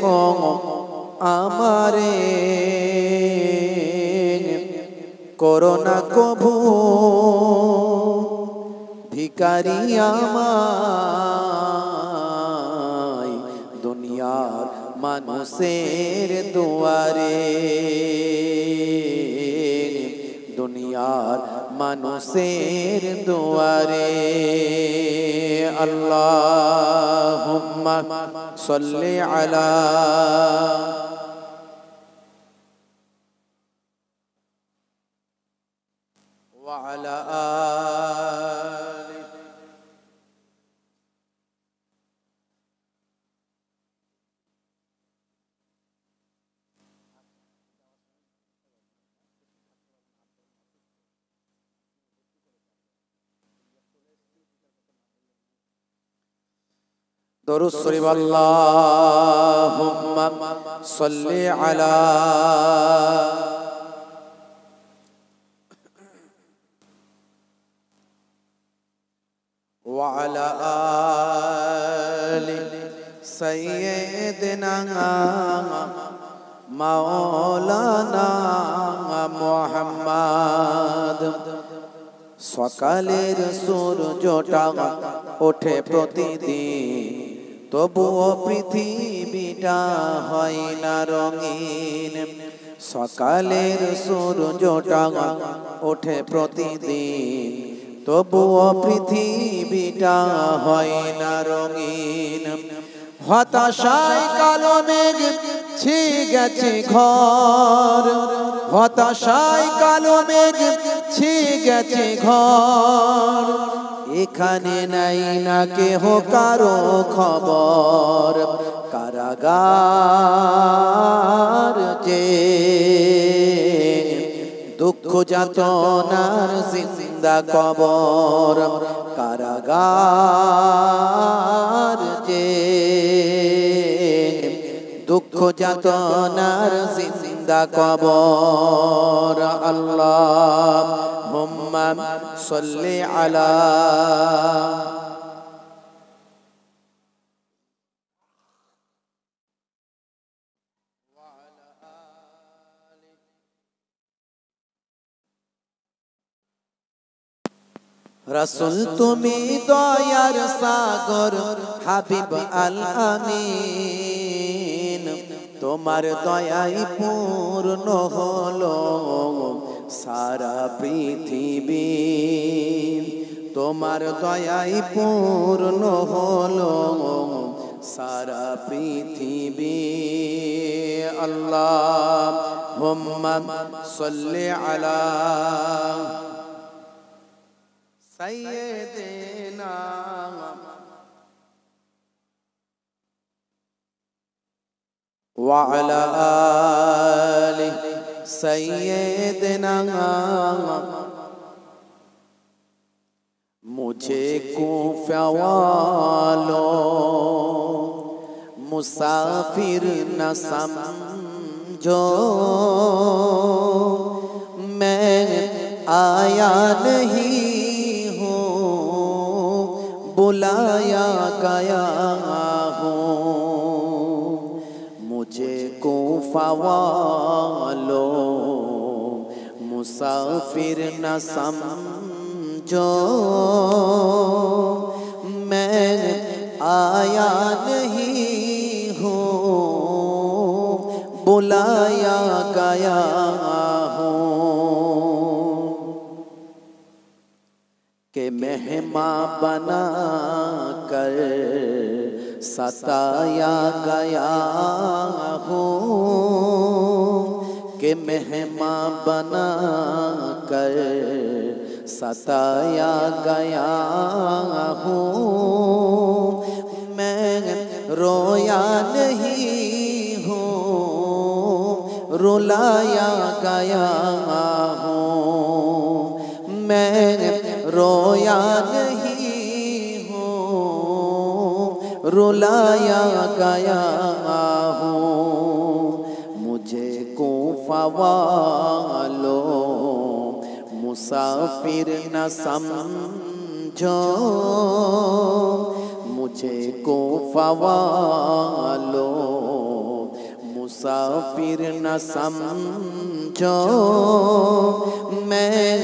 देखो आमारे कोरोना कभू भिखारी आमाय दुनियार मानुषेर दुआरे दुनियार मानुषेर दुआरे अल्लाहुम्मा सल्ली अला व अला आलि दुरूद शरीफ अल्लाहुम्मा सल्ली अला व अला आलि सय्यिदना मौलाना मुहम्मद सकालेर सूर्यटा ओठे प्रतिदिन तबुओ पृथिवीटा हय ना रंगीन सकालेर सूर्यटा ओठे प्रतिदिन तबुओ पृथिवीटा हय ना रंगीन हताशाय कालो मेघ ছেয়ে গেছে ঘর হতাশায় কালো মেঘ ছেয়ে গেছে ঘর এখানে নাই না কেহ কারো খবর কারাগার যে দুঃখ যাতনার জিন্দা কবর কারাগার যে দুঃখ যাতনার জিন্দা কবর আল্লাহুম্মা সাল্লি আলা রাসূল তুমি দয়ার সাগর হাবিব আল আমিন তোমার দয়াই পূর্ণ হলো সারা পৃথিবী তোমার দয়াই পূর্ণ হলো সারা পৃথিবী আল্লাহুম্মা সাল্লি আলা সাইয়্যিদিনা وعلى آل سيدنا मुझे कूफा वालों मुसाफिर न समझो मैं आया नहीं हूँ बुलाया गया हूँ मुझे कूफा वालों मुसाफिर न समझो मैं आया नहीं हूँ बुलाया गया हूँ कि मेहमान बना कर सताया गया हूँ कि मेहमान बना कर सताया गया हूँ मैं रोया नहीं हूँ रुलाया गया हूँ मैं रोया नहीं हूँ रुलाया गया हूँ मुझे कूफा वालों मुसाफिर न समझो मुझे कूफा वालों मुसाफिर न समझो मैं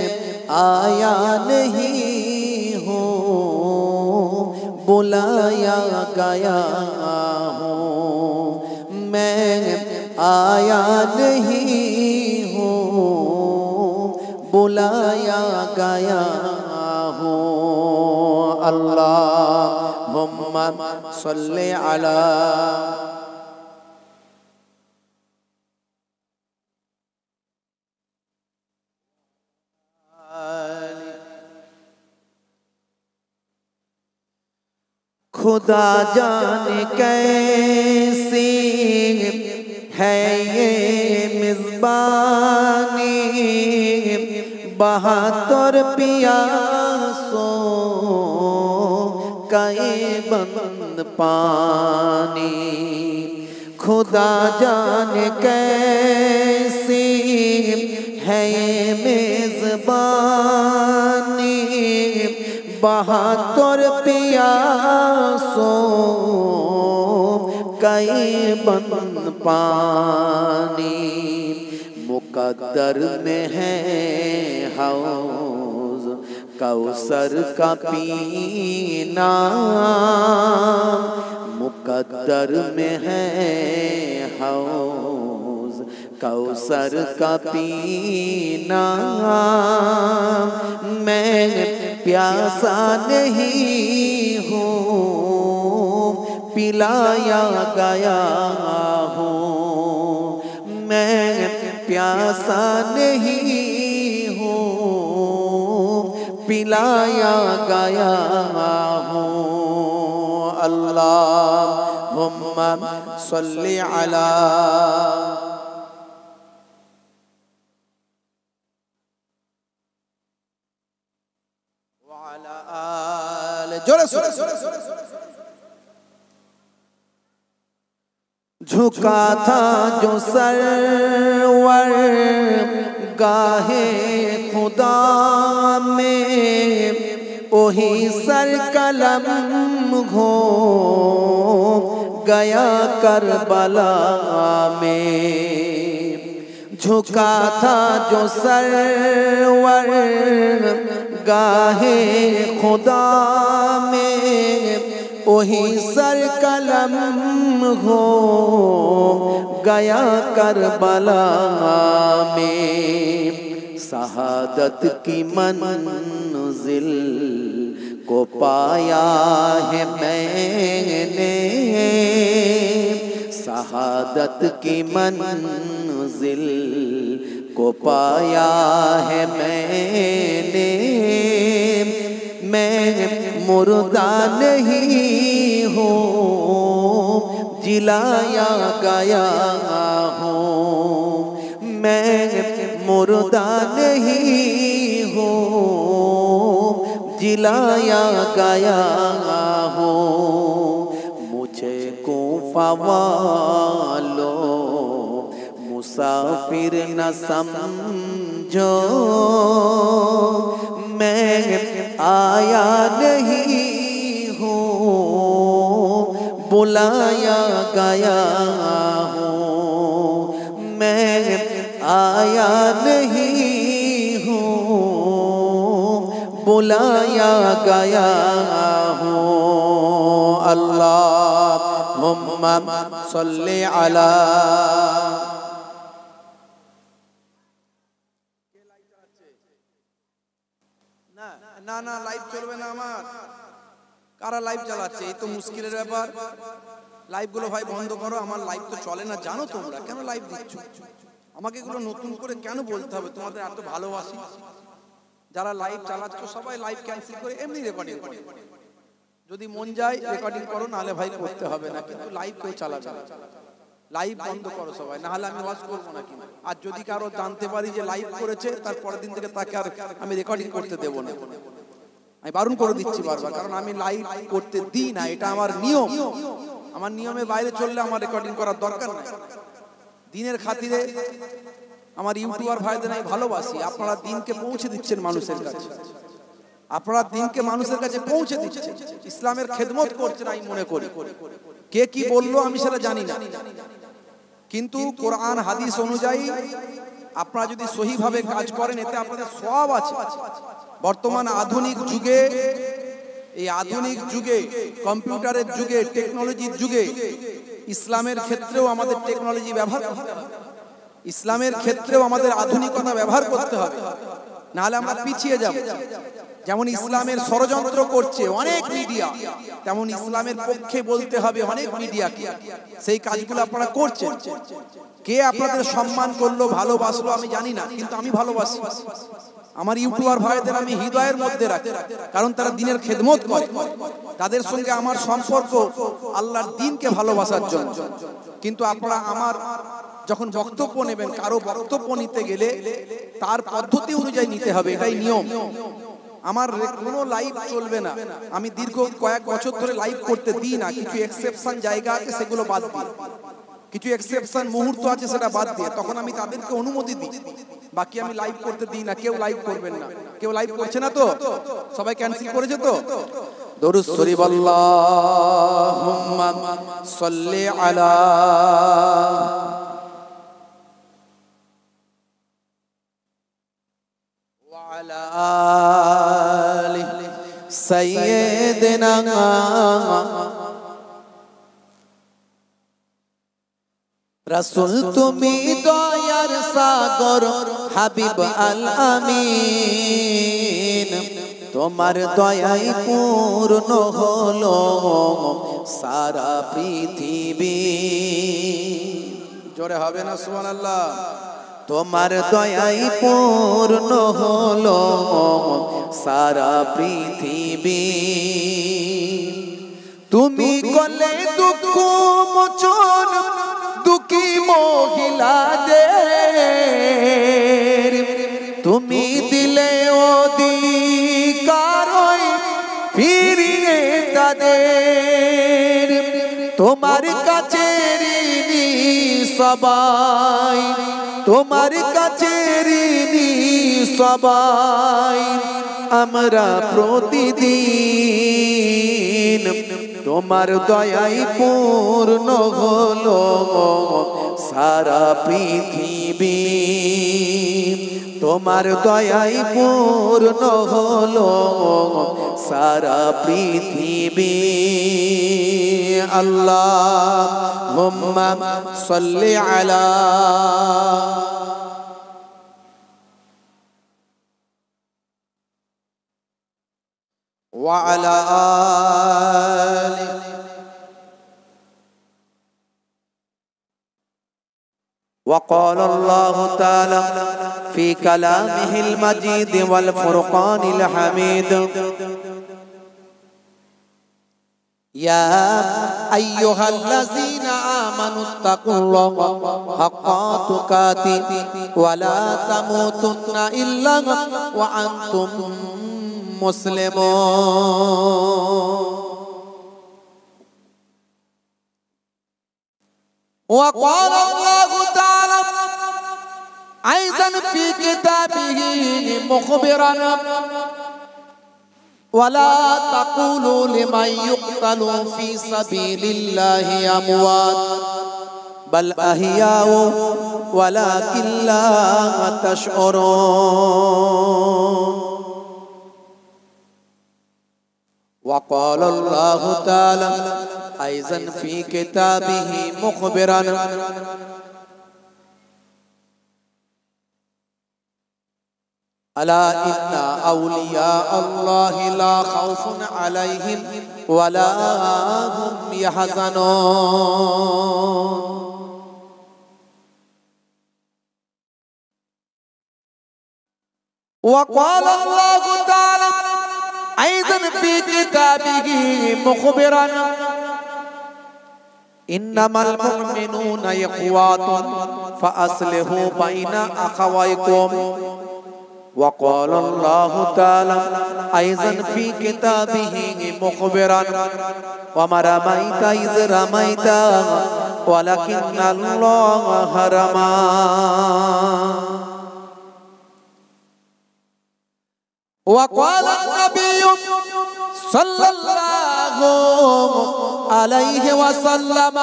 आया नहीं हूँ, बुलाया गया हूँ। मैं आया नहीं हूँ, बुलाया गया हूँ। अल्लाहुम्मा सल्ली अला खुदा जाने कैसी है ये मिज़बानी, बहादुर पियासों का ये बंद पानी। खुदा जाने कैसी है ये मेज़बानी, बहादुर पियासों कई बंद पानी। मुकद्दर में है हौज़ कौसर का पीना, मुकद्दर में है हौज़ कौसर का पीना। मैं प्यासा नहीं हूँ, पिलाया गया हूँ। मैं प्यासा नहीं हूँ, पिलाया गया हूँ। अल्लाहुम्मा सल्ली अला झुका था जो सरवर गाहे खुदा में, वही सर कलम हो गया करबला में। झुका था जो सरवर गाहे खुदा में, वही सर कलम हो गया करबला में। शहादत की मंजिल को पाया है मैंने, शहादत की मंजिल को पाया है मैंने। मैं मुर्दा नहीं हूँ, जिलाया गया हूँ। मैं मुर्दा नहीं हूँ, जिलाया गया हूँ। मुझे कूफा वालों मुसाफिर न समझो, मैं आया नहीं हूँ, बुलाया गया हूँ। मैं आया नहीं हूँ, बुलाया गया हूँ। अल्लाहुम्मा सल्ली अला ना ना लाइव चलবে না আমার। কারা লাইভ চালাচ্ছে? এই তো মুশকিলের ব্যাপার। লাইভ গুলো ভাই বন্ধ করো, আমার লাইভ তো চলে না। জানো তোমরা কেন লাইভ দিচ্ছ? আমাকে এগুলো নতুন করে কেন বলতে হবে? তোমাদের এত ভালোবাসি। যারা লাইভ চালাচ্ছ সবাই লাইভ ক্যান্সেল করে এমনি রেকর্ডিং করো। যদি মন যায় রেকর্ডিং করো, নাহলে ভাই করতে হবে না। কিন্তু লাইভ কেউ চালাবে না। লাইভ বন্ধ করো সবাই, নাহলে আমি ওয়াজ করবো না। কিন্তু আর যদি কারো জানতে পারি যে লাইভ করেছে, তার পরের দিন থেকে তাকে আর আমি রেকর্ডিং করতে দেবো না। আমি বারণ করে দিচ্ছি বারবার, কারণ আমি লাইভ করতে দিই না। এটা আমার নিয়ম। আমার নিয়মের বাইরে চললে আমার রেকর্ডিং করার দরকার নাই। দিনের খাতিরে আমার ইউটিউবার ভাইদের আমি ভালোবাসি। আপনারা দিনকে পৌঁছে দিচ্ছেন মানুষের কাছে, আপনারা দিনকে মানুষের কাছে পৌঁছে দিচ্ছেন, ইসলামের খেদমত করছেন। আমি মনে করি কে কি বললো আমি সেটা জানি না, কিন্তু কোরআন হাদিস অনুযায়ী আপনারা যদি সহিভাবে কাজ করেন এতে আপনাদের সওয়াব আছে। বর্তমান আধুনিক যুগে, এই আধুনিক যুগে, কম্পিউটারের যুগে, টেকনোলজির যুগে ইসলামের ক্ষেত্রেও আমাদের টেকনোলজি ব্যবহার করতে হবে, ইসলামের ক্ষেত্রেও আমাদের আধুনিকতা ব্যবহার করতে হবে, নাহলে আমরা পিছিয়ে যাব। যেমন ইসলামের ষড়যন্ত্র করছে অনেক মিডিয়া, তেমন ইসলামের পক্ষে বলতে হবে অনেক মিডিয়াকে। সেই কাজগুলো আপনারা করছেন। কে আপনাদের সম্মান করলো, ভালোবাসলো আমি জানি না, কিন্তু আমি ভালোবাসি। আমার ইউটিউবার ভাইদের আমি হৃদয়ের মধ্যে রাখি, কারণ তারা দ্বীনের খেদমত করে। তাদের সঙ্গে আমার সম্পর্ক আল্লাহর দ্বীনকে ভালোবাসার জন্য। কিন্তু আপনারা আমার যখন বক্তব্য নেবেন, কারো বক্তব্য নিতে গেলে তার পদ্ধতি অনুযায়ী নিতে হবে, এটাই নিয়ম। আমার কোনো লাইভ চলবে না, আমি দীর্ঘ কয়েক বছর ধরে লাইভ করতে দিই না। কিছু এক্সেপশন জায়গা আছে, সেগুলো বাদ দিই। কিছু এক্সেপশন মুহূর্ত আছে, সেটা বাদ দিয়ে তখন আমি তাদেরকে অনুমতি দিই। বাকি আমি লাইভ করতে দিই না। কেউ লাইভ করবেন না। কেউ লাইভ করছে না তো? সবাই ক্যান্সেল করেছে তো? দরুদ শরীফ আল্লাহুম্মা সাল্লি আলা ওয়া আলা আলি সাইয়্যিদিনা। রাসূল তুমি দয়ার সাগর, হাবিব আল আমিন, তোমার দয়ায় পূর্ণ হলো সারা পৃথিবী। জোরে হবে না সুবহানাল্লাহ? তোমার দয়ায় পূর্ণ হলো সারা পৃথিবী। তুমি করলে দুঃখ মোচন দুঃখী মহিলাদের, তুমি দিলে অধিকার ফিরিয়ে তাদের। তোমার কাছে ঋণী সবাই, তোমার কাছে ঋণী সবাই আমরা প্রতিদিন। তোমার দয়ায় পূর্ণ হলো সারা পৃথিবী। তোমার দয়ায় পূর্ণ হলো সারা পৃথিবী। আল্লাহুম্মা সাল্লি আলা وعلى آله وقال الله تعالى في كلامه المجيد والفرقان الحميد يا أيها الذين آمنوا اتقوا الله حق تقاته ولا تموتن إلا وأنتم مسلمون. وقال الله تعالى أيضا في كتابه مخبرا ولا تقولوا لمن يقتل في سبيل الله أموات بل أحياء ولكن لا تشعرون. وقال الله تعالى أيضا في كتابه مخبرا ألا إن أولياء الله لا خوف عليهم ولا هم يحزنون. وقال الله تعالى أيضا في كتابه مخبرا إنما المؤمنون إخوة فأصلحوا بين أخويكم. وقال الله تعالى أيضا في كتابه مخبرا وما رميت إذ رميت ولكن الله رمى. وقال النبي صلى الله عليه وسلم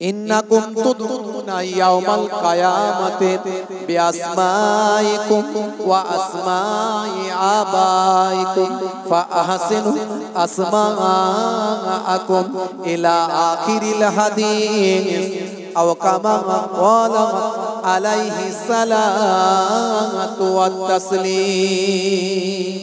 ইন্নাকুম তুদউনা ইয়াউমাল কিয়ামাতি বিআসমাইকুম ওয়া আসমাই আবাইকুম ফাআহসিনু আসমাআকুম ইলা আখিরিল হাদিস আও কামা ক্বালা আলাইহি সালাতু ওয়াত তাসলিম।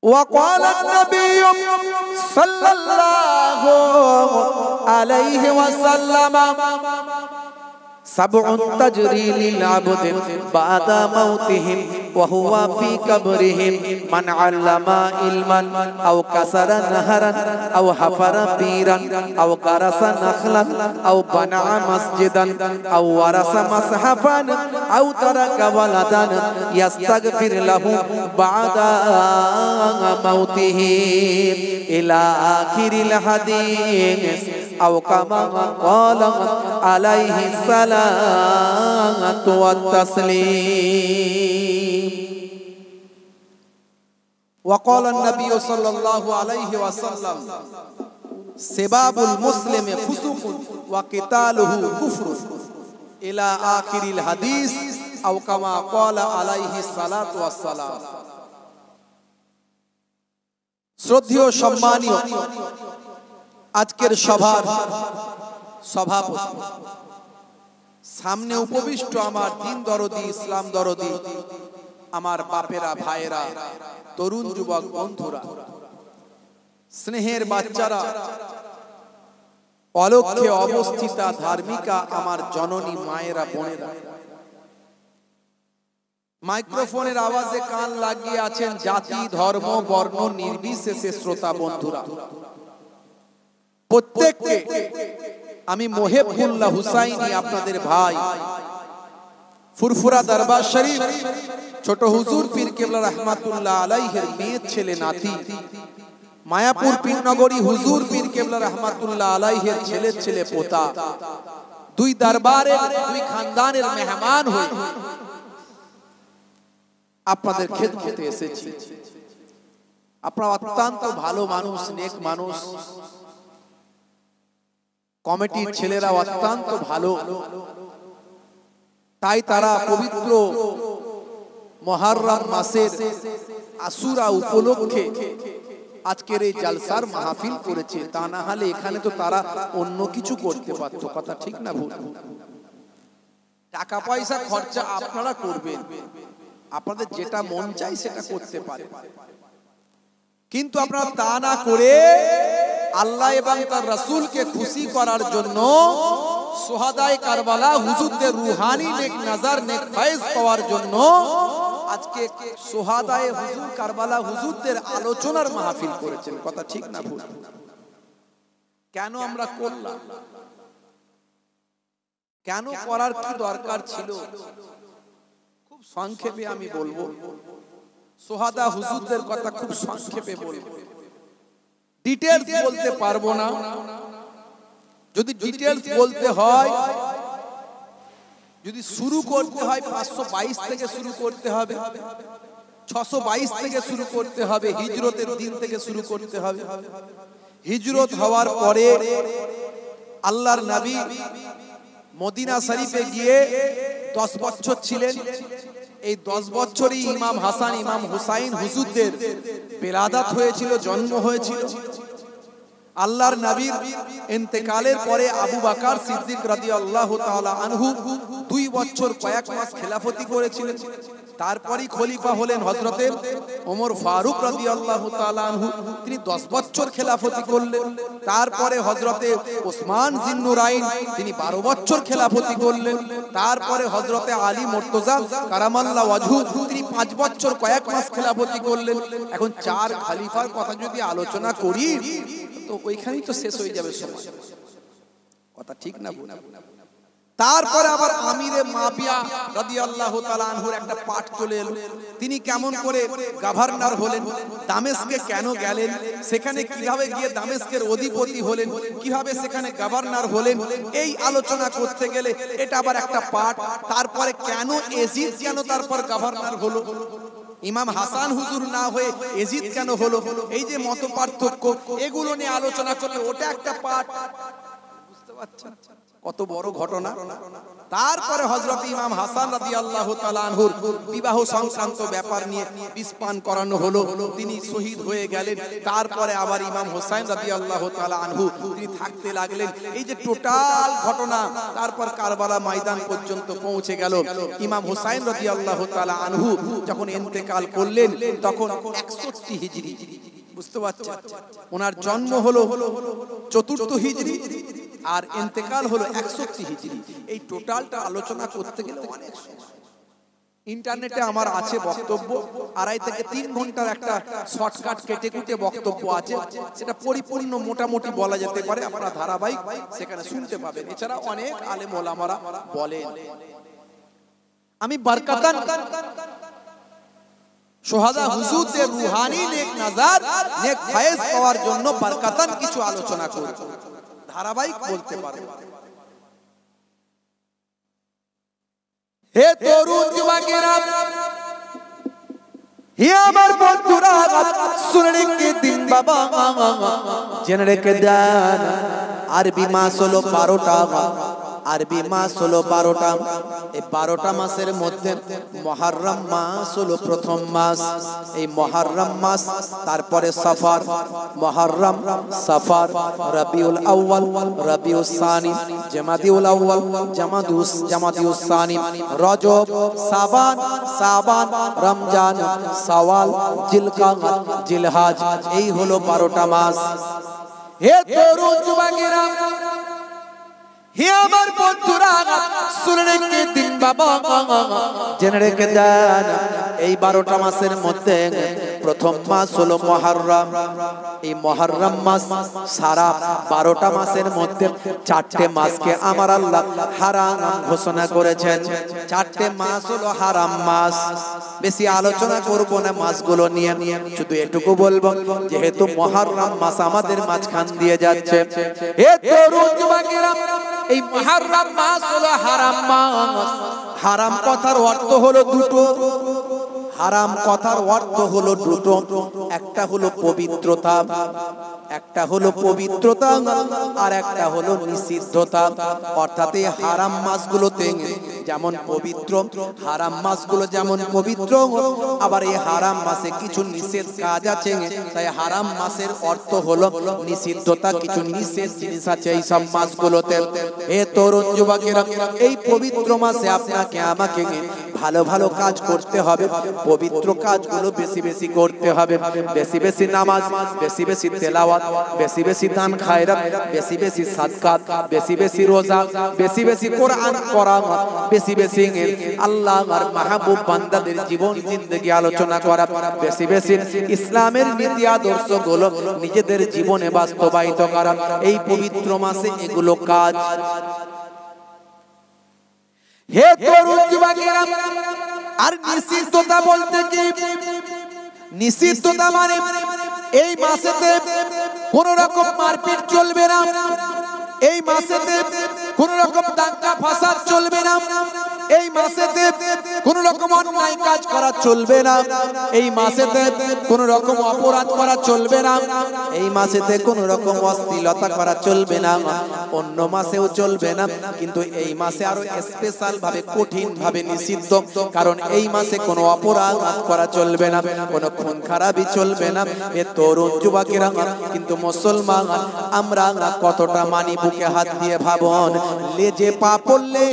وقال النبي صلى الله عليه وسلم سبع تجري للعبد بعد موتهم وهو في قبرهم من علم علما أو كسر نهرا أو حفر بيرا أو غرس نخلا أو بنى مسجدا أو ورث مصحفا أو ترك ولدا يستغفر له بعد موته إلى آخر الحديث أو كما قال عليه الصلاة والتسليم. وقال النبي صلى الله عليه وسلم سباب المسلم فسوق وقتاله كفر إلى آخر الحديث أو كما قال عليه الصلاة والسلام. শ্রদ্ধেয় সম্মানীয় আজকের সভার সভাপতি, সামনে উপবিষ্ট আমার দিন দরদি, ইসলাম দরদি, আমার বাপেরা, ভাইয়েরা, তরুণ যুবক বন্ধুরা, স্নেহের বাচ্চারা, অলক্ষ্যে অবস্থিতা ধার্মিকা আমার জননী মায়েরা, বোনেরা, মাইক্রোফোনের আওয়াজে কান লাগিয়ে আছেন জাতি, ধর্ম, বর্ণ নির্বিশেষে শ্রোতা বন্ধুরা, প্রত্যেককে আমি মোহেবুল্লাহ হুসাইনি, আপনাদের ভাই, ফুরফুরা দরবার শরীফ ছোট হুজুর পীর কেবলা রহমাতুল্লাহ আলাইহির মেয়ে ছেলে নাতি, মায়াপুর পীরনগরী হুজুর পীর কেবলা রহমাতুল্লাহ আলাইহির ছেলে ছেলে পোতা, দুই দরবারের, দুই খানদানের মেহমান হয়ে আপনাদের খেদমতে এসেছি। আপনারা অত্যন্ত ভালো মানুষ, নেক মানুষ, কমিটির ছেলেরা অত্যন্ত ভালো, তাই তারা পবিত্র মুহররম মাসের আশুরা উপলক্ষে আজকের এই জালসার মাহফিল করেছে। তা না হলে এখানে তো তারা অন্য কিছু করতে পারত। কথা ঠিক না ভুল? টাকা পয়সা খরচা আপনারা করবেন, আপনাদের যেটা মন চাই সেটা করতে পারেন, কিন্তু আপনারা তা না করে আল্লাহ এবং তার রাসূলকে খুশি করার জন্য সুহাদায়ে কারবালা হুজুরদের রুহানি নেক নজর, নেক ফয়েজ পাওয়ার জন্য আজকে সুহাদায়ে হুজুর কারবালা হুজুরদের আলোচনার মাহফিল করেছেন। কথা ঠিক না ভুল? কেন আমরা করলাম? কেন করার কি দরকার ছিল? খুব সংক্ষেপে আমি বলবো, সুহাদা হুজুরদের কথা খুব সংক্ষেপে বলবো, ডিটেইলস বলতে পারবো না। যদি ডিটেইলস বলতে হয়, যদি শুরু করতে হয় 522 থেকে শুরু করতে হবে, 622 থেকে শুরু করতে হবে, হিজরতের দিন থেকে শুরু করতে হবে। হিজরত হওয়ার পরে আল্লাহর নবী মদিনা শরীফে গিয়ে 10 বছর ছিলেন। এই 10 বছরই ইমাম হাসান, ইমাম হুসাইন হুজুরদের বেলাদাত হয়েছিল, জন্ম হয়েছিল। আল্লাহর নবীর ইন্তেকালের পরে আবু বকর সিদ্দিক রাদিয়াল্লাহু তাআলা আনহু 2 বছর কয়েক মাস খেলাফতি করেছিলেন। তারপরই খলিফা হলেন হযরতে ওমর ফারুক রাদিয়াল্লাহু তাআলা আনহু, তিনি 10 বছর খেলাফতি করলেন। তারপরে হযরতে ওসমান জিন্নুরাইন, তিনি 12 বছর খেলাফতি করলেন। তারপরে হযরতে আলী মুর্তজা কারামাল্লাহু ওয়াজহু, তিনি 5 বছর কয়েক মাস খেলাফতি করলেন। এখন 4 খলিফার কথা যদি আলোচনা করি তো ওইখানেই তো শেষ হয়ে যাবে সময়। কথা ঠিক না ভুল? তারপরে আবার আমিরে মাবিয়া রাদিয়াল্লাহু তাআলা আনহুর একটা পাঠ চলে এলো। তিনি কেমন করে গভর্নর হলেন, দামেস্কে কেন গেলেন, সেখানে কিভাবে গিয়ে দামেস্কের অধিপতি হলেন, কিভাবে সেখানে গভর্নর হলেন, এই আলোচনা করতে গেলে এটা আবার একটা পাঠ। তারপরে কেন এজিদ, কেন তারপর গভর্নর হলো, ইমাম হাসান হুজুর না হয়ে এজিদ কেন হলো, এই যে মত পার্থক্য, এগুলো নিয়ে আলোচনা করলে ওটা একটা পাঠ। বুঝতে পারছেন কত বড় ঘটনা। তারপরে হযরত ইমাম হাসান রাদিয়াল্লাহু তাআলা আনহুর বিবাহ সংক্রান্ত ব্যাপার নিয়ে বিস্পান করানো হলো, তিনি শহীদ হয়ে গেলেন। তারপরে আবার ইমাম হোসেন রাদিয়াল্লাহু তাআলা আনহু তিনি থাকতে লাগলেন। এই যে টোটাল ঘটনা, তারপর কারবালা ময়দান পর্যন্ত পৌঁছে গেল। ইমাম হোসেন রাদিয়াল্লাহু তাআলা আনহু যখন ইন্তেকাল করলেন তখন 61 হিজরি। বুঝতে পারছেন, ওনার জন্ম হলো 4 হিজরি আর ইন্তেকাল হলো 61 হিজরি। এই টোটালটা আলোচনা করতে গেলে অনেক সময়। ইন্টারনেটে আমার আছে বক্তব্য, 2.5 থেকে 3 ঘন্টার একটা শর্টকাট কেটে কুটে বক্তব্য আছে, সেটা পরিপূর্ণ মোটামুটি বলা যেতে পারে, আপনারা ধারাবাহিক সেখানে শুনতে পাবেন। এছাড়া অনেক আলেম ওলামারা বলেন। আমি বরকতান সোহাদা হুজুরদের রুহানি নেক নজর নেক ফয়েজ পাওয়ার জন্য বরকতান কিছু আলোচনা করব, ধারাবাহিক বলতে পারে। হে তরুণ যুবকেরা, হে আমার বন্ধুরা, শুনে রেখে দিন বাবা, জেনে রেখে দেন, আরবি মাস হলো 12টা। আরবি মাস হলো 12টা। এই 12টা মাসের মধ্যে মুহররম মাস হলো প্রথম মাস। এই মুহররম মাস, তারপরে সফর, মুহররম, সফর, রবিউল আউয়াল, রবিউস সানি, জামাদিউল আউয়াল, জামাদিউস সানি, রজব, শাবান, রমজান, শাওয়াল, জিলকাদ, জিলহজ, এই হলো 12টা মাস। হে তরুণ যুবকেরা, হে আমার বন্ধুরা, শুনে রেখে দিন বাবা, জেনে রেখে দেন, এই 12টা মাসের মধ্যে প্রথম মাস হলো মুহররম। এই মুহররম মাস সারা 12টা মাসের মধ্যে 4টে মাসকে আমার আল্লাহ হারাম ঘোষণা করেছেন। 4টে মাস হলো হারাম মাস। বেশি আলোচনা করব না মাসগুলো নিয়ে, শুধু এটুকু বলবো, যেহেতু মুহররম মাস আমাদের মাঝখান দিয়ে যাচ্ছে। হে তরুণ যুবকেরা, এই মুহররম মাস হলো হারাম মাস। হারাম কথার অর্থ হলো দুটো। হারাম কথার অর্থ হলো দুটো, একটা হলো পবিত্রতা, একটা হলো পবিত্রতা, আর একটা হলো নিষিদ্ধতা। অর্থাৎ এই হারাম মাসগুলোতে যেমন পবিত্র, হারাম মাসগুলো যেমন পবিত্র, আবার এই হারাম মাসে কিছু নিষেধ কাজ আছে। তাই হারাম মাসের অর্থ হলো নিষিদ্ধতা, কিছু নিষেধ জিনিস আছে এই সব মাসগুলোতে। হে তরুণ যুবকেরা, এই পবিত্র মাসে আপনাকে আমাকে ভালো ভালো কাজ করতে হবে। পবিত্র কাজগুলো বেশি বেশি করতে হবে। বেশি বেশি নামাজ, বেশি বেশি তেলাওয়াত, বেশি বেশি দান খায়রাত, বেশি বেশি সাদকাত, বেশি বেশি রোজা, বেশি বেশি কোরআন পড়া, বেশি বেশি আল্লাহর মাহবুব বান্দাদের জীবন জিন্দেগি আলোচনা করা, বেশি বেশি ইসলামের নীতি আদর্শগুলো নিজেদের জীবনে বাস্তবায়িত করা। এই পবিত্র মাসে এগুলো কাজ। হে তরুণ যুবকেরা, আর নিষিদ্ধতা বলতে কি? নিষিদ্ধতা মানে এই মাসেতে কোন রকম মারপিট চলবে না, এই মাসেতে কোন রকম দাঙ্গা ফাসাদ চলবে না, এই মাসেতে কোন রকম অন্যায় কাজ করা চলবে না, এই মাসেতে কোন রকম অপরাধ করা চলবে না, এই মাসেতে কোন রকম অশ্লীলতা করা চলবে না। অন্য মাসেও চলবে না, কিন্তু এই মাসে আরো স্পেশাল ভাবে, কঠিন ভাবে নিষিদ্ধ। কারণ এই মাসে কোনো অপরাধ করা চলবে না, কোনো খুন খারাপি চলবে না। এ তরুণ যুবকেরা, কিন্তু মুসলমান আমরা কতটা মানি বুকে হাত দিয়ে ভাবন, লেজে পা পড়লে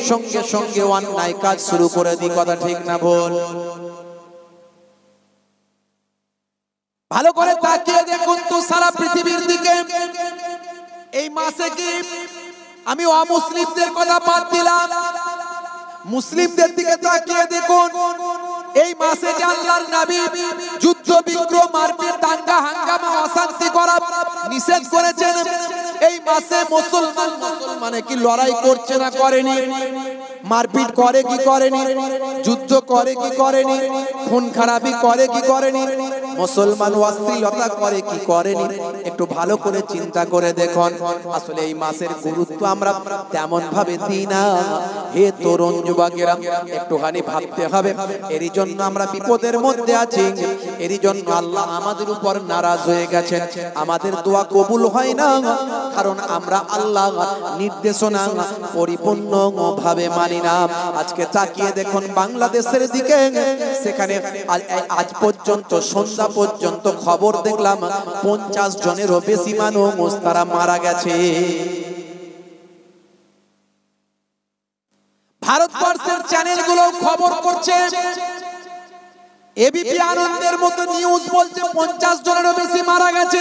সঙ্গে সঙ্গে অন্যায় কাজ শুরু করে দিই। কথা ঠিক না ভুল? ভালো করে তাকিয়ে দেখুন তো সারা পৃথিবীর দিকে। এই মাসে কি আমি অমুসলিমদের কথা বাদ দিলাম, মুসলিমদের দিকে তাকিয়ে দেখুন। এই মাসে যে আল্লাহর নবী যুদ্ধ বিগ্রহ, মারপিট, দাঙ্গা হাঙ্গামা, অশান্তি করা নিষেধ করেছেন, এই মাসে মুসলমান মানে কি লড়াই করছে না করেনি? মারপিট করে কি করেনি? যুদ্ধ করে কি করেনি? খুন খারাপি করে কি করেনি? মুসলমান অশ্লীলতা করে কি করেনি একটু ভালো করে চিন্তা করে দেখুন। আসলে এই মাসের গুরুত্ব আমরা তেমন ভাবে দিই না। হে তরুণ যুবকেরা, একটুখানি ভাবতে হবে। এরই জন্য আমরা বিপদের মধ্যে আছি, এরই জন্য আল্লাহ আমাদের উপর নারাজ হয়ে গেছেন, আমাদের দোয়া কবুল হয় না, কারণ আমরা আল্লাহ নির্দেশনা পরিপূর্ণ ভাবে মানি না। আজকে তাকিয়ে দেখুন বাংলাদেশের দিকে, সেখানে আজ পর্যন্ত সন্ধ্যা পর্যন্ত খবর দেখলাম 50 জনেরও বেশি মানুষ তারা মারা গেছে। ভারতবর্ষের চ্যানেলগুলো খবর করছে, এবিপি আনন্দের মতো নিউজ বলছে 50 জনেরও বেশি মারা গেছে,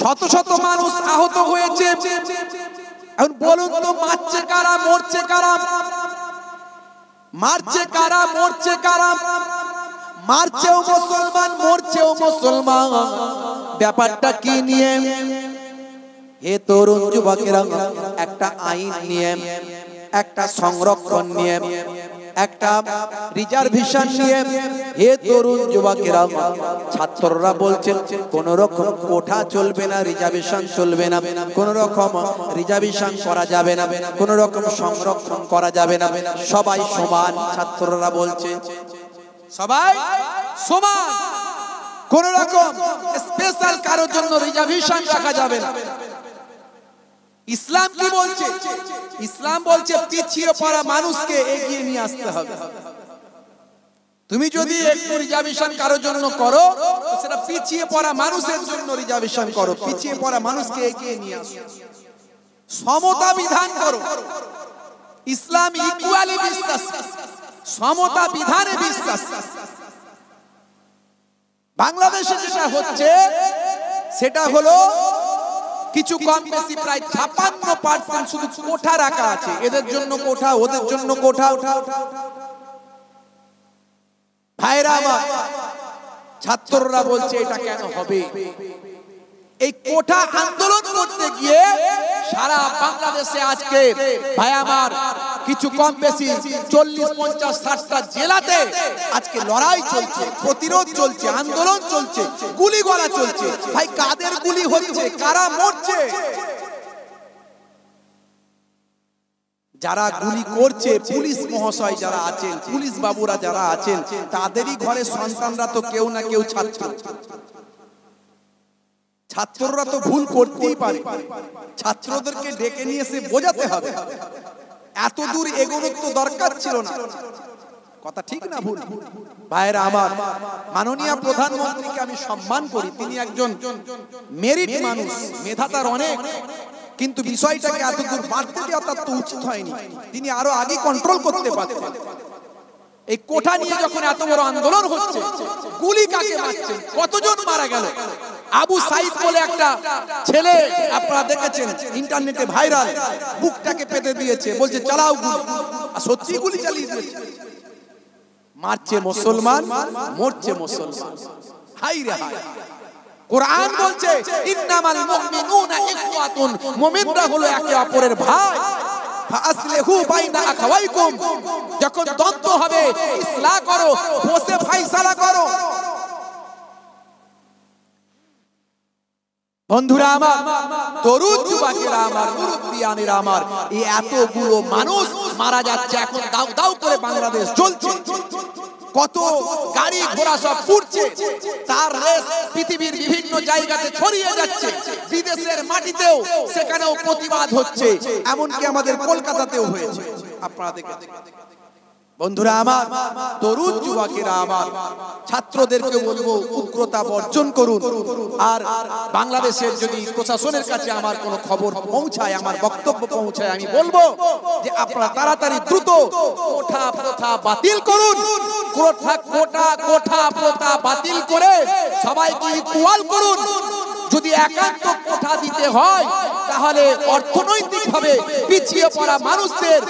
শত শত মানুষ আহত হয়েছে। এখন বলুন তো, মারছে কারা, মরছে কারা? মারছে কারা, মরছে কারা? মারছেও মুসলমান, মরছেও মুসলমান। ব্যাপারটা কি নিয়ে? হে তরুণ যুবকেরা, একটা আইন নিয়ে, একটা সংরক্ষণ নিয়ে, একটা রিজার্ভেশন নিয়ে। হে তরুণ যুবকেরা, ছাত্ররা বলছেন কোন রকম কোঠা চলবে না, রিজার্ভেশন চলবে না, কোন রকম রিজার্ভেশন করা যাবে না, কোন রকম সংরক্ষণ করা যাবে না, সবাই সমান। ছাত্ররা বলছে সবাই সমান, কোন রকম স্পেশাল কারোর জন্য রিজার্ভেশন রাখা যাবে না। ইসলাম কি বলছে? ইসলাম বলছে পিছিয়ে পড়া মানুষকে এগিয়ে নিয়ে আসতে হবে। তুমি যদি একটু রিজার্ভেশন কারোর জন্য করো, সেটা পিছিয়ে পড়া মানুষের জন্য রিজার্ভেশন করো, পিছিয়ে পড়া মানুষকে এগিয়ে নিয়ে আসো, সমতা বিধান করো। ইসলাম ইকুয়ালি বিশ্বাস, সমতা বিধানে বিশ্বাস। বাংলাদেশে যেটা হচ্ছে সেটা হলো কিছু কম বেশি প্রায় 56% শুধু কোঠা রাখা আছে, এদের জন্য কোঠা, ওদের জন্য কোঠা। ভাইরা আমার, ছাত্ররা বলছে এটা কেন হবে? এই কোঠা আন্দোলন করতে গিয়ে সারা বাংলাদেশে আজকে ভাই আমার কিছু কম বেশি 40, 50, 60টা জেলাতে আজকে লড়াই চলছে, প্রতিরোধ চলছে, আন্দোলন চলছে, গুলি গলা চলছে। ভাই কাদের গুলি হচ্ছে, কারা মরছে? যারা গুলি করছে পুলিশ মহাশয় যারা আছেন, পুলিশ বাবুরা যারা আছেন, তাদেরই ঘরে সন্তানরা তো কেউ না কেউ ছাত্র। ছাত্ররা তো ভুল করতেই পারে, ছাত্রদেরকে ডেকে নিয়ে এসে বোঝাতে হবে। এত দূর এগোনোর তো দরকার ছিল না। কথা ঠিক না ভুল? ভাইরা আমার, মাননীয় প্রধানমন্ত্রীকে আমি সম্মান করি, তিনি একজন মেরিট মানুষ, মেধা তার অনেক, কিন্তু বিষয়টাকে এত দূর বাড়তে দেওয়া তার তো উচিত হয়নি। তিনি আরো আগে কন্ট্রোল করতে পারতেন। এই কোঠা নিয়ে যখন এত বড় আন্দোলন হচ্ছে, গুলি কাকে মারছেন, কতজন মারা গেল? আবু সাইদ বলে একটা ছেলে, আপনারা দেখেছেন ইন্টারনেটে ভাইরাল, বুকটাকে পেতে দিয়েছে, বলছে চালাও গুলি, আর সত্যি গুলি চালিয়ে দিয়েছে। মারছে মুসলমান, মরছে মুসলমান। হাই রে হাই! কোরআন বলছে ইন্নামাল মুমিনুনা ইখওয়াতুন, মুমিনরা হলো একে অপরের ভাই। ফাসলিহু বাইনা আখাওয়াইকুম, যখন দ্বন্দ্ব হবে ইসলাহ করো, বসে ফয়সালা করো। বন্ধুরা আমার, তরুণ যুবকেরা আমার, মুরব্বিয়ানেরা আমার, এই এতগুলো মানুষ মারা যাচ্ছে, এখন দাউ দাউ করে বাংলাদেশ জ্বলছে, কত গাড়ি ঘোড়া সব পুড়ছে, তার রেস পৃথিবীর বিভিন্ন জায়গাতে ছড়িয়ে যাচ্ছে, বিদেশের মাটিতেও সেখানেও প্রতিবাদ হচ্ছে, এমনকি আমাদের কলকাতাতেও হয়েছে। আপনারা দেখেছেন। বন্ধুরা আমার, তরুণ যুবকেরা আমার, ছাত্রদেরকে বলবো উগ্রতা বর্জন করুন। আর বাংলাদেশের যদি প্রশাসনের কাছে আমার কোনো খবর পৌঁছায়, আমার বক্তব্য পৌঁছায়, আমি বলবো যে আপনারা তাড়াতাড়ি দ্রুত কোঠা প্রথা বাতিল করুন। কোঠা প্রথা বাতিল করে সবাইকে ইকুয়াল করুন। যদি একান্ত কোঠা দিতে হয়, তাহলে অর্থনৈতিকভাবে পিছিয়ে পড়া মানুষদের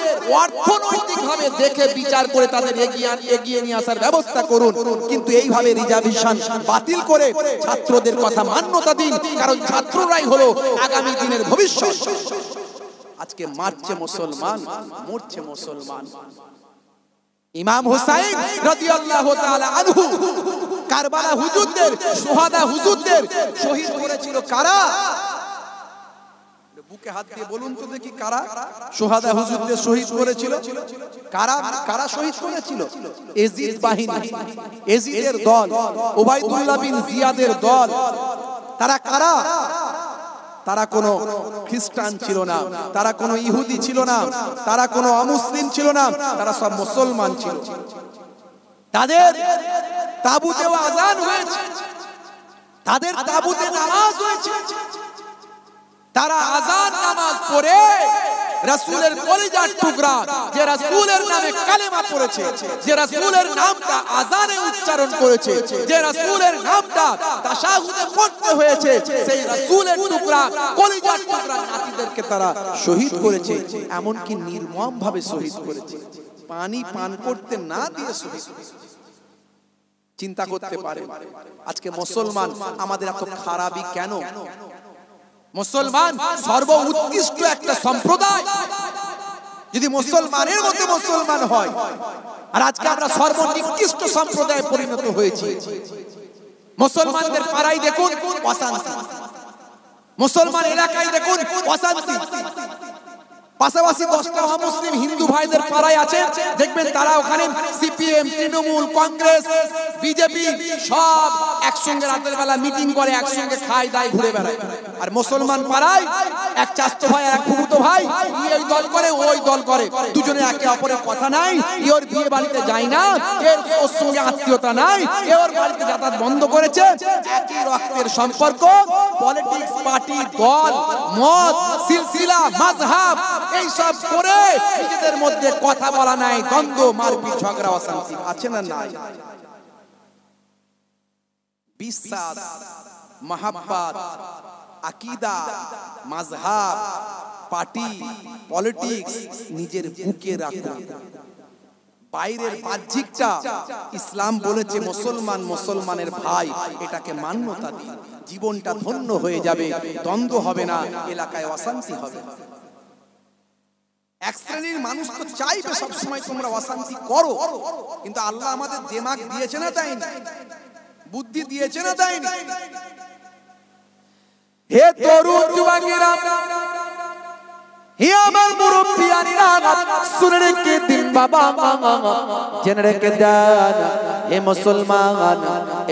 অর্থনৈতিকভাবে দেখে বিচার করে তাদের এগিয়ে নিয়ে আসার ব্যবস্থা করুন। কিন্তু এইভাবে রিজার্ভেশন বাতিল করে ছাত্রদের কথা মান্যতা দিন, কারণ ছাত্ররাই হলো আগামী দিনের ভবিষ্যৎ। আজকে মারছে মুসলমান, মরছে মুসলমান। ইমাম হুসাইন রাদিয়াল্লাহু তাআলা আনহু কারবালা হুজুরদের, সোহাদা হুজুরদের শহীদ করেছিল কারা? বুকে হাত দিয়ে বলুন তো দেখি, কারা সোহাদা হুজুরদের শহীদ করেছিল? কারা কারা শহীদ করেছিল? এজিদ বাহিনী, এজিদের দল, ওবাইদুল্লাহ বিন জিয়াদের দল। তারা কারা? তারা কোনো খ্রিস্টান ছিল না, তারা কোনো ইহুদি ছিল না, তারা কোনো অমুসলিম ছিল না, তারা সব মুসলমান ছিল। তাদের তাবুতেও আযান হয়েছে, তাদের তাবুতে নামাজ হয়েছে। তারা আযান নামাজ পড়ে রাসূলের কলিজার টুকরা, যে রাসূলের নামে কালেমা পড়েছে, যে রাসূলের নামটা আযানে উচ্চারণ করেছে, যে রাসূলের নামটা তাশাহুদে পড়তে হয়েছে, সেই রাসূলের টুকরা, কলিজার টুকরা নাতিদেরকে তারা শহীদ করেছে। এমন কি নির্মম ভাবে শহীদ করেছে, পানি পান করতে না দিয়ে শহীদ করেছে। চিন্তা করতে পারে আজকে মুসলমান আমাদের এত খারাপই কেন? মুসলমান সর্ব উৎকৃষ্ট একটা সম্প্রদায়, যদি মুসলমানের মধ্যে মুসলমান হয়, আর আজকে আমরা সর্বনিকৃষ্ট সম্প্রদায়ে পরিণত হয়েছি। মুসলমানদের পাড়ায় দেখুন অশান্তি, মুসলমান এলাকায় দেখুন অশান্তি, পাশাপাশি 10টা অমুসলিম হিন্দু ভাইদের পাড়ায় আছে, দেখবেন তারা ওখানে সিপিএম, তৃণমূল, কংগ্রেস, বিজেপি সব একসঙ্গে রাতের বেলা মিটিং করে, একসঙ্গে খায় দায় ঘুরে বেড়ায়। আর মুসলমান পাড়ায় এক চাচতো ভাই, এক ফুফুতো ভাই, এই দল করে ওই দল করে, দুজনে একে অপরের কথা নাই, এর বিয়ে বাড়িতে যায় না, এর ওর সঙ্গে আত্মীয়তা নাই, এর বাড়িতে যাতায়াত বন্ধ করেছে, একই রক্তের সম্পর্ক। পলিটিক্স, পার্টি, দল, মত, সিলসিলা, মাযহাব এই সব করে নিজেদের মধ্যে কথা বলা নাই, দ্বন্দ্ব, মারপিট, ঝগড়া, অশান্তি আছে না নাই? বিশ্বাস, মহাব্বত, আকীদা, মাযহাব, পার্টি, পলিটিক্স নিজের বুকে রাখুন। বাইরের বাহ্যিকটা ইসলাম বলেছে মুসলমান মুসলমানের ভাই, এটাকে মান্যতা দিন, জীবনটা ধন্য হয়ে যাবে, দ্বন্দ্ব হবে না, এলাকায় অশান্তি হবে না। এক শ্রেণীর মানুষ তো চাইবে সবসময় তোমরা অশান্তি করো, কিন্তু আল্লাহ আমাদের দিমাগ দিয়েছে না দেয়নি, বুদ্ধি দিয়েছে না দেয়নি? হে তরুণ যুবকেরা, হে আমার মুরব্বিয়ানিরা, শুনে রেখে দিন বাবা, জেনে রেখে দেন হে মুসলমান,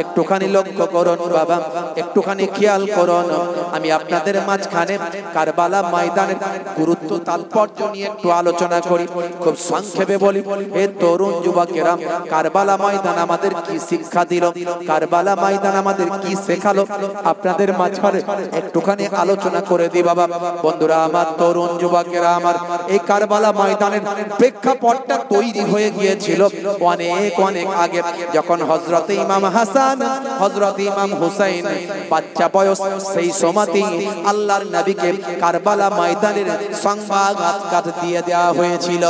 একটুখানি লক্ষ্য করুন বাবা, একটুখানি খেয়াল করুন। আমি আপনাদের মাঝখানে কারবালা ময়দানের গুরুত্ব, তাৎপর্য নিয়ে একটু আলোচনা করি, খুব সংক্ষেপে বলি। হে তরুণ যুবকেরা, কারবালা ময়দান আমাদের কি শিক্ষা দিল, কারবালা ময়দান আমাদের কি শেখালো, আপনাদের মাঝখানে একটুখানি আলোচনা করে দিই বাবা। বন্ধুরা আমার, তরুণ যুবকেরা আমার, এই কারবালা ময়দানের প্রেক্ষাপটটা তৈরি হয়ে গিয়েছিল অনেক অনেক আগে, যখন হযরত ইমাম হাসান, হযরত ইমাম হুসাইন বাচ্চা বয়স, সেই সময়তেই আল্লাহর নবীকে কারবালা ময়দানের সংবাদ দিয়ে দেওয়া হয়েছিল।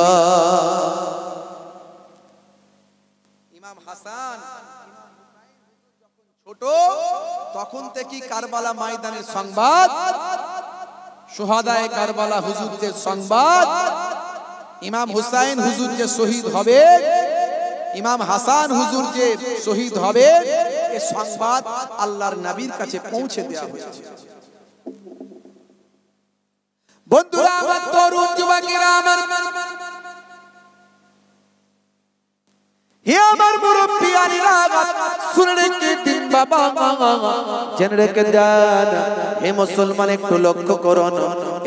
ইমাম হাসান ছোট, তখন থেকে কারবালা ময়দানের সংবাদ, শুহাদায়ে কারবালা হুজুরদের সংবাদ, ইমাম হুসাইন হুজুর যে শহীদ হবে, ইমাম হাসান হুজুর যে শহীদ হবে, এই সংবাদ আল্লাহর নবীর কাছে পৌঁছে দেওয়া হয়েছে। বন্ধুরা আমার, তরুণ যুবকেরা আমার, হে আমার মুরব্বিয়ানিরা, শুনে রেখে দিন বাবা, জেনে রেখে দেন হে মুসলমান, একটু লক্ষ্য করুন,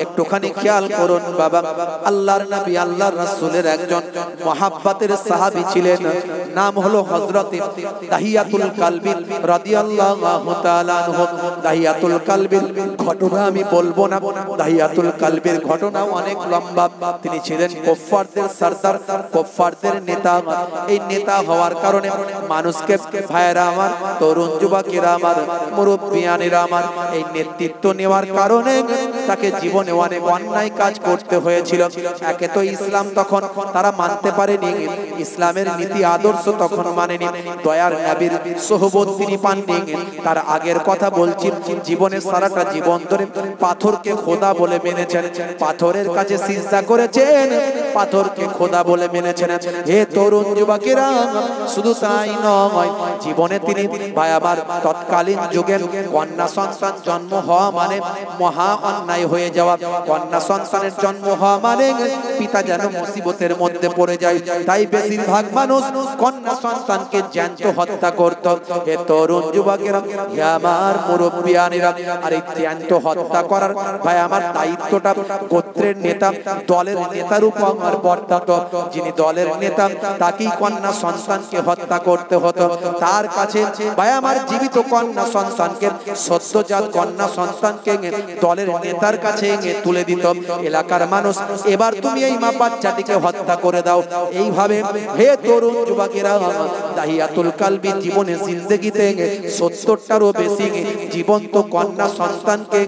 একটুখানি খেয়াল করুন বাবা। আল্লাহর নবী, আল্লাহর রাসূলের একজন মহাব্বতের সাহাবী ছিলেন, নাম হলো হযরত দাহিয়াতুল কালবি রাদিয়াল্লাহু তাআলা আনহু। দাহিয়াতুল কালবির ঘটনা আমি বলবো না, দাহিয়াতুল কালবির ঘটনা অনেক লম্বা। তিনি ছিলেন কুফফারদের সরদার, কুফফারদের নেতা। এই নেতা হওয়ার কারণে মানুষকে, ভাইরা আমার, তরুণ যুবকেরা আমার, মুরব্বিয়ানেরা আমার, এই নেতৃত্ব নেওয়ার কারণে তাকে জীবনে অনেক অন্যায় কাজ করতে হয়েছিল। একে তো ইসলাম তখন তারা মানতে পারেনি, ইসলামের নীতি আদর্শ তখন মানেনি, দয়ার নবীর সোহবত তিনি পাননি। তার আগের কথা বলছি, জীবনে সারাটা জীবন ধরে পাথরকে খোদা বলে মেনেছেন, পাথরের কাছে সিজদা করেছেন, পাথরকে খোদা বলে মেনেছেন। হে তরুণ যুবকেরা, শুধু তাই নয়, জীবনে তিনি ভাই আমার তৎকালীন যুগের কন্যা সন্তান জন্ম হওয়া মানে মহা অন্যায় হয়ে যাওয়া। কন্যা সন্তানের জন্ম হওয়া মানে পিতা যেন মুসিবতের মধ্যে পড়ে যায়। তাই বেশিরভাগ মানুষ কন্যা সন্তানকে জ্যান্ত হত্যা করত। হে তরুণ যুবকেরা, হে আমার মুরব্বিয়ানেরা, আর এই জ্যান্ত হত্যা করার ভাই আমার দায়িত্বটা গোত্রের নেতা, দলের নেতার উপর বর্তাত। যিনি দলের নেতা তাকেই কন্যা সন্তানকে হত্যা করতে হতো। তার কাছে ভাই আমার জীবিত কন্যা সন্তানকে, সদ্যজাত কন্যা সন্তানকে দলের নেতার কাছে তুলে দিত। এলাকার মানুষ, এবার তুমি এই মা বাচ্চাটিকে হত্যা করে দাও। এইভাবে হে তরুণ যুবকেরা, দাহিয়াতুল কালবি জীবনে জিন্দেগিতে 70টারও বেশি জীবন্ত কন্যা সন্তানকে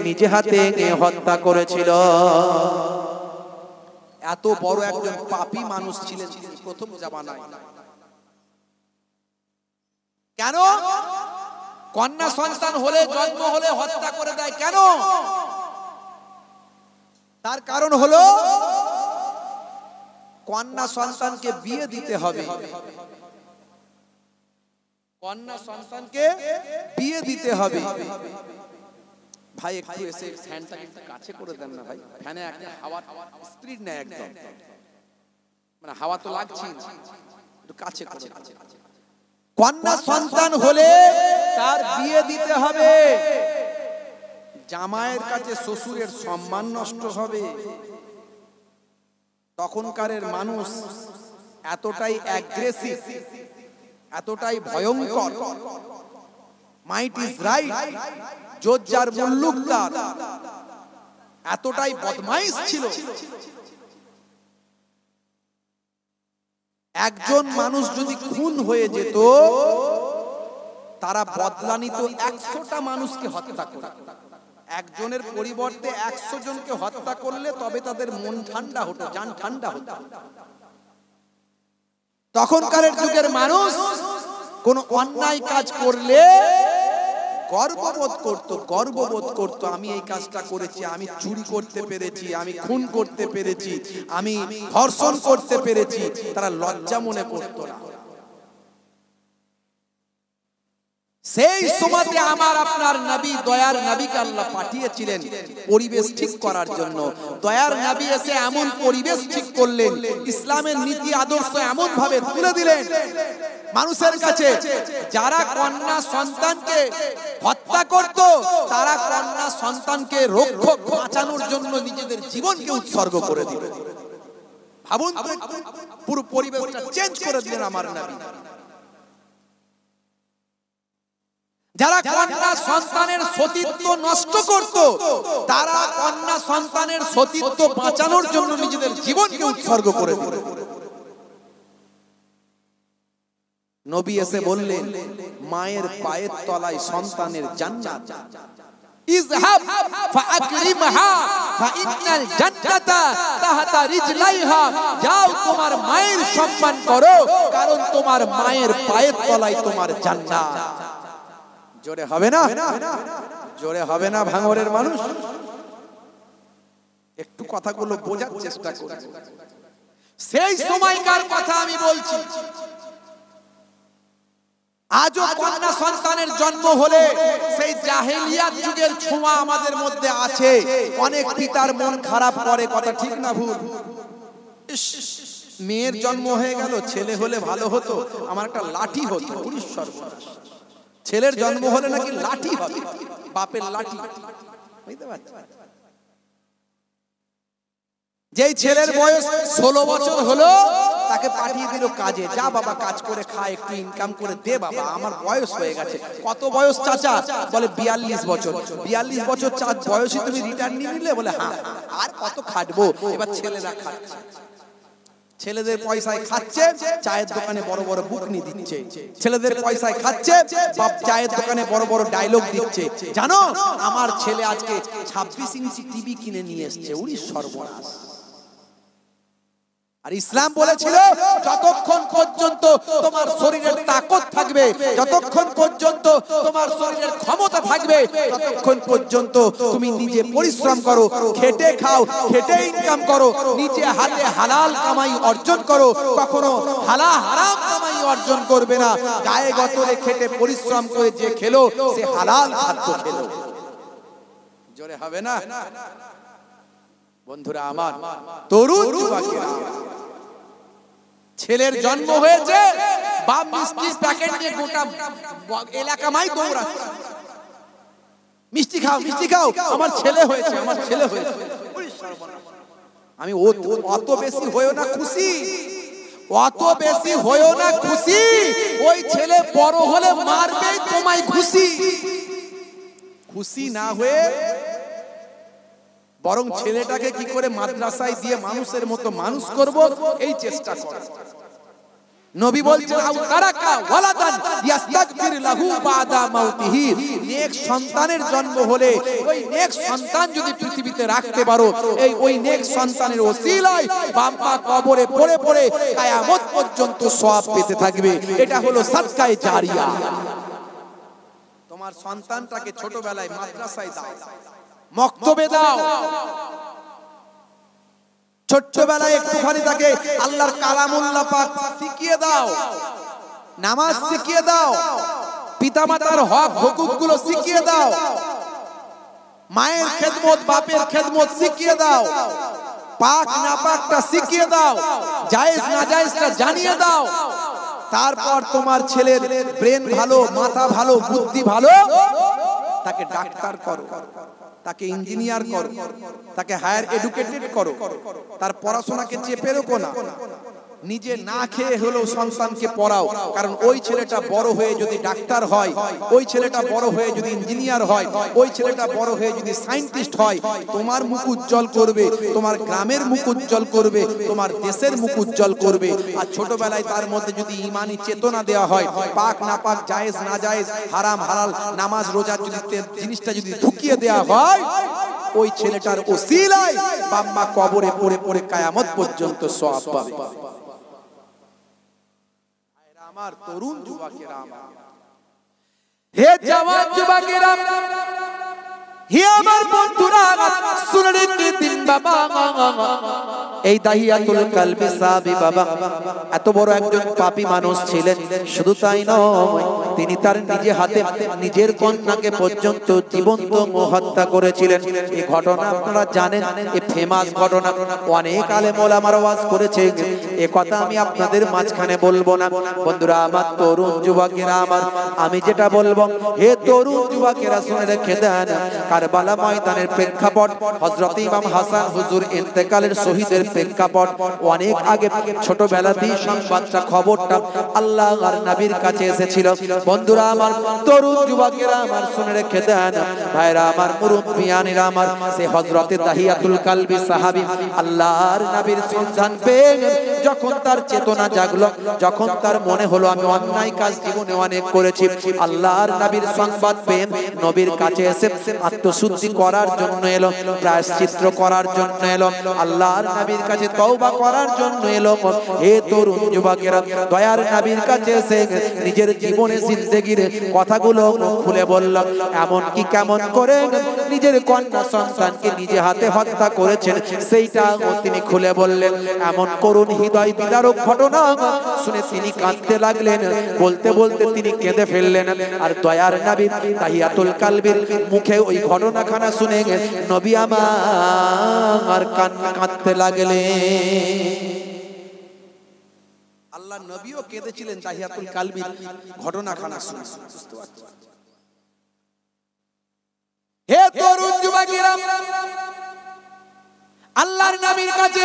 নিজে হাতে হত্যা করেছিল। এত বড় একজন পাপী মানুষ ছিলেন তিনি প্রথম জামানায়। কেন কন্যা সন্তান হলে, জন্ম হলে হত্যা করে দেয় কেন? তার কারণ হলো কন্যা সন্তানকে বিয়ে দিতে হবে। কন্যা সন্তানকে বিয়ে দিতে হবে। ভাই একটু এসে ফ্যানটা একটু কাছে করে দেন না ভাই, ফ্যানে একটা হাওয়া স্পিড নেয় একদম, মানে হাওয়া তো লাগছে না, একটু কাছে করে। কন্যা সন্তান হলে তার বিয়ে দিতে হবে। জামাইয়ের কাছে শ্বশুরের সম্মান নষ্ট হবে। তখনকারের মানুষ এতটাই অ্যাগ্রেসিভ, এতটাই ভয়ঙ্কর, মাইট ইজ রাইট, জোজ্জার মুল্লুকদার, এতটাই বদমাইশ ছিল। একজন মানুষ যদি খুন হয়ে যেত, তারা বদলা নিত 100টা মানুষকে হত্যা করে। একজনের পরিবর্তে 100 জনকে হত্যা করলে তবে তাদের মন ঠান্ডা হতো, জান ঠান্ডা হতো। তখনকার যুগের মানুষ কোন অন্যায় কাজ করলে গর্ববোধ করত, আমি এই কাজটা করেছি, আমি চুরি করতে পেরেছি, আমি খুন করতে পেরেছি, আমি ধর্ষণ করতে পেরেছি। তারা লজ্জা মনে করত না। সেই সময়তে আমার আপনার নবী, দয়ার নবীকে আল্লাহ পাঠিয়েছিলেন পরিবেশ ঠিক করার জন্য। দয়ার নবী এসে এমন পরিবেশ ঠিক করলেন, ইসলামের নীতি আদর্শ এমন ভাবে তুলে দিলেন মানুষের কাছে, যারা কন্যা সন্তানকে হত্যা করত, তারা কন্যা সন্তানকে রক্ষক বাঁচানোর জন্য নিজেদের জীবনকে উৎসর্গ করে দিল। ভাবুন তো, পুরো পরিবেশটা চেঞ্জ করে দিলেন আমার নবী। যারা কন্যা সন্তানের সতীত্ব নষ্ট করত, তারা কন্যা সন্তানের সতীত্ব বাঁচানোর জন্য নিজেদের জীবনকে উৎসর্গ করে দিল। নবী এসে বললেন, মায়ের পায়ের তলায় সন্তানের জান্নাত। ইযহাব ফাআকরিমহা ফাইন্নাল জান্নাতা তাহতা রিজলাইহা। যাও, তোমার মায়ের সম্মান করো, কারণ তোমার মায়ের পায়ের তলায় তোমার জান্নাত। জোরে হবে না? জোরে হবে না ভাঙরের মানুষ? একটু কথাগুলো বোঝার চেষ্টা করুন। সেই সময়কার কথা আমি বলছি। আজও কন্যা সন্তানের জন্ম হলে সেই জাহেলিয়াত যুগের ছোঁয়া আমাদের মধ্যে আছে। অনেক পিতার মন খারাপ করে, কথা ঠিক না ভুল? মেয়ের জন্ম হয়ে গেল, ছেলে হলে ভালো হতো, আমার একটা লাঠি হতো। সর্বনাশ, ছেলের জন্ম হলে নাকি লাঠি হবে, বাপের লাঠি। বুঝতে পারছেন? যেই ছেলের বয়স 16 বছর হলো, তাকে পাঠিয়ে দিল কাজে। যা বাবা, কাজ করে খা, একটু ইনকাম করে দে বাবা, আমার বয়স হয়ে গেছে। কত বয়স চাচা? বলে 42 বছর। 42 বছর বয়সে তুমি রিটার্ন নিয়ে নিলে? বলে হ্যাঁ। আর কত খাটবো? এবার ছেলেরা খাচ্ছে, ছেলেদের পয়সায় খাচ্ছে, চায়ের দোকানে বড় বড় বুকনি দিচ্ছে। ছেলেদের পয়সায় খাচ্ছে, বাপ চায়ের দোকানে বড় বড় ডায়লগ দিচ্ছে। জানো, আমার ছেলে আজকে 26 ইঞ্চি টিভি কিনে নিয়ে এসছে। উনি সর্বনাশ। আর ইসলাম বলেছিল, যতক্ষণ পর্যন্ত তোমার শরীরের তাকত থাকবে, যতক্ষণ পর্যন্ত তোমার শরীরের ক্ষমতা থাকবে, ততক্ষণ পর্যন্ত তুমি নিজে পরিশ্রম করো, খেটে খাও, খেটে ইনকাম করো, নিজে হাতে হালাল কামাই অর্জন করো। কখনো হারাম কামাই অর্জন করবে না। গায়ে গতরে খেটে পরিশ্রম করে যে খেলো সে হালাল খাদ্য খেলো। জোরে হবে না বন্ধুরা আমার? তরুণ যুবকেরা, ছেলের জন্ম হয়েছে, বাপ মিষ্টির প্যাকেট নিয়ে গোটা এলাকায় দৌড়াচ্ছে, মিষ্টি খাও, মিষ্টি খাও, আমার ছেলে হয়েছে, আমার ছেলে হয়েছে। আমি অত বেশি হয়েও না খুশি, অত বেশি হয়েও না খুশি। ওই ছেলে বড় হলে মারবে তোমায় খুশি। খুশি না হয়ে বরং ছেলেটাকে কি করে মাদ্রাসায় দিয়ে মানুষের মতো মানুষ করব এই চেষ্টা কর। নবী বলছেন আও তারাকা ওয়ালাদান ইস্তাগফির লাহু বাদা মাউতিহি, নেক সন্তানের জন্ম হলে ওই নেক সন্তান যদি পৃথিবীতে রাখতে পারো, এই ওই নেক সন্তানের ওসিলায় বাপ মা কবরে পড়ে পড়ে কিয়ামত পর্যন্ত সওয়াব পেতে থাকবে। এটা হলো সাদকায়ে জারিয়া। তোমার সন্তানটাকে ছোটবেলায় মাদ্রাসায় দাও, মক্তবে দাও, ছোট্টবেলায় একটুখানি তাকে আল্লাহর কালামুল্লাহ পাক শিখিয়ে দাও, নামাজ শিখিয়ে দাও, পিতামাতার হক হুকুকগুলো শিখিয়ে দাও, মায়ের খেদমত বাপের খেদমত শিখিয়ে দাও, পাক নাপাকটা শিখিয়ে দাও, জায়েজ নাজায়েজটা জানিয়ে দাও। তারপর তোমার ছেলের ব্রেন ভালো, মাথা ভালো, বুদ্ধি ভালো, তাকে ডাক্তার করো, তাকে ইঞ্জিনিয়ার করো, তাকে হায়ার এডুকেটেড করো। তার পড়াশোনাকে চেপে রেখো না, নিজে না খেয়ে হলেও সন্তানকে পড়াও। কারণ ওই ছেলেটা বড় হয়ে যদি ডাক্তার হয়, ওই ছেলেটা বড় হয়ে যদি ইঞ্জিনিয়ার হয়, ওই ছেলেটা বড় হয়ে যদি সায়েন্টিস্ট হয়, তোমার মুখ উজ্জ্বল করবে, তোমার গ্রামের মুখ উজ্জ্বল করবে, তোমার দেশের মুখ উজ্জ্বল করবে। আর ছোটবেলায় তার মধ্যে যদি ঈমানি চেতনা দেওয়া হয়, পাক না পাক, জায়েজ না জায়েজ, হারাম হালাল, নামাজ রোজার যদি জিনিসটা যদি ঢুকিয়ে দেওয়া হয়, ওই ছেলেটার ওসিলায় বাপ মা কবরে পড়ে পড়ে কিয়ামত পর্যন্ত সওয়াব পাবে। আমার তরুণ যুবকেরা, হে জওয়ান যুবকেরা, হে আমার বন্ধুরা, শুনে রেখে বাবা, এই দাহিয়াতুল কালবি সাহাবী বাবা এত বড় একজন পাপী মানুষ ছিলেন। শুধু তাই নয়, তিনি তার নিজে হাতে নিজের কন্যাকে পর্যন্ত জীবন্ত হত্যা করেছিলেন। এই ঘটনা আপনারা জানেন, এই ফেমাস ঘটনা, অনেক আলেম ওলামারা ওয়াজ করেছে। এই কথা আমি আপনাদের মাঝখানে বলবো না। বন্ধুরা আমার, তরুণ যুবকেরা আমার, আমি যেটা বলবো, হে তরুণ যুবকেরা শুনে রেখে দেন, কারবালা ময়দানের প্রেক্ষাপট, হযরত ইমাম হাসান হুজুর ইন্তেকালের শহীদের প্রেক্ষাপট অনেক আগে ছোটবেলাতেই সংবাদটা, খবরটা আল্লাহর নবীর কাছে এসেছিল। বন্ধুরা আমার, তরুণ যুবকেরা আমার, শুনে রেখে দেন, ভাইরা আমার, মুরব্বিয়ানেরা আমার, সে হযরতে দাহিয়াতুল কালবি সাহাবী আল্লাহর নবীর সন্ধান পেয়ে যখন তার চেতনা জাগলো, যখন তার মনে হলো আমি অন্যায় কাজ জীবনে অনেক করেছি, আল্লাহর নবীর সংবাদ পেয়ে নবীর কাছে এসে আত্মশুদ্ধি করার জন্য এলো, প্রায়শ্চিত্ত করার জন্য এলো, আল্লাহর নবীর কাছে তওবা করার জন্য এলো। হে তরুণ যুবকেরা, দয়ার নবীর কাছে এসে নিজের জীবনের জিন্দেগির কথাগুলো খুলে বলল। এমন কি কেমন করে নিজের কন্যা সন্তানকে নিজে হাতে হত্যা করেছেন সেইটা তিনি খুলে বললেন। এমন করুণ হৃদয় বিদারক ঘটনা শুনে তিনি কাঁদতে লাগলেন, বলতে বলতে তিনি কেঁদে ফেললেন। আর দয়ার নবী দাহিয়াতুল কালবির মুখে ওই ঘটনাখানা শুনে নবী আমার কাঁদতে লাগলেন। আল্লাহ নবীও কেঁদেছিলেন দাহিয়াতুল কালবির ঘটনাখানা শুনে। হে তরুণ যুবকেরা, আল্লাহর নবীর কাছে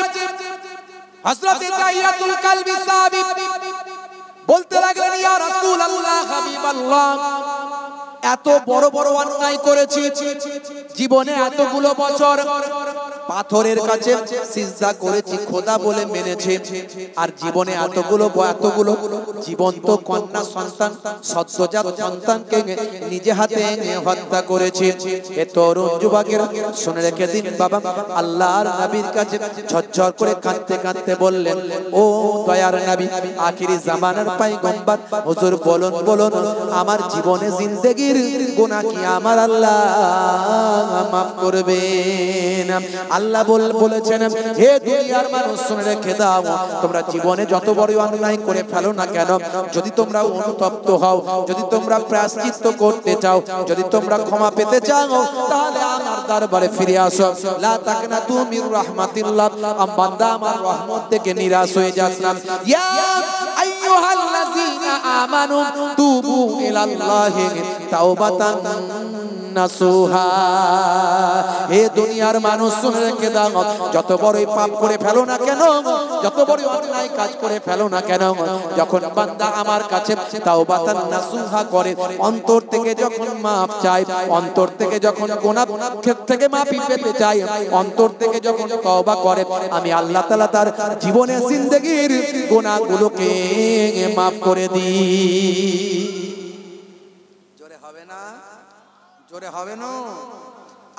হযরত দাহিয়াতুল কালবি সাহাবী বলতে লাগলেন, ইয়া রাসূলুল্লাহ, হাবিবাল্লাহ, এত বড় বড় অন্যায় করেছি জীবনে, এতগুলো বছর পাথরের কাছে সিজদা করেছি, খোদা বলে মেনেছে। আর জীবনে এতগুলো জীবন্ত কন্যা সন্তান, সদ্যজাত সন্তানকে নিজে হাতে হত্যা করেছে। এ তরুণ যুবকেরা শুনে রেখে দিন বাবা, আল্লাহর নবীর কাছে ঝরঝর করে কাঁদতে কাঁদতে বললেন, ও দয়ার নবী, আখিরি জামানার পয়গম্বর হুজুর, বলুন আমার জীবনে জিন্দেগির গুনাহ কি আমার আল্লাহ মাফ করবেন? আল্লাহ বলেছেন, হে দুনিয়ার মানুষ শুনে রেখে দাও, তোমরা জীবনে যত বড় অন্যায় করে ফেলো না কেন, যদি তোমরা অনুতপ্ত হও, যদি তোমরা প্রায়শ্চিত্ত করতে চাও, যদি তোমরা ক্ষমা পেতে চাও, তাহলে আমার দরবারে ফিরে আসো। লা তাকনাতু মির রাহমাতিল্লাহ, বান্দা আমার রহমত থেকে নিরাশ হয়ে যাস না। ইয়া আইয়ুহাল্লাযীনা আমানু তুবু ইলাল্লাহি তাওবাতান নাসুহা। হে দুনিয়ার মানুষ শুনে রেখে দাও, যত বড়ই পাপ করে ফেলো না কেন, যত বড় অন্যায় কাজ করে ফেলো না কেন, যখন বান্দা আমার কাছে তাওবাতান নাসুহা করে, অন্তর থেকে যখন মাফ চায়, অন্তর থেকে যখন গুনাহ থেকে মাফি পেতে চায়, অন্তর থেকে যখন তওবা করে, আমি আল্লাহ তাআলা তার জীবনের জিন্দেগির গুনাহগুলোকে মাফ করে দিই। জোরে হবে না? জোরে হবে না?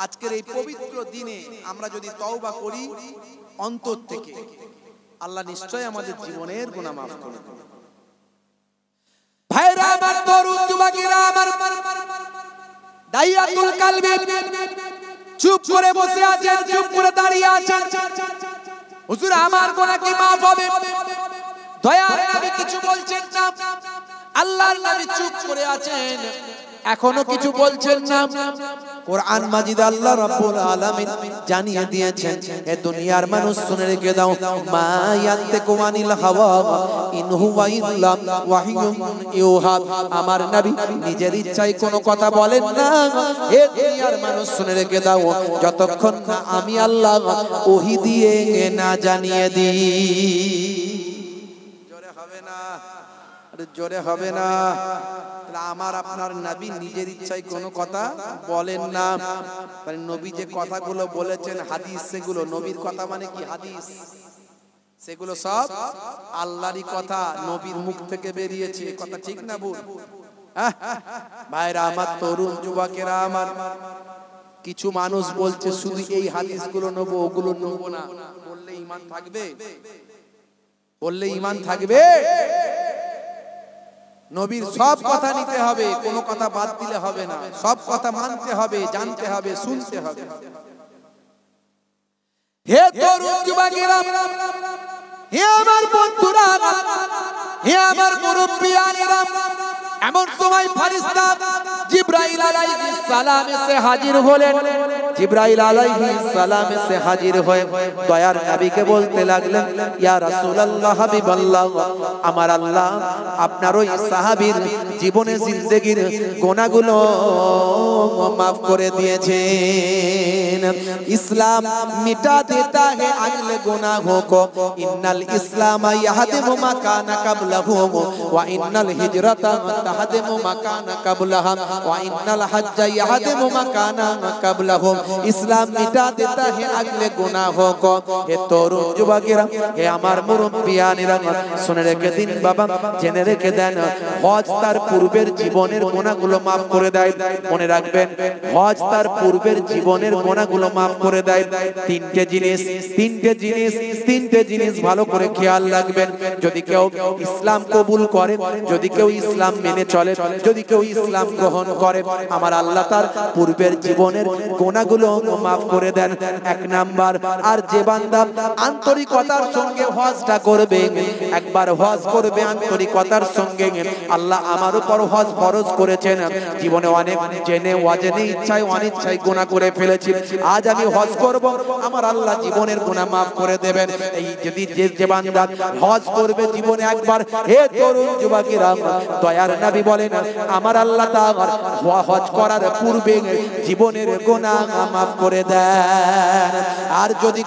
আজকের এই পবিত্র দিনে আমরা যদি তওবা করি অন্তর থেকে, আল্লাহ নিশ্চয় আমাদের জীবনের গুনাহ মাফ করে দেবেন। ভাইরা আমার, তরুণ যুবকেরা আমার, দাইয়াতুল কালবি চুপ করে বসে আছেন, চুপ করে দাঁড়িয়ে আছেন। হুজুর আমার গুনাহ কি মাফ হবে? দয়ার নবী কিছু বলছেন না, আল্লাহর নবী চুপ করে আছেন, এখনো কিছু বলছেন না। কোরআন মাজিদ আল্লাহ রাব্বুল আলামিন জানিয়ে দিয়েছেন, এ দুনিয়ার মানুষ শুনে রেখে দাও, মা ইয়ান্তিকু আনিল হাওয়া ইন হুয়া ইল্লা ওয়াহিয়ুন ইউহা। আমার নবী নিজের ইচ্ছায় কোনো কথা বলেন না। এ দুনিয়ার মানুষ শুনে রেখে দাও, যতক্ষণ না আমি আল্লাহ ওহী দিয়ে না জানিয়ে দিই। জোরে হবে না? আরে জোরে হবে না? আমার আপনার নবী নিজের ইচ্ছায় কোনো কথা বলেন না। মানে নবী যে কথাগুলো বলেছেন হাদিস, সেগুলো নবীর কথা মানে কি হাদিস? সেগুলো সব আল্লাহরই কথা, নবীর মুখ থেকে বেরিয়েছে। কথা ঠিক না ভুল? ভাইরা আমার, তরুণ যুবকেরা আমার, কিছু মানুষ বলছে শুধু এই হাদিসগুলো নেবো, ওগুলো নেবো না। বললে ঈমান থাকবে? বললে ঈমান থাকবে? নবীর সব কথা নিতে হবে, কোনো কথা বাদ দিলে হবে না। সব কথা মানতে হবে, জানতে হবে, শুনতে হবে। হে তরুণ যুবকেরা, হে আমার বন্ধুরা, হে আমার মুরব্বিয়ানেরা, এমন সময় ফেরেশতা জিবরাইল আলাইহিস সালাম এসে হাজির হলেন। জিবরাইল আলাইহিস সালাম এসে হাজির হয়ে দয়ার নবীকে বলতে লাগলেন, ইয়া রাসূলুল্লাহ, হাবিবাল্লাহ, আমার আল্লাহ আপনার ওই সাহাবীর জীবনে জিন্দেগির গুনাহগুলো মাফ করে দিয়েছেন। ইসলাম মিটা দেতা হে আগলে গুনাহোं को, ইন্নাল ইসলাম ইয়াহদিমু মা কানা কাবলাহু ওয়া ইন্নাল হিজরাতা তাহদিমু মা কানা কাবলাহা ওয়া ইন্নাল হজ্জা ইয়াহদিমু মা কানা কাবলাহু। ইসলাম মিটা দেতা হে আগলে গুনাহোं को। হে তরুণ যুবকেরা, হে আমার মুরব্বিয়ানেরা, শুনে রেখে দিন বাবা, জেনে রেখে দেন, হজ তার পূর্বের জীবনের গুনাহগুলো মাফ করে দেয়। মনে রাখবেন, হজ তার পূর্বের জীবনের গুনাহগুলো মাফ করে দেয়। তিনটে জিনিস ভালো করে খেয়াল রাখবেন। যদি কেউ ইসলাম কবুল করে, যদি কেউ ইসলাম মেনে চলে, যদি কেউ ইসলাম গ্রহণ করে, আমার আল্লাহ তার পূর্বের জীবনের গুনাহগুলো মাফ করে দেন। এক নাম্বার, আর যে বান্দা আন্তরিকতার সঙ্গে হজটা করবে, একবার হজ করবে আন্তরিকতার সঙ্গে, আল্লাহ আমার উপর হজ ফরজ করেছেন। জীবনে অনেক জেনে অজেনে, ইচ্ছায় অনিচ্ছায় গুনাহ করে ফেলেছি, আজ আমি হজ করব, আমার আল্লাহ জীবনের গুনাহ মাফ করে দেবেন। এই যদি যে বান্দা হজ করবে জীবনে একবার, হে তরুণ যুবকেরা, দয়ার নবী বলেন, আমার আল্লাহ তাআলা হজ করার পূর্বে জীবনের গুনাহ মাফ করে দেন। আর যদি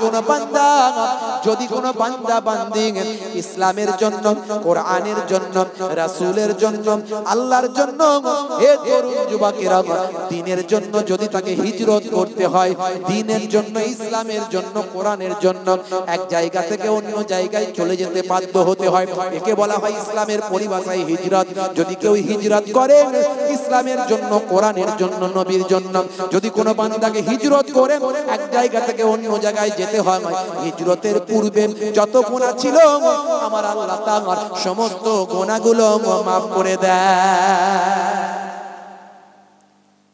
কোনো বান্দা বান্দি ইসলামের জন্য, কোরআনের জন্য, রাসূলের জন্য, আল্লাহর জন্য, হে তরুণ যুবকেরা, দ্বীনের জন্য যদি তাকে হিজরত করতে হয়, দ্বীনের জন্য, ইসলামের জন্য, কোরআনের জন্য এক জায়গা থেকে অন্য জায়গায় চলে যেতে বাধ্য হতে হয়, একে বলা হয় ইসলামের পরিভাষায় হিজরত। যদি কেউ হিজরত করে ইসলামের জন্য, কোরআনের জন্য, নবীর জন্য, যদি কোনো বান্দাকে হিজরত করে এক জায়গা থেকে অন্য জায়গায় যেতে হয়, হিজরতের পূর্বে যত গুনাহ ছিল আমার আল্লাহ তাআলা সমস্ত গুনাহগুলো মাফ করে দেয়।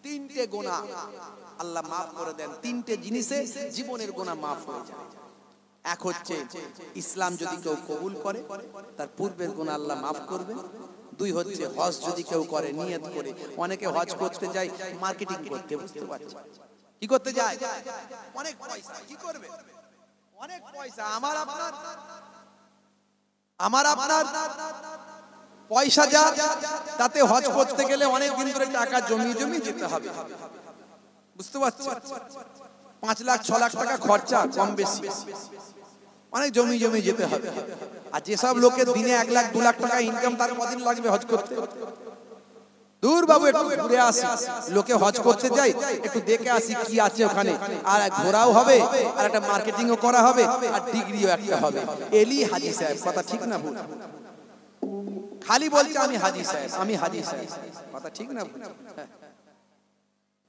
তিনটে গুনাহ আল্লাহ মাফ করে দেন, তিনটে জিনিসে জীবনের গুনাহ মাফ হয়ে যায়। এক হচ্ছে ইসলাম যদি কেউ কবুল করে তার পূর্বের গুনাহ আল্লাহ মাফ করবে। দুই হচ্ছে হজ যদি কেউ করে নিয়ত করে, অনেকে হজ করতে যায় মার্কেটিং করতে, বুঝতে পারছেন কি করতে যায়, অনেক পয়সা, কি করবে, অনেক পয়সা, আমার আপনার পয়সা যা, তাতে হজ করতে গেলে অনেক দিন ধরে টাকা জমিয়ে যেতে হবে, বুঝতে পারছেন, 5 লাখ 6 লাখ টাকা খরচা কম বেশি, অনেক জমি যেতে হবে। আর যেসব লোকের দিনে 1 লাখ 2 লাখ টাকা ইনকাম, তার কদিন লাগবে হজ করতে? দূর বাবু, একটু ঘুরে আসি, লোকে হজ করতে যাই, একটু দেখে আসি কি আছে ওখানে, আর ঘোরাও হবে, আর একটা মার্কেটিংও করা হবে, আর ডিগ্রিও একটা হবে, এলি হাজি সাহেব। কথা ঠিক না ভুল? খালি বলছে আমি হাজি সাহেব, আমি হাজি সাহেব, কথা ঠিক না ভুল?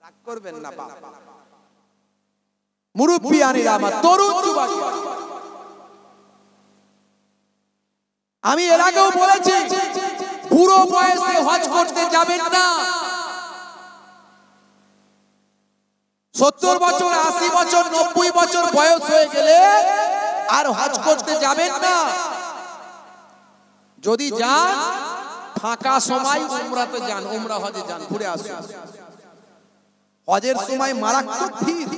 রাগ করবেন না বাবা, মুরব্বিয়ানিরা, আমার তরুণ যুবক, আমি এর আগেও বলেছি বুড়ো বয়সে হজ করতে যাবেন না। 70 বছর, 80 বছর, 90 বছর বয়স হয়ে গেলে আর হজ করতে যাবেন না। যদি যান ফাঁকা সময় উমরাতে যান, উমরা হজে যান, ঘুরে আসুন। হজের সময় মারাত্মক ভিড়।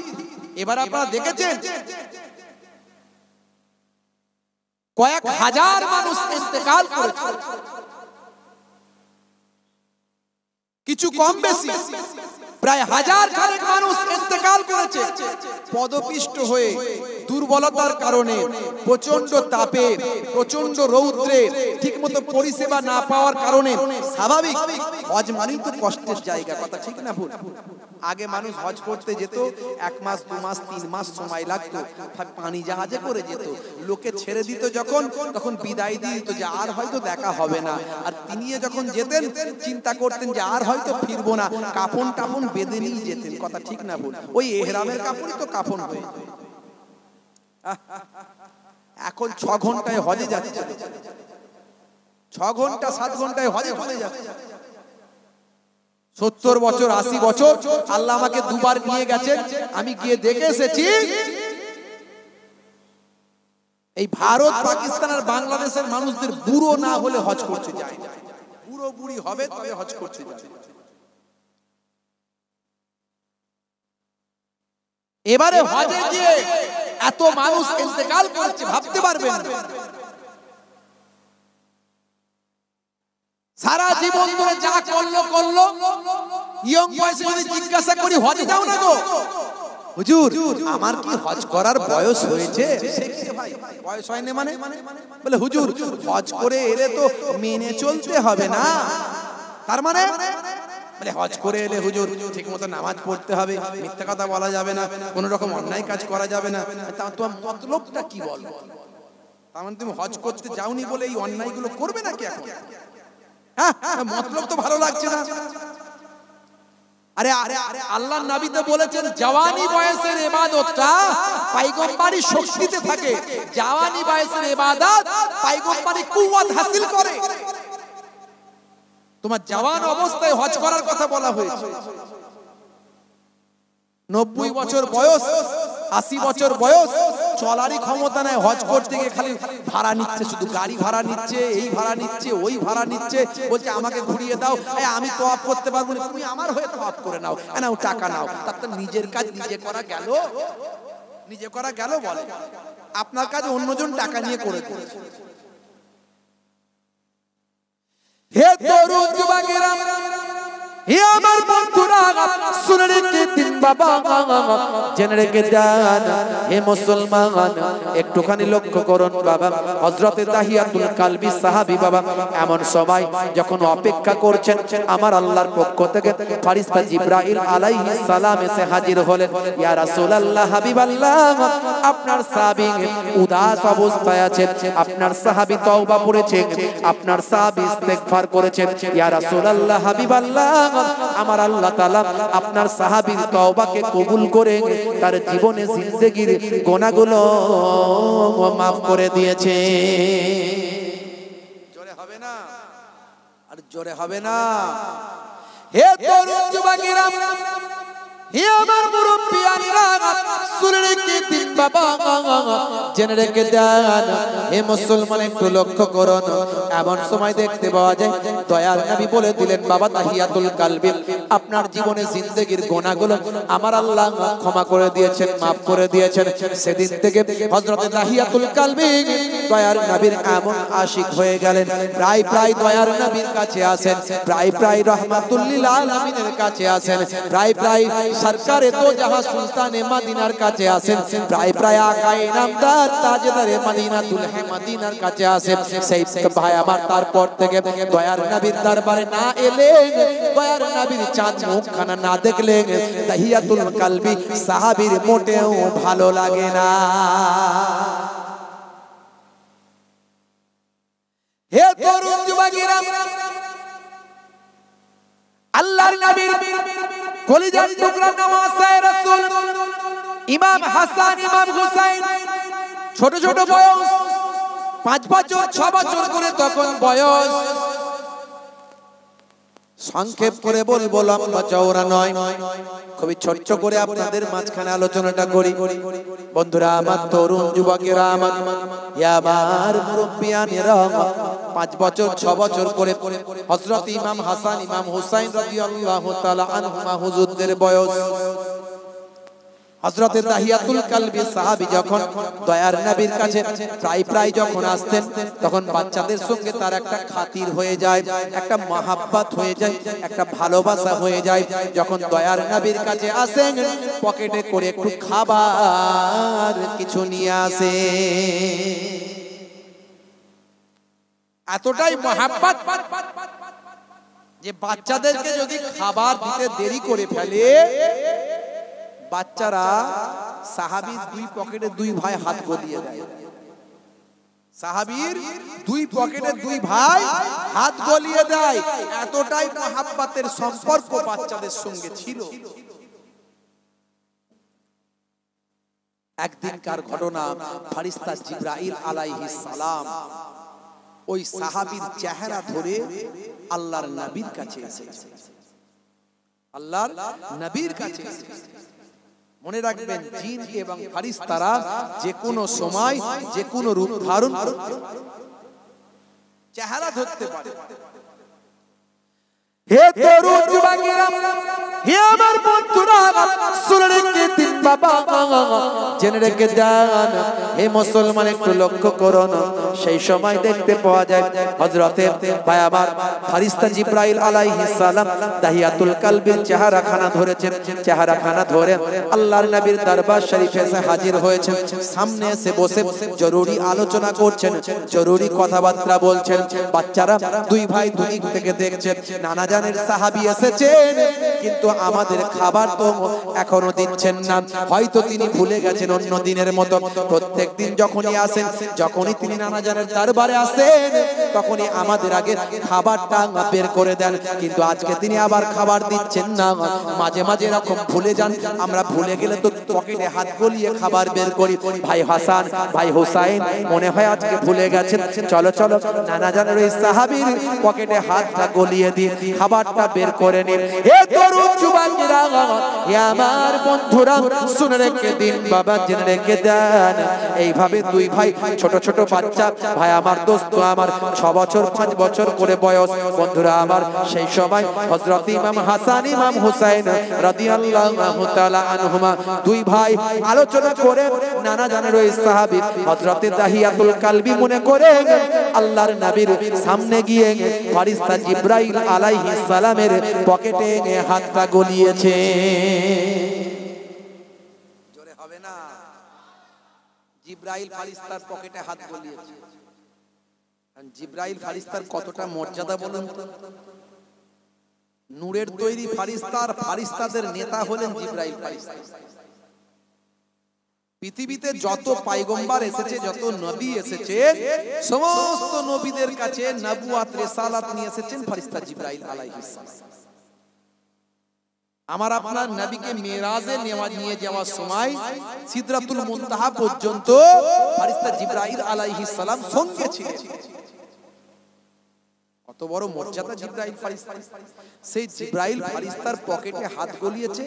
এবার আপনারা দেখেছেন কয়েক হাজার মানুষ ইন্তেকাল করেছে, কিছু কম বেশি প্রায় 1000 খানেক মানুষ ইন্তেকাল করেছে পদপিষ্ট হয়ে, দুর্বলতার কারণে, প্রচন্ড তাপে, প্রচন্ড রৌদ্রে, ঠিকমতো পরিষেবা না পাওয়ার কারণে। স্বাভাবিক, হজ মানেই তো কষ্টের জায়গা, কথা ঠিক না ভুল? আগে মানুষ হজ করতে যেত, 1 মাস 2 মাস 3 মাস সময় লাগতো, পানি জাহাজে করে যেত, লোকে ছেড়ে দিত যখন, তখন বিদায় দিয়ে দিত যে আর হয়তো দেখা হবে না। আর তিনি যখন যেতেন চিন্তা করতেন যে আর হয়তো ফিরবো না, কাফন টাফন বেঁধে নিয়ে যেতেন, কথা ঠিক না ভুল? ওই এহরামের কাপড়ই তো কাফন হয়ে যায়। এখন 6 ঘন্টায় হজে যাচ্ছে, 6 ঘন্টা 7 ঘন্টায় হজে চলে যাচ্ছে। 70 বছর 80 বছর আল্লাহ আমাকে 2 বার নিয়ে গেছেন, আমি গিয়ে দেখে এসেছি এই ভারত, পাকিস্তান আর বাংলাদেশের মানুষদের বুড়ো না হলে হজ করতে যায় না, বুড়ো বুড়ি হবে তবে হজ করতে যায়। এবারে হজে গিয়ে এত মানুষ ইন্তেকাল করছে, ভাবতে পারবেন না। সারা জীবন ধরে যা করলো, ইয়ং বয়সে যদি জিজ্ঞাসা করি হজে যাও না গো, হুজুর আমার কি হজ করার বয়স হয়েছে? ভাই বয়স হয়নি মানে? বলে হুজুর হজ করে এলে তো মেনে চলতে হবে না। তার মানে বলে হজ করে এলে হুজুর ঠিক মতো নামাজ পড়তে হবে, মিথ্যা কথা বলা যাবে না, কোন রকম অন্যায় কাজ করা যাবে না। তোমার মতলবটা কি বল? তার মানে তুমি হজ করতে যাওনি বলে এই অন্যায়গুলো করবে নাকি এখন? হ্যাঁ, মতলব তো ভালো লাগছে না। আরে আল্লাহর নবী তো বলেছেন জওয়ানি বয়সের ইবাদতটা পয়গম্বরী শক্তিতে থাকে, জওয়ানি বয়সের ইবাদত পয়গম্বরী কুওয়াত হাসিল করে। তোমার জওয়ান অবস্থায় হজ করার কথা বলা হয়েছে। 90 বছর বয়স, 80 বছর বয়স, চলারই ক্ষমতা নাই, হজ করতে গিয়ে খালি ভাড়া নিচ্ছে, শুধু গাড়ি ভাড়া নিচ্ছে, এই ভাড়া নিচ্ছে, ওই ভাড়া নিচ্ছে, বলছে আমাকে ঘুরিয়ে দাও, আমি তওয়াফ করতে পারবো না, তুমি আমার হয়ে তওয়াফ করে নাও, নাও টাকা নাও। তার তো নিজের কাজ নিজে করা গেল, নিজে করা গেল বলে, আপনার কাজ অন্যজন টাকা নিয়ে করে দিয়েছে। হে তরুণ যুবকেরা, হে আমার বন্ধুরা, শুনে রেখে দিন বাবা, জেনে রেখে দেন হে মুসলমান, একটুখানি লক্ষ্য করুন বাবা। হযরতে দাহিয়াতুল কালবি সাহাবী বাবা এমন সময় যখন অপেক্ষা করছেন, আমার আল্লাহর পক্ষ থেকে ফেরেশতা জিবরাইল আলাইহিস সালাম এসে হাজির হলেন। ইয়া রাসূলুল্লাহ, হাবিবাল্লাহ, আপনার সাহাবী উদাস অবস্থায় আছে, আপনার সাহাবী তওবা করেছে, আপনার সাহাবী ইস্তেগফার করেছে। ইয়া রাসূলুল্লাহ, হাবিবাল্লাহ, আমার আল্লাহ তাআলা আপনার সাহাবীর তওবাকে কবুল করে তার জীবনে জিন্দেগীর গুনাহগুলো মাফ করে দিয়েছে। জোরে হবে না? আর জোরে হবে না? হে তরুণ যুবকেরা, হে আমার মুরব্বিয়ানেরা, শুনে রেখে দিন বাবা, জেনে রেখে দেন হে মুসলমান, একটু লক্ষ্য করুন। এমন সময় দেখতে পাওয়া যায় দয়ার নবী বলে দিলেন, বাবা দাহিয়াতুল কালবি, আপনার জীবনে জিন্দেগীর গুনাহগুলো আমার আল্লাহ ক্ষমা করে দিয়েছেন, মাফ করে দিয়েছেন। সেদিন থেকে হযরতে দাহিয়াতুল কালবি দয়ার নবীর এমন আশিক হয়ে গেলেন, প্রায় প্রায় দয়ার নবীর কাছে আসেন, প্রায় প্রায় রাহমাতুল লিল আলামিনের কাছে আসেন, প্রায় প্রায় সরকারে তো জাহাঁ সুলতানে মদিনার কাছে আসেন, প্রায় প্রায় আকায়ে নামদার তাজদারে মদিনাতুল মদিনার কাছে আসেন। সেই ভাই আমার তারপর থেকে দয়ার নবীর দরবারে না এলেন, দয়ার নবীর চাঁদ মুখখানা না দেখলেন, দাহিয়াতুল কালবি সাহাবীর মোটেও ভালো লাগে না। হে তরুণ যুবকেরা, আল্লাহর নবীর কলিজার টুকরা নওয়াসে রাসূল ইমাম হাসান ইমাম হুসাইন ছোট ছোট বয়স, 5 বছর 6 বছর করে তখন বয়স। সংক্ষেপ করে বলবো, লম্বা চওড়া নয়, খুবই ছোট্ট করে আপনাদের মাঝখানে আলোচনাটা করি। বন্ধুরা আমার, তরুণ যুবকেরা আমার, আমার মুরব্বিয়ানেরা, 5 বছর 6 বছর করে হযরত ইমাম হাসান ইমাম হুসাইন রাদিয়াল্লাহু তাআলা আনহুমা হুজুরদের বয়স। হযরতে দাহিয়াতুল কালবি সাহাবী যখন দয়ার নবীর কাছে প্রায় প্রায় যখন আসতেন, তখন বাচ্চাদের সঙ্গে তার একটা খাতির হয়ে যায়, একটা মহাব্বত হয়ে যায়, একটা ভালোবাসা হয়ে যায়। যখন দয়ার নবীর কাছে আসেন, পকেটে করে একটু খাবার কিছু নিয়ে আসে। এতটাই মহাব্বত যে বাচ্চাদেরকে যদি খাবার দিতে দেরি করে ফেলে, বাচ্চারা সাহাবীর 2 পকেটে 2 ভাই হাত গলিয়ে দেয়। সাহাবীর 2 পকেটে 2 ভাই হাত গলিয়ে দেয়। এতটাই মহাব্বতের সম্পর্ক বাচ্চাদের সঙ্গে ছিল। একদিনকার ঘটনা, ফেরেশতা জিবরাইল আলাইহিস সালাম ওই সাহাবীর চেহারা ধরে আল্লাহর নবীর কাছে এসেছে। আল্লাহর নবীর কাছে এসেছে। মনে রাখবেন, জিন এবং ফেরেশতারা যে কোনো সময় যে কোনো রূপ ধারণ করতে পারে, চেহারা ধরতে পারে। হে তরুণ যুবকেরা, হে আমার বন্ধুরা, শুনে রেখে দিন বাবা, জেনে রেখে দেন হে মুসলমান, একটু লক্ষ্য করুন। সেই সময় দেখতে পাওয়া যায় হযরতে ভাই আমার ফেরেশতা জিবরাইল আলাইহিস সালাম দাহিয়াতুল কালবির চেহারাখানা ধরেছেন। চেহারাখানা ধরে আল্লাহর নবীর দরবার শরীফে এসে হাজির হয়েছেন। সামনে এসে বসে জরুরি আলোচনা করছেন, জরুরি কথাবার্তা বলছেন। বাচ্চারা 2 ভাই 2 দিক থেকে দেখছেন, নানা জানের সাহাবী এসেছেন, কিন্তু আমাদের খাবার তো এখনো দিচ্ছেন না। হয়তো তিনি ভুলে গেছেন অন্য দিনের মতো। প্রত্যেক দিন যখনই আসেন, যখনই তিনি নানা জানের দরবারে আসেন, তখনই আমাদের আগে খাবারটা বের করে দেন, কিন্তু আজকে তিনি আবার খাবার দিচ্ছেন না। মাঝে মাঝে এরকম ভুলে যান, আমরা ভুলে গেলে তো পকেটে হাত গলিয়ে খাবার বের করি। ভাই হাসান, ভাই হুসাইন, মনে হয় আজকে ভুলে গেছেন, চলো চলো নানা জানের ওই সাহাবীর পকেটে হাতটা গলিয়ে দিয়ে খাবারটা বের করে নিন। হে তরুণ যুবকেরা, হে আমার বন্ধুরা, শুনে রেখে দিন বাবা, জেনে রেখে দেন। এইভাবে 2 ভাই, ছোট ছোট বাচ্চা ভাই আমার, দোস্ত আমার, 6 বছর 5 বছর করে বয়স। বন্ধুরা আমার, সেই সময় হযরত ইমাম হাসান ইমাম হুসাইন রাদিয়াল্লাহু তাআলা আনহুমা 2 ভাই আলোচনা করে নানা জানের ওই সাহাবী হযরতে দাহিয়াতুল কালবি মনে করে আল্লাহর নবীর সামনে গিয়ে ফেরেশতা জিবরাইল আলাইহিস আলাইহিস সালামের পকেটে হাতটা গলিয়েছে। জোরে হবে না? জিবরাইল ফারিস্তার পকেটে হাত গলিয়েছে। জিবরাইল ফারিস্তার কতটা মর্যাদা বলুন তো? নূরের তৈরি ফারিস্তার ফারিস্তাদের নেতা হলেন জিবরাইল ফারিস্তা। পৃথিবীতে যত পয়গম্বর এসেছে, যত নবী এসেছে, সমস্ত নবীদের কাছে নবুয়াত রিসালাত নিয়ে এসেছেন ফারিস্তা জিবরাইল আলাইহিস সালাম। আমার আপনার নবীকে মেরাজে নিয়ে যাওয়ার সময় সিদরাতুল মুনতাহা পর্যন্ত ফারিস্তা জিবরাইল আলাইহিস সালাম সঙ্গে ছিলেন। কত বড় মর্যাদা জিবরাইল ফারিস্তা! সেই জিবরাইল ফারিস্তার পকেটে হাত গলিয়েছে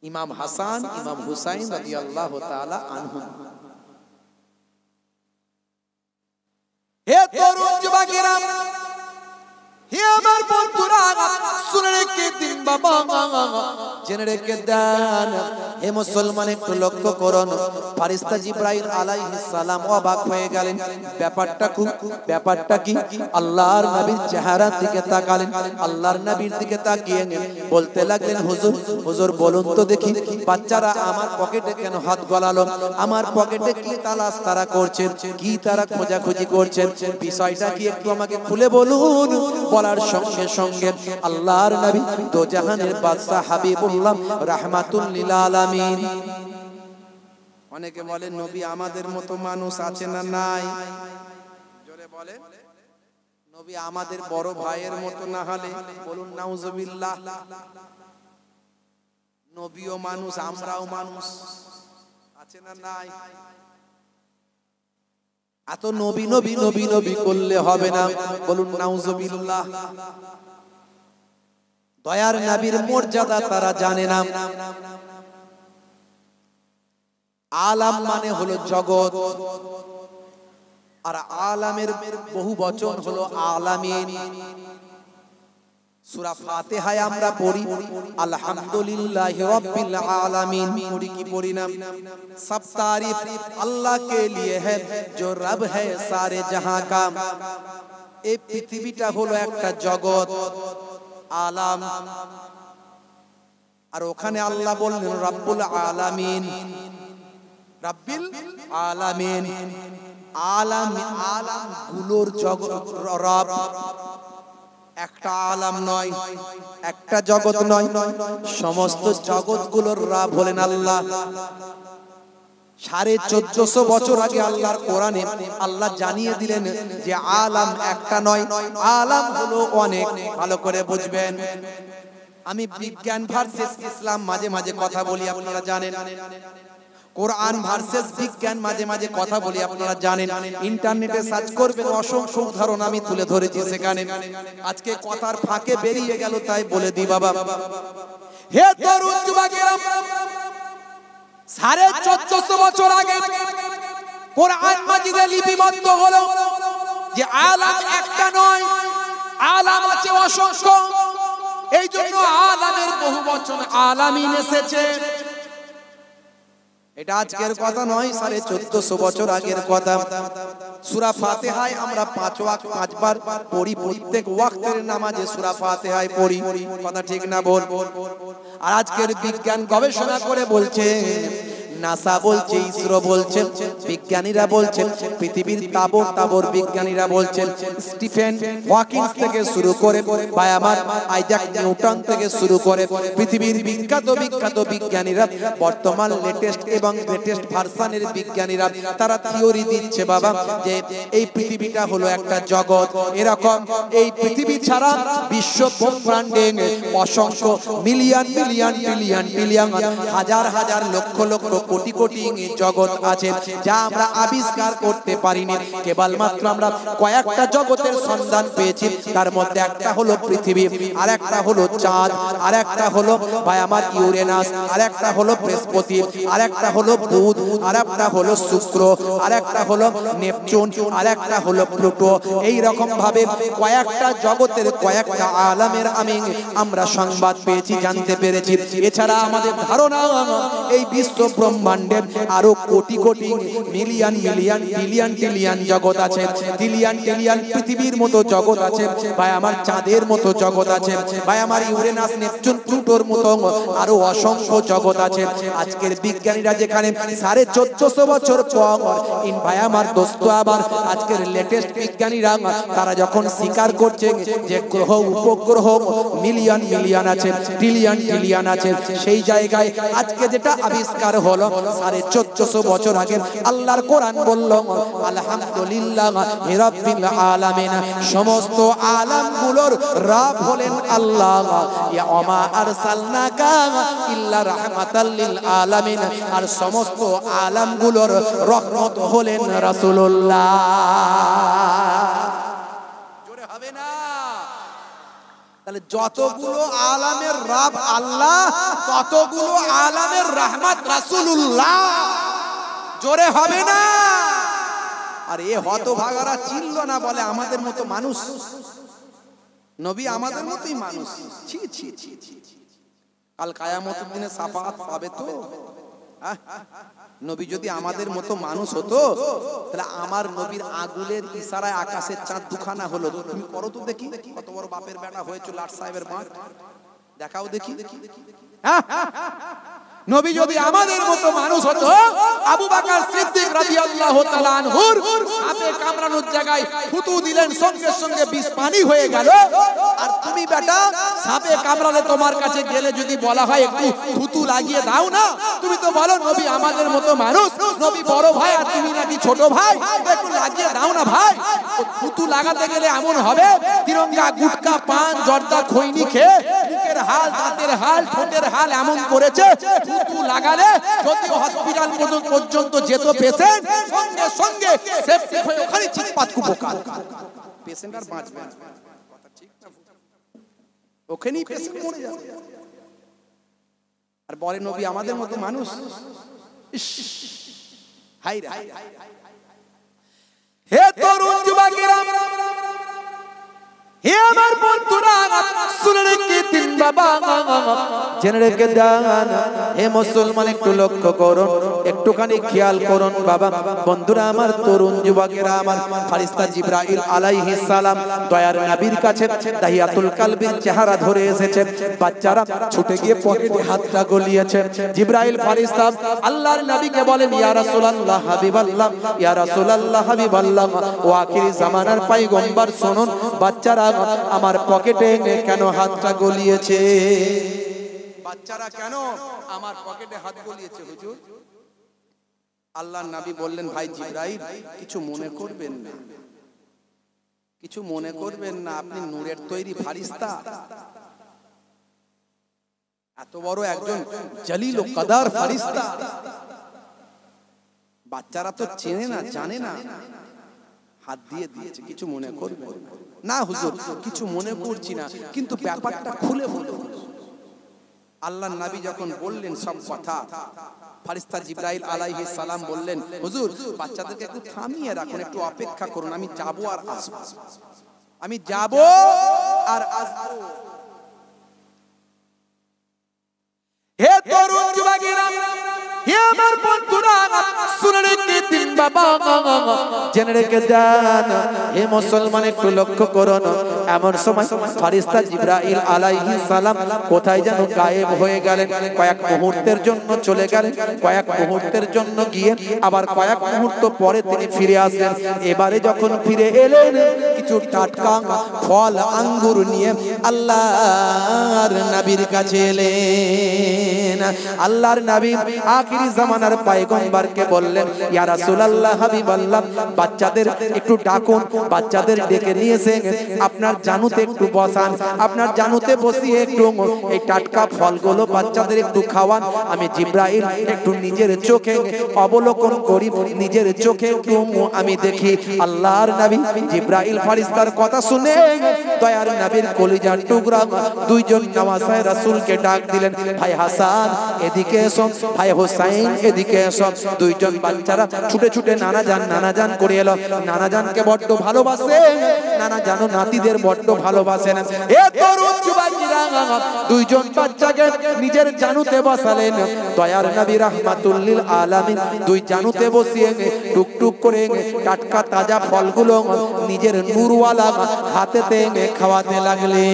ইমাম হাসান, ইমাম হুসাইন রাদিয়াল্লাহু তাআলা আনহুম। হে তরুণ যুবকেরা, হে আমার বন্ধুরা, শুনে রেখে দিন বাবা, জেনে রেখে দেন। হে মুসলমান, একটু লক্ষ্য করুন। ফারিস্তা জিবরাইল আলাইহিস সালাম অবাক হয়ে গেলেন। ব্যাপারটা কি? আল্লাহর নবীর চেহারার দিকে তাকালেন। আল্লাহর নবীর দিকে তাকিয়ে বলতে লাগলেন, হুজুর বলুন তো দেখি, বাচ্চারা আমার পকেটে কেন হাত গলালো? আমার পকেটে কি তালাশ তারা করছেন? কি তারা খোঁজাখুঁজি করছেন? বিষয়টা কি একটু আমাকে খুলে বলুন। বলার সঙ্গে সঙ্গে আল্লাহর নবী দো জাহানের বাদশা হাবিবুল্লাহ রাহমাতুল লিল আলামিন। অনেকে বলেন নবী আমাদের মতো মানুষ আছে না নাই? জোরে বলেন। নবী আমাদের বড় ভাইয়ের মতো না হলে বলুন নাউজুবিল্লাহ। নবীও মানুষ, আমরাও মানুষ, আছে না নাই? এত নবী নবী নবী নবী করলে হবে না, বলুন নাউজুবিল্লাহ। দয়ার নবীর মর্যাদা তারা জানে না। আলাম মানে হলো জগৎ, আর আলামের বহু বচন হলো আলামিন। সূরা ফাতিহায় আমরা পড়ি আলহামদুলিল্লাহি রাব্বিল আলামিন, পড়ি কি পড়ি না? সব তারিফ আল্লাহ কে লিয়ে है जो रब है सारे जहां का। এই পৃথিবীটা হলো একটা জগৎ, আলাম। আর ওখানে আল্লাহ বললেন রাব্বুল আলামিন, রাব্বিল আলামিন। আলাম গুলোর জগৎ রব, একটা আলাম নয়, একটা জগৎ নয়, সমস্ত জগৎগুলোর রব হলেন আল্লাহ। 1450 বছর আগে আল্লাহর কোরআনে আল্লাহ জানিয়ে দিলেন যে আলাম একটা নয়, আলাম হলো অনেক। ভালো করে বুঝবেন। আমি বিজ্ঞান ভার্সেস ইসলাম মাঝে মাঝে কথা বলি, আপনারা জানেন। কোরআন ভার্সেস বিজ্ঞান মাঝে মাঝে কথা বলি, আপনারা জানেন। ইন্টারনেটে সার্চ করবেন, অসংখ্য উদাহরণ আমি তুলে ধরেছি সেখানে। আজকে কথার ফাঁকে বেরিয়ে গেল, তাই বলে দিই বাবা। হে তরুণ যুবকেরা, 1450 বছর আগে কোরআন মাজিদে লিপিবদ্ধ হলো যে আলাম একটা নয়, আলাম আছে অসংখ্য। এই জন্য আলামের বহু বচন আলামিন এসেছে। এটা আজকের কথা নয়, 1450 বছর আগের কথা। সূরা ফাতিহায় আমরা 5 বার পড়ি, প্রত্যেক ওয়াক্তের নামাজে সূরা ফাতিহায় পড়ি। কথা ঠিক না বল? আর আজকের বিজ্ঞান গবেষণা করে বলছে, নাসা বলছে, ইসরো বলছে, বিজ্ঞানীরা বলছেন, পৃথিবীর তাবর তাবর বিজ্ঞানীরা বলছেন, স্টিফেন হকিং থেকে শুরু করে বা আমার আইজাক নিউটন থেকে শুরু করে পৃথিবীর বিখ্যাত বিখ্যাত বিজ্ঞানীরা, বর্তমান লেটেস্ট এবং গ্রেটেস্ট ভার্সনের বিজ্ঞানীরা, তারা থিওরি দিচ্ছে বাবা যে এই পৃথিবীটা হলো একটা জগৎ। এরকম এই পৃথিবী ছাড়া বিশ্ব ব্রহ্মাণ্ডে অসংখ্য মিলিয়ন মিলিয়ন বিলিয়ন বিলিয়ন হাজার হাজার লক্ষ লক্ষ কোটি কোটি জগৎ আছে, যা আমরা আবিষ্কার করতে পারিনি। কেবলমাত্র আমরা কয়েকটা জগতের সন্ধান পেয়েছি। তার মধ্যে একটা হলো পৃথিবী, আর একটা হলো চাঁদ, আর একটা হলো ভাই আমার ইউরেনাস, আর একটা হলো বৃহস্পতি, আর একটা হলো বুধ, আর একটা হলো শুক্র, আর একটা হলো নেপচুন, আর একটা হলো প্লুটো। এই রকম ভাবে কয়েকটা জগতের কয়েকটা আলামের আমরা সংবাদ পেয়েছি, জানতে পেরেছি। এছাড়া আমাদের ধারণা এই বিশ্ব ব্রহ্মাণ্ডের আরো crore crore million million billion trillion জগৎ আছে, ট্রিলিয়ন ট্রিলিয়ন পৃথিবীর মতো জগৎ আছে ভাই আমার, চাঁদের মতো জগৎ আছে ভাই আমার, ইউরেনাস নেপচুন প্লুটোর মতো আরো অসংখ্য জগৎ আছে। আজকের বিজ্ঞানীরা যেখানে 1450 বছর পর ভাই আমার দোস্ত আবার আজকের লেটেস্ট বিজ্ঞানীরা তারা যখন স্বীকার করছে যে গ্রহ উপগ্রহ মিলিয়ন মিলিয়ন আছে, ট্রিলিয়ন ট্রিলিয়ন আছে, সেই জায়গায় আজকে যেটা আবিষ্কার হলো 1450 বছর আগে আল্লাহর কোরআন বলল আলহামদুলিল্লাহ রাব্বিল আলামিন, সমস্ত আলামগুলোর রব হলেন আল্লাহ। ইয়া ওমা আরসালনাকা ইল্লা রাহমাতাল লিল আলামিন, আর সমস্ত আলামগুলোর রহমত হলেন রাসূলুল্লাহ। জোরে হবে না? তাহলে যতগুলো আলামের রব আল্লাহ, ততগুলো আলামের রহমত রাসূলুল্লাহ। জোরে হবে না? আর এ হতভাগারা চিনল না, বলে আমাদের মতো মানুষ, নবী আমাদের মতোই মানুষ। ছি ছি ছি ছি, কাল কিয়ামতের দিনে শাফাআত পাবে তো? নবী যদি আমাদের মতো মানুষ হতো তাহলে আমার নবীর আগুলের ইশারায় আকাশের চাঁদ দুখানা হলো। তুমি করো তো দেখি, কত বড় বাপের বেটা হয়েছে লাট সাহেবের মা, দেখাও দেখি। নবী যদি আমাদের মতো মানুষ হতো, আবু বকর সিদ্দিক রাদিয়াল্লাহু তাআলা আনহুর সাপে কামড়ানোর জায়গায় থুতু দিলেন, সঙ্গে সঙ্গে বিষ পানি হয়ে গেল। আর তুমি বেটা সাপে কামড়ালে তোমার কাছে গেলে যদি বলা হয় একটু থুতু লাগিয়ে দাও না, তুমি তো বলো নবী আমাদের মতো মানুষ, নবী বড় ভাই আর তুমি নাকি ছোট ভাই, একটু লাগিয়ে দাও না ভাই। থুতু লাগাতে গেলে এমন হবে তিরঙ্গা গুটকা পান জর্দা খৈনি খেয়ে মুখের হাল, দাঁতের হাল, ঠোঁটের হাল এমন করেছে, থুতু লাগালে যদি হসপিটাল পর্যন্ত যেত পেশেন্ট, সঙ্গে সঙ্গে সেফটি হয়ে ওখানে চিৎপাত কুপকার, পেশেন্ট আর বাঁচবে না। কথা ঠিক না? ওখানেই পেশেন্ট মরে যাবে। আর বলে নবী আমাদের মতো মানুষ। হাই রে হে তরুণ যুবকেরা, হে আমার বন্ধুরা, শুনে রেখে দিন বাবা, জেনে রেখে দেন। হে মুসলমান একটু লক্ষ্য করুন, একটুখানি খেয়াল করুন বাবা বন্ধুরা আমার, তরুণ যুবকেরা আমার, ফেরেশতা জিবরাইল আলাইহিস সালাম দয়ার নবীর কাছে দাহিয়াতুল কালবির চেহারা ধরে এসেছে। বাচ্চারা ছুটে গিয়ে পকেটে হাতটা গলিয়েছে। জিবরাইল ফেরেশতা আল্লাহর নবীকে বলেন ইয়া রাসূলুল্লাহ হাবিবাল্লাহ, ইয়া রাসূলুল্লাহ হাবিবাল্লাহ, ও আখিরি জামানার পয়গম্বর শুনুন, বাচ্চারা আমার পকেটে কেন হাতটা গলিয়েছে? বাচ্চারা কেন আমার পকেটে হাত গলিয়েছে হুজুর? আল্লাহর নবী বললেন ভাই জিবরাইল কিছু মনে করবেন না, কিছু মনে করবেন না, আপনি নূরের তৈরি ফেরেশতা, এত বড় একজন জলিল ও কদর ফেরেশতা, বাচ্চারা তো চেনে না জানে না, হাত দিয়ে দিয়েছে, কিছু মনে করবেন না। হুজুর কিছু মনে করছি না, কিন্তু ব্যাপারটা খুলে বলুন। আল্লাহর নবী যখন বললেন সব কথা, ফেরেশতা জিবরাইল আলাইহিস সালাম বললেন হুজুর বাচ্চাদেরকে একটু থামিয়ে রাখুন, একটু অপেক্ষা করুন, আমি যাব আর আসব, আমি যাব আর আসব। হে তরুণ যুবকেরা, হে আমার বন্ধুরা, শুনে রেখে দিন বাবা, জেনে রেখে দেন। হে মুসলমান একটু লক্ষ্য করুন, এমন সময় ফেরেশতা জিবরাইল আলাইহিস সালাম কোথায় যেন গায়েব হয়ে গেলেন। কয়েক মুহূর্তের জন্য চলে গেলেন, কয়েক মুহূর্তের জন্য গিয়ে আবার কয়েক মুহূর্ত পরে তিনি ফিরে আসলেন। এবারে যখন ফিরে এলেন কিছু টাটকা ফল আঙ্গুর নিয়ে আল্লাহর নবীর কাছে এলেন। আল্লাহর নবী আখিরি জামানার পয়গম্বরকে বললেন ইয়া রাসূলুল্লাহ হাবিবাল্লাহ, বাচ্চাদের একটু ডাকুন, বাচ্চাদের ডেকে নিয়ে এসে আপনার জানুতে একটু বসান, আপনার জানুতে বসিয়ে একটু এই টাটকা ফলগুলো বাচ্চাদের একটু খাওয়ান। আমি জিবরাইল একটু নিজের চোখে অবলোকন করি, নিজের চোখে একটু আমি দেখি। আল্লাহর নবী জিবরাইল ফেরেশতার কথা শুনে দয়ার নবীর কলিজার টুকরা দুইজন নওয়াসায়ে রাসূলকে ডাক দিলেন, ভাই হাসান এদিকে এসো, ভাই হোসাইন এদিকে এসো। দুইজন বাচ্চারা ছুটে ছুটে নানা জান করে এলো। নানা জানকে বড্ড ভালোবাসে, নানা জানো নাতিদের বড্ড ভালোবাসেন। এ তরুণ যুবকেরা দুইজন বাচ্চাকে নিজের জানুতে বসালেন। দয়ার নবী রাহমাতুল লিল আলামিন দুই জানুতে বসিয়ে টুকটুক করে টাটকা তাজা ফলগুলো নিজের নূরওয়ালা হাতেতে খাওয়াতে লাগলেন।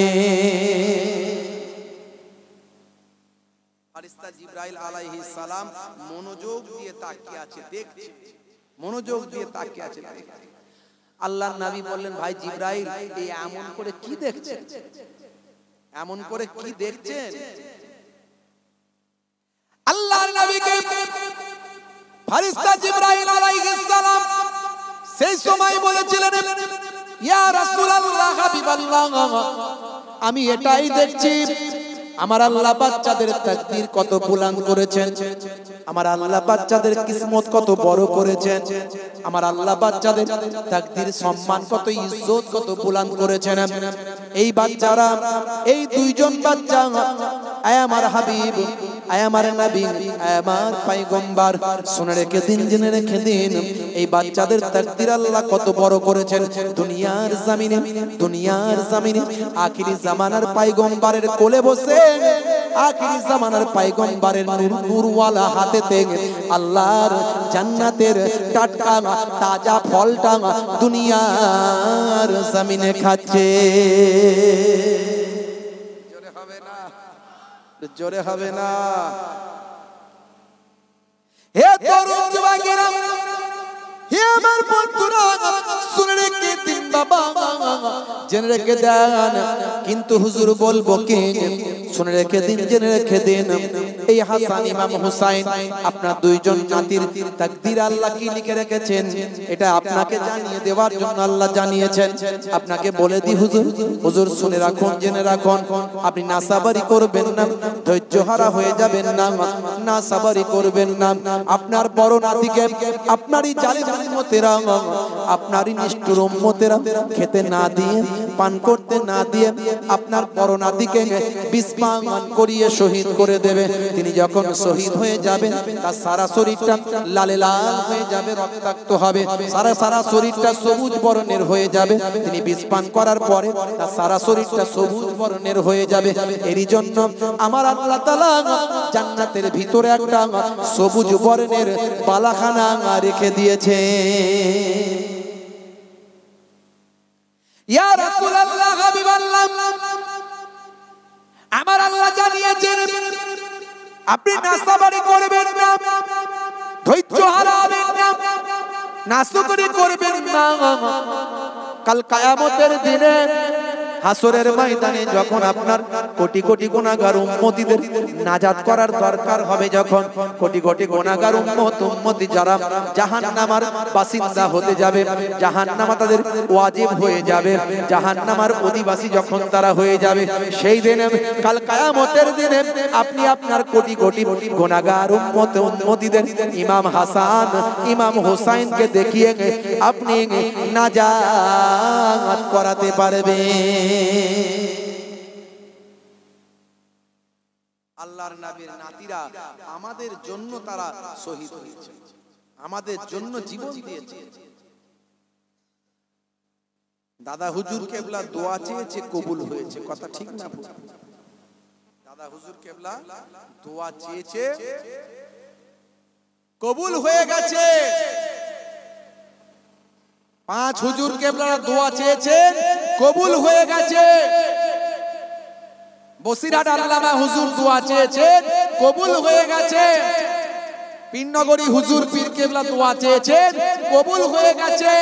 ফারিস্তা জিবরাইল আলাইহিস সালাম মনোযোগ দিয়ে তাকিয়ে আছে, দেখছে, মনোযোগ দিয়ে তাকিয়ে আছে, দেখছে। আল্লাহর নবী বললেন, ভাই জিবরাইল, এই এমন করে কি দেখছেন? এমন করে কি দেখছেন? আল্লাহর নবীকে ফারিস্তা জিবরাইল আলাইহিস সালাম সেই সময় বলেছিলেন, ইয়া রাসূলুল্লাহ, হাবিবাল্লাহ, আমি এটাই দেখছি আমার আল্লাহ বাচ্চাদের তাকদীর কত বুলন্দ করেছেন, আমার আল্লাহ বাচ্চাদের কিসমত কত বড় করেছেন, আমার আল্লাহ বাচ্চাদের তাকদীর সম্মান কত ইজ্জত কত বুলন্দ করেছেন। এই বাচ্চারা, এই দুইজন বাচ্চা, আয় আমার হাবিব, আয় আমার নবী, আয় আমার পয়গম্বর, শুনে রেখে দিন, জেনে রেখে দিন, এই বাচ্চাদের তাকদীর আল্লাহ কত বড় করেছেন। দুনিয়ার জমিনে, দুনিয়ার জমিনে আখিরি জামানার পয়গম্বরের কোলে বসে, আখিরি জামানার পয়গম্বরের নূরওয়ালা হাতেতে আল্লাহর জান্নাতের টাটকা তাজা ফলটা দুনিয়ার জমিনে খাচ্ছে। জোরে হবে না, জোরে হবে না। হে তরুণ যুবকেরা, হে আমার বন্ধুরা, শুনে রেখে দিন বাবা, জেনে রেখে দেন। কিন্তু হুজুর বলবো কি, শুনে রেখে দিন, জেনে রেখে দিন, এই হাসান ইমাম হুসাইন আপনার দুইজন নাতির তাকদীর আল্লাহ কি লিখে রেখেছেন এটা আপনাকে জানিয়ে দেওয়ার জন্য আল্লাহ জানিয়েছেন। আপনাকে বলে দি হুজুর, হুজুর শুনে রাখুন, জেনে রাখুন, আপনি নাসাবারি করবেন না, ধৈর্যহারা হয়ে যাবেন না, নাসাবারি করবেন না। আপনার বড় নাতিকে আপনারই জালিম উম্মতেরা, আপনারই নিষ্ঠুর উম্মতেরা খেতে না দিয়ে, পান করতে না দিয়ে আপনার বড় নাতিকে বিষ পান করিয়ে শহীদ করে দেবে। তিনি যখন শহীদ হয়ে যাবেন তার সারা শরীরটা লালে লাল হয়ে যাবে, রক্তাক্ত হবে, সারা সারা শরীরটা সবুজ বর্ণের হয়ে যাবে। তিনি বিষ পান করার পরে তার সারা শরীরটা সবুজ বর্ণের হয়ে যাবে। এরই জন্য আমার আল্লাহ তাআলা জান্নাতের ভিতরে একটা সবুজ বর্ণের বালাখানা রেখে দিয়েছে। ইয়া রাসূলুল্লাহ, হাবিবাল্লাহ, আমার আল্লাহ জানিয়েছেন আপনি নাসাবারি করবেন না, ধৈর্য হারাবেন না, নাশুকরি করবেন না। কাল কিয়ামতের দিনে হাসরের ময়দানে যখন আপনার কোটি কোটি গুনাহগার উম্মতিদের নাজাত করার দরকার হবে, যখন কোটি কোটি গুনাহগার উম্মতি যারা জাহান্নামের বাসিন্দা হতে যাবে, জাহান্নামে তাদের ওয়াজিব হয়ে যাবে, জাহান্নামের অধিবাসী যখন তারা হয়ে যাবে, সেই দিনে কাল কিয়ামতের দিনে আপনি আপনার কোটি কোটি গুনাহগার উম্মতিদের ইমাম হাসান, ইমাম হুসাইনকে দেখিয়ে আপনি নাজাত করাতে পারবেন। আল্লাহর নবীর নাতিরা আমাদের জন্য তারা শহীদ হয়েছে, আমাদের জন্য জীবন দিয়েছে। দাদা হুজুর কেবলা দোয়া চেয়েছে, কবুল হয়েছে, কথা ঠিক না ভুল? দাদা হুজুর কেবলা দোয়া চেয়েছে, কবুল হয়ে গেছে। পাঁচ হুজুর কেবলারা দোয়া চেয়েছেন, কবুল হয়ে গেছে। বসিরহাট আল্লামা হুজুর দোয়া চেয়েছেন, কবুল হয়ে গেছে। পীরনগরী হুজুর পীর কেবলা দোয়া চেয়েছেন, কবুল হয়ে গেছে।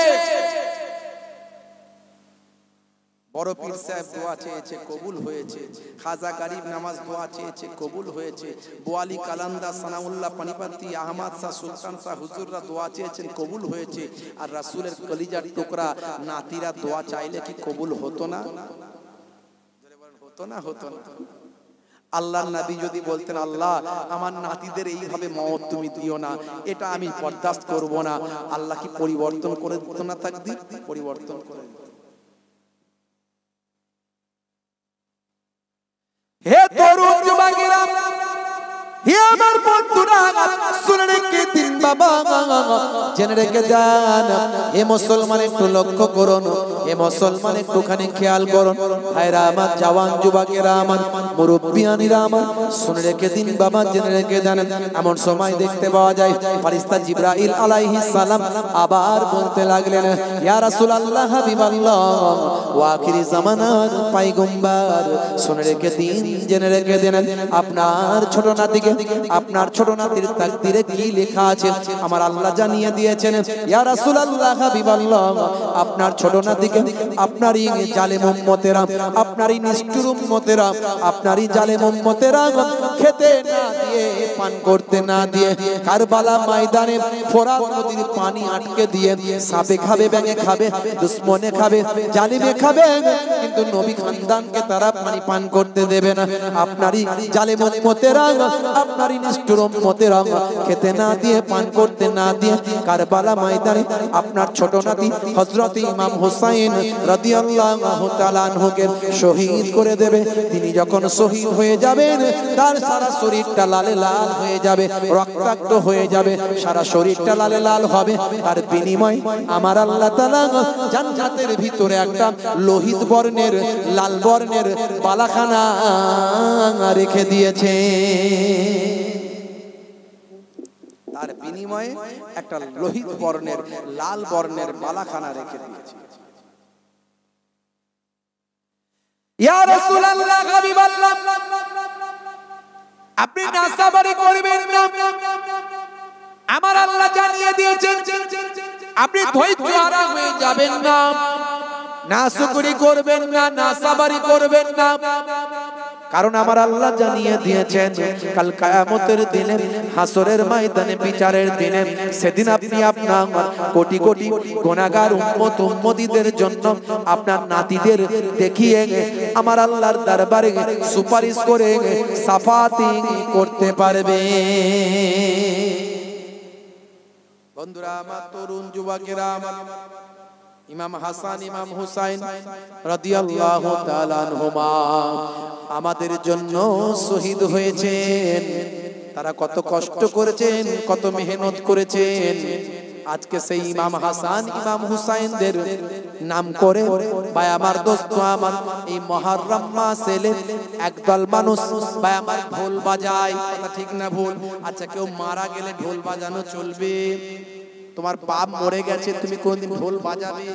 বড় পীর সাহেব দোয়া চেয়েছে, কবুল হয়েছে। খাজা গরিব নামাজ দোয়া চেয়েছে, কবুল হয়েছে। বোয়ালি কালান্দা, সানাউল্লাহ পানিপতি, আহমদ শাহ, সুলতান শাহ হুজুররা দোয়া চেয়েছেন, কবুল হয়েছে। আর রাসূলের কলিজার টুকরা নাতিরা দোয়া চাইলে কি কবুল হতো না? হতো না? হতো না? আল্লাহর নবী যদি বলতেন, আল্লাহ আমার নাতিদের এইভাবে মওত তুমি দিও না, এটা আমি বরদাস্ত করব না, আল্লাহ কি পরিবর্তন করে দিত না? তাকদীর পরিবর্তন করে দিত। হে তরুণ যুবকেরা, হে আমার বন্ধুরা, শুনে রেখে দিন বাবা, জেনে রেখে দেন। হে মুসলমান, একটু লক্ষ্য করুন, এ মুসলমান একটুখানি খেয়াল করুন ভাইরা আমার, জওয়ান যুবকেরা আমার, মুরব্বিয়ানিরা আমার, শুনে রেখে দিন বাবা, জেনে রেখে দেন। এমন সময় দেখতে পাওয়া যায় ফেরেশতা জিবরাইল আলাইহিস সালাম আবার বলতে লাগলেন, ইয়া রাসূলুল্লাহ, হাবিবাল্লাহ, ওয়া আখিরি জামানার পয়গম্বর, শুনে রেখে দিন, জেনে রেখে দেন, আপনার ছোট নাতিকে, আপনার ছোট নাতির তাকদীরে কি লেখা আছে আমার আল্লাহ জানিয়ে দিয়েছেন। ইয়া রাসূলুল্লাহ, হাবিবাল্লাহ, আপনার ছোট নাতিকে আপনারই জালেম উম্মতেরা, আপনারই নিষ্ঠুর উম্মতেরা, আপনারই জালেম উম্মতেরা খেতে না দিয়ে, পান করতে না দিয়ে, কারবালা ময়দানে ফোরাত নদীর পানি আটকে দিয়ে সাপে খাবে, ব্যাঙে খাবে, দুশমনে খাবে, জালিমে খাবে, কিন্তু নবী খানদানকে তারা পানি পান করতে দেবে না। আপনারই জালেম উম্মতেরা, আপনারই নিষ্ঠুর উম্মতেরা খেতে না দিয়ে, পান করতে না দিয়ে কারবালা ময়দানে আপনার ছোট নাতি হযরত ইমাম হুসাইন রাদিয়াল্লাহু তাআলা আনহুকে শহীদ করে দেবে। তিনি যখন শহীদ হয়ে যাবেন তার সারা শরীরটা লালে লাল হয়ে যাবে, রক্তাক্ত হয়ে যাবে, সারা শরীরটা লালে লাল হবে। তার বিনিময় আমার আল্লাহ তাআলা জান্নাতের ভিতরে একটা লোহিত বর্ণের, লাল বর্ণের বালাখানা রেখে দিয়েছে। তার বিনিময়ে একটা লোহিত বর্ণের, লাল বর্ণের বালাখানা রেখে দিয়েছে। ইয়া রাসূলুল্লাহ, হাবিবাল্লাহ, আপনি নাসাবারি করবেন না, আমার আল্লাহ জানিয়ে দিয়েছেন। আপনি ধৈর্য হারা হয়ে যাবেন না, নাশুকরি করবেন না, নাসাবারি করবেন না, কারণ আমার আল্লাহ জানিয়ে দিয়েছেন কাল কিয়ামতের দিনে, হাসরের ময়দানে, বিচারের দিনে, সেদিন আপনি আপনার কোটি কোটি গুনাহগার উম্মত উম্মতীদের জন্য আপনার নাতিদের দেখিয়ে আমার আল্লাহর দরবারে সুপারিশ করে সাফাতি করতে পারবে। বন্ধুরা আমার, তরুণ যুবকেরা আমার, ইমাম হাসান, ইমাম হুসাইন রাদিয়াল্লাহু তাআলা আনহুমা আমাদের জন্য শহীদ হয়েছেন। তারা কত কষ্ট করেছেন, কত মেহনত করেছেন। আজকে সেই ইমাম হাসান, ইমাম হুসাইনদের নাম করে ভাই আমার, দোস্ত আমার, এই মুহররম মাসে একদল মানুষ ভাই আমার ঢোল বাজায়। কথা ঠিক না ভুল? আচ্ছা, কেউ মারা গেলে ঢোল বাজানো চলবে? তোমার বাপ মরে গেছে, তুমি কোনদিন ঢোল বাজাবে?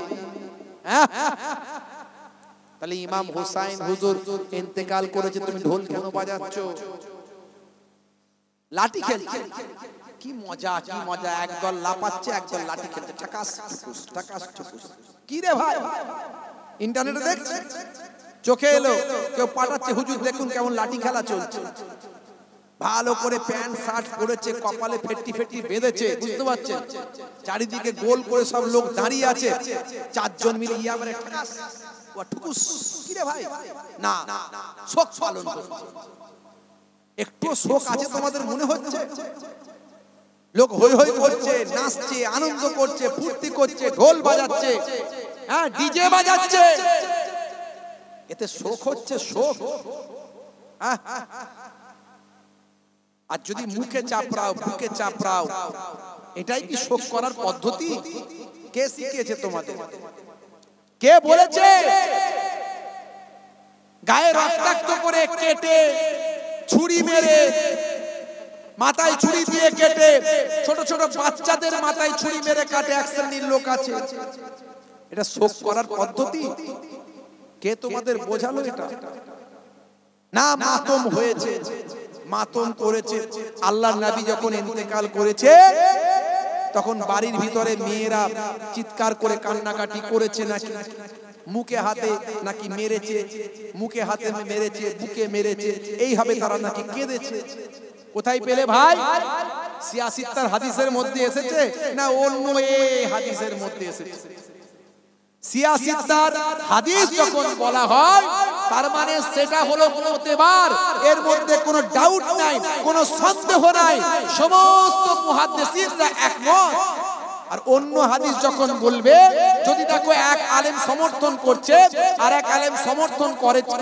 তাহলে ইমাম হুসাইন হুজুর ইন্তেকাল করেছে, তুমি ঢোল কেন বাজাচ্ছ? লাঠি খেলছে, কি মজা, কি মজা! একদল লাপাচ্ছে, একদল লাঠি খেলছে, ঠাকাস ঠুকুস, ঠাকাস ঠুকুস। কি রে ভাই, ইন্টারনেটে দেখছে, চোখে এলো, কেউ পাঠাচ্ছে, হুজুর দেখুন কেমন লাঠি খেলা চলছে। ভালো করে প্যান্ট শার্ট পরেছে, কপালে ফেট্টি ফেট্টি বেঁধেছে, বুঝতে পারছেন? চারিদিকে গোল করে সব লোক দাঁড়িয়ে আছে, চারজন মিলে ইয়াবারে ঠাকাস ও ঠুকুস। কি রে ভাই, না শোক পালন করছে। একটু শোক আছে তোমাদের মনে হচ্ছে? লোক হই হই করছে, নাচছে, আনন্দ করছে, ফুর্তি করছে, ঢোল বাজাচ্ছে, হ্যাঁ ডিজে বাজাচ্ছে, এতে শোক হচ্ছে? শোক? আর যদি মুখে চাপড়াও, বুকে চাপড়াও, এটাই কি শোক করার পদ্ধতি? কে শিখিয়েছে তোমাদের? কে বলেছে? গায়ে রক্তাক্ত করে, কেটে, ছুরি মেরে, মাথায় ছুরি দিয়ে কেটে, ছোট ছোট বাচ্চাদের মাথায় ছুরি মেরে কাটে, এক শ্রেণীর লোক আছে। এটা শোক করার পদ্ধতি? কে তোমাদের বোঝালো এটা? না, মাতম হয়েছে, মাতম করেছে। আল্লাহর নবী যখন ইন্তেকাল করেছে তখন বাড়ির ভিতরে মেয়েরা চিৎকার করে কান্নাকাটি করেছে, নাকি মুখে হাতে নাকি মেরেছে, মুখে হাতে মেরেছে, বুকে মেরেছে, এইভাবে তারা নাকি কেঁদেছে। কোথায় পেলে ভাই? সিয়াসিত্তার হাদিসের মধ্যে এসেছে না অন্য এই হাদিসের মধ্যে এসেছে? সিয়াসিত্তার হাদিস যখন বলা হয় তার মানে সেটা হলো মুতেবার, এর মধ্যে কোনো ডাউট নাই, কোনো সন্দেহ নাই। সমস্ত মুহাদ্দিসিনরা একমত আর অন্য হাদিস যখন বলবে, যদি দেখো এক আলেম সমর্থন করছে আর এক আলেম সমর্থন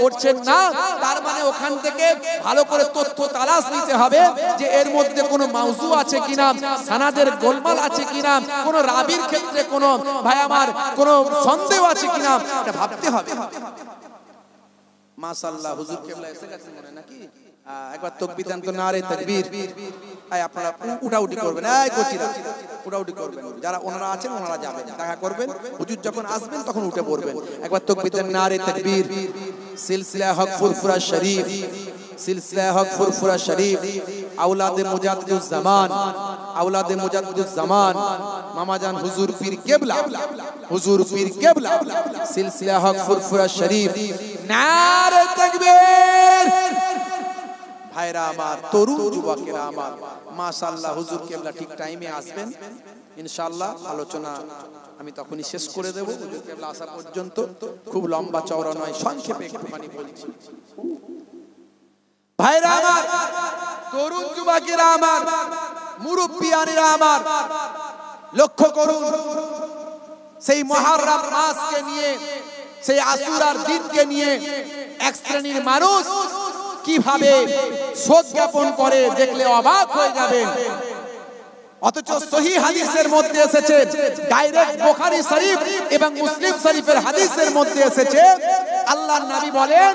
করছেন না, তার মানে ওখান থেকে ভালো করে তথ্য তালাশ নিতে হবে যে এর মধ্যে কোনো মাউজু আছে কিনা, সানাদের গোলমাল আছে কিনা, কোনো রাবির ক্ষেত্রে কোনো ভাই আমার কোনো সন্দেহ আছে কিনা, এটা ভাবতে হবে। মাশাআল্লাহ, হুজুর কেবলা এসে গেছেন মনে নাকি? একবার তাকবীর দেন তো, নারে তাকবীর। আপনারা উঠাউঠি করবেন, এই কোচিরা উঠাউঠি করবেন, যারা ওনারা আছেন ওনারা যাবেন, দেখা করবেন, হুজুর যখন আসবেন তখন উঠে পড়বেন। একবার তাকবীর দেন, নারে তাকবীর। সিলসিলা হক ফুরফুরা শরীফ, সিলসিলা হক ফুরফুরা শরীফ, আওলাদে মুজাদ্দিদুজ জামান, আওলাদে মুজাদ্দিদুজ জামান মামাজান হুজুর পীর কেবলা, হুজুর পীর কেবলা, সিলসিলা হক ফুরফুরা শরীফ, নারে তাকবীর। ভাইরা আমার, তরুণ যুবকেরা আমার, মাশাআল্লাহ হুজুর কেবলা ঠিক টাইমে আসবেন ইনশাআল্লাহ। আলোচনা আমি তখনই শেষ করে দেব, হুজুর কেবলা আসা পর্যন্ত। খুব লম্বা চওড়া নয়, সংক্ষেপে একটুখানি বলছি। ভাইরা আমার, তরুণ যুবকেরা আমার, মুরব্বিয়ানেরা আমার, লক্ষ্য করুন, সেই মুহররম মাসকে নিয়ে, সেই আশুরার দিনকে নিয়ে এক শ্রেণীর মানুষ কিভাবে শোক জ্ঞাপন করে দেখলে অবাক হয়ে যাবেন। অথচ সহিহ হাদিসের মধ্যে এসেছে, ডাইরেক্ট বুখারী শরীফ এবং মুসলিম শরীফের হাদিসের মধ্যে এসেছে, আল্লাহর নবী বলেন,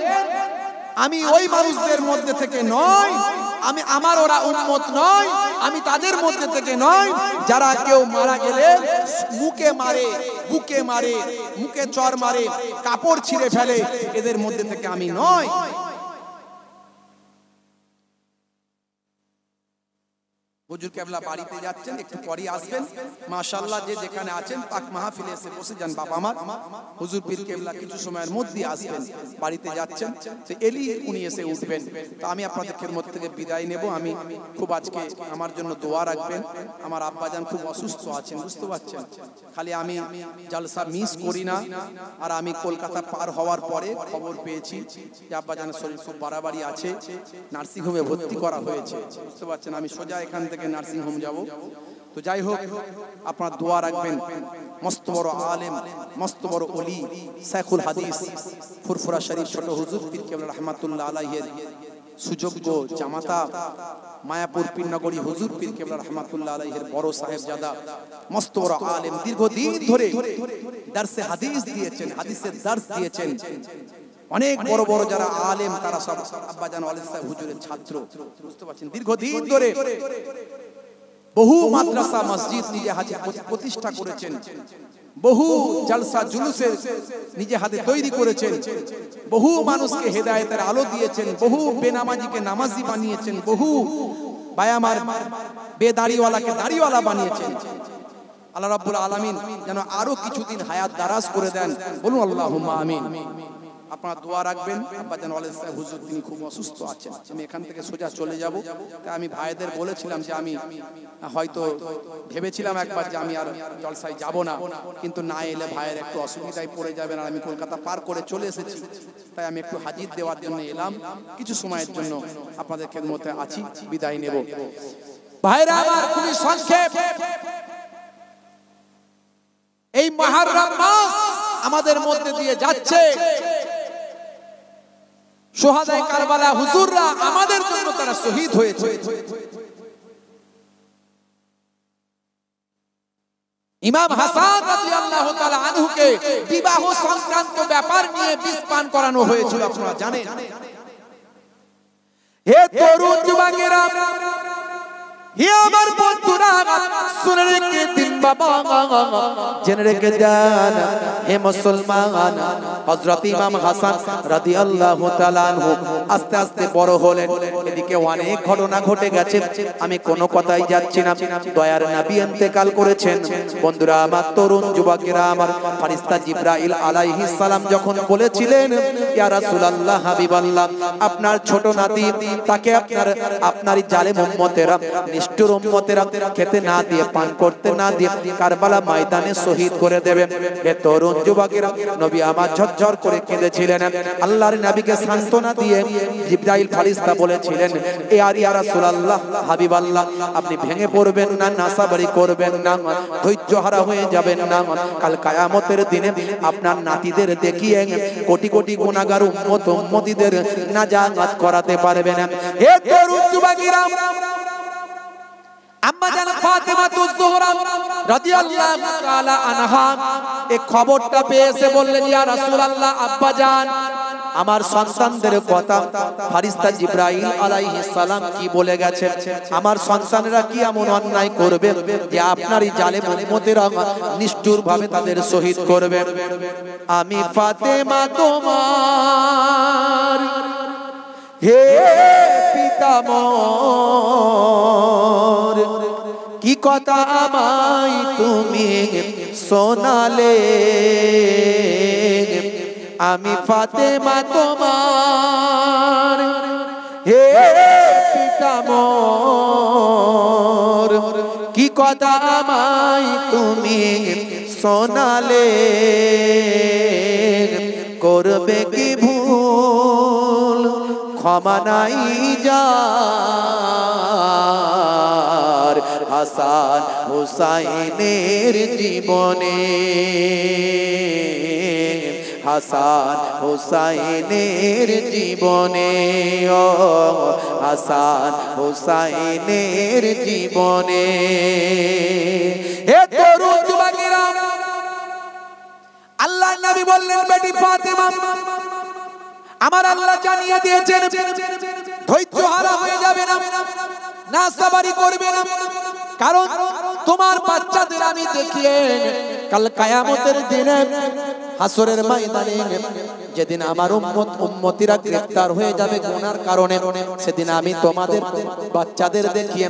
আমি ওই মানুষদের মধ্যে থেকে নয়, আমি আমার ওরা উম্মত নয়, আমি তাদের মধ্যে থেকে নয় যারা কেউ মারা গেলে মুখে মারে, বুকে মারে, মুখে চর মারে, কাপড় ছিঁড়ে ফেলে, এদের মধ্যে থেকে আমি নয়। হুজুর কেবলা বাড়িতে যাচ্ছেন, একটু পরে আসবেন। মাশাআল্লাহ, যে যেখানে আছেন পাক মাহফিলে এসে বসে যান বাবা আমার। হুজুর পীর কেবলা কিছু সময়ের মধ্যে আসবেন, বাড়িতে যাচ্ছেন, তো এলি উনি এসে উঠবেন। তো আমি আপনাদের খেদমত থেকে বিদায় নেব। আমি খুব আজকে আমার জন্য দোয়া রাখবেন। আমার আব্বাজান খুব অসুস্থ আছেন, বুঝতে পারছেন। খালি আমি জলসা মিস করি না, আর আমি কলকাতা পার হওয়ার পরে খবর পেয়েছি যে আব্বাজানের শরীর খুব বাড়াবাড়ি আছে, নার্সিংহোমে ভর্তি করা হয়েছে, বুঝতে পারছেন। আমি সোজা এখান থেকে নার্সিং হোম যাব। তো যাই হোক, আপনারা দোয়া রাখবেন। মস্ত বড় আলেম, মস্ত বড় ওলি, শেখুল হাদিস, ফুরফুরা শরীফ ছোট হুজুর পীর কেবলা রাহমাতুল্লাহ আলাইহির সুযোগ্য জামাতা, মায়াপুর পীরনগরী হুজুর পীর কেবলা রাহমাতুল্লাহ আলাইহির বড় সাহেবজাদা, মস্ত বড় আলেম, দীর্ঘদিন ধরে দারসে হাদিস দিয়েছেন, হাদিসের দার্স দিয়েছেন। অনেক বড় বড় যারা আলেম তারা সব আব্বাজান ওয়ালিদ সাহেব হুজুরের ছাত্র, বুঝতে পারছেন। দীর্ঘদিন ধরে বহু মাদ্রাসা মসজিদ নিজে হাতে প্রতিষ্ঠা করেছেন, বহু জলসা জুলুসের নিজে হাতে তৈরি করেছেন, বহু মানুষকে হেদায়েতের আলো দিয়েছেন, বহু বেনামাজিকে নামাজি বানিয়েছেন, বহু বায়ামার বেদাড়িওয়ালাকে দাড়িওয়ালা বানিয়েছেন। আল্লাহ রাব্বুল আলামিন যেন আরো কিছুদিন হায়াত দারাজ করে দেন, বলুন আল্লাহুম্মা আমিন। আপনারা দোয়া রাখবেন। আব্বাজান ওয়ালিদ সাহেব হুজুর তিনি খুব অসুস্থ আছেন। আমি এখান থেকে সোজা চলে যাব। তাই আমি ভাইদের বলেছিলাম যে আমি হয়তো ভেবেছিলাম একবার যে আমি আর জলসায় যাব না, কিন্তু না এলে ভাইয়ের একটু অসুবিধায় পড়ে যাবেন, আর আমি কলকাতা পার করে চলে এসেছি। তাই আমি একটু হাজির দেওয়ার জন্য এলাম, কিছু সময়ের জন্য আপনাদের খেদমতে আছি, বিদায় নেব। ভাইরা আমার, খুবই সংক্ষেপ, এই মুহররম মাস আমাদের মধ্যে দিয়ে যাচ্ছে। শুহাদায়ে কারবালা হুজুররা আমাদের জন্য তারা শহীদ হয়েছে। ইমাম হাসান রাদিয়াল্লাহু তাআলা আনহুকে বিবাহ সংক্রান্ত ব্যাপার নিয়ে বিষ পান করানো হয়েছিল, আপনারা জানেন। হে তরুণ যুবকেরা, হে আমার বন্ধুরা, শুনে রেখে দিন বাবা, জেনে রেখে যান হে মুসলমান, হযরত ইমাম হাসান রাদিয়াল্লাহু তাআলা আনহু আস্তে আস্তে বড় হলেন। এদিকে অনেক ঘটনা ঘটে গেছে, আমি কোনো কথাই যাচ্ছি না। দয়ার নবী ইন্তেকাল করেছেন। বন্ধুরা আমার, তরুণ যুবকেরা আমার, ফেরেশতা জিবরাইল আলাইহিস সালাম যখন বলেছিলেন, ইয়া রাসূলুল্লাহ, হাবিবাল্লাহ, আপনার ছোট নাতি, তাকে আপনারই জালেম উম্মতেরা নিষ্ঠুর উম্মতেরা খেতে না দিয়ে পান করতে না দিয়ে কারবালা ময়দানে শহীদ করে দেবেন। হে তরুণ যুবকেরা, নবী আমার ঝরঝর করে কেঁদেছিলেন। আল্লাহর নবীকে সান্ত্বনা দিয়ে জিবরাইল ফেরেশতা বলেছিলেন, এ আর ইয়া রাসূলুল্লাহ, হাবিবাল্লাহ, আপনি ভেঙে পড়বেন না, নাসাবারি করবেন না, ধৈর্য হারা হয়ে যাবেন না। কাল কিয়ামতের দিনে আপনার নাতিদের দেখিয়ে কোটি কোটি গুনাহগার উম্মতিদের নাজাত করাতে পারবেন। হে তরুণ যুবকেরা, আম্মা জান ফাতেমাতুজ জোহরা রাদিয়াল্লাহু তাআলা আনহা এই খবরটা পেয়ে এসে বললেন, ইয়া রাসূলুল্লাহ, আব্বা জান, আমার সন্তানদের কথা ফেরেশতা জিবরাইল আলাইহিস সালাম কি বলে গেছেন? আমার সন্তানরা কি এমন অন্যায় করবে যে আপনারই জালেম উম্মতেরা নিষ্ঠুর ভাবে তাদের শহীদ করবে? আমি ফাতেমা তোমার, হে পিতামহ, কি কথা আমায় তুমি শোনালে? আমি ফাতেমা তোমার, হে পিতামহ, কি কথা আমায় তুমি শোনালে? করবে কি ভুল, ক্ষমা নাই যার হাসান হুসাইনের জীবনে, হাসান হুসাইনের জীবনে, ও হাসান হুসাইনের জীবনে। হে তরুণ যুবকেরা, আল্লাহর নবী বললেন, বেটি ফাতেমা, আমার আল্লাহ জানিয়ে দিয়েছেন ধৈর্য হারা হয়ে যাবে না, নাসাবারি করবে না, কারণ তোমার বাচ্চাদের আমি দেখিয়ে কাল কিয়ামতের দিনে হাসরের ময়দানে যেদিন আমার উম্মতিরা গ্রেফতার হয়ে যাবে গুনার কারণে, সেদিন আমি তোমাদের বাচ্চাদের দেখিয়ে,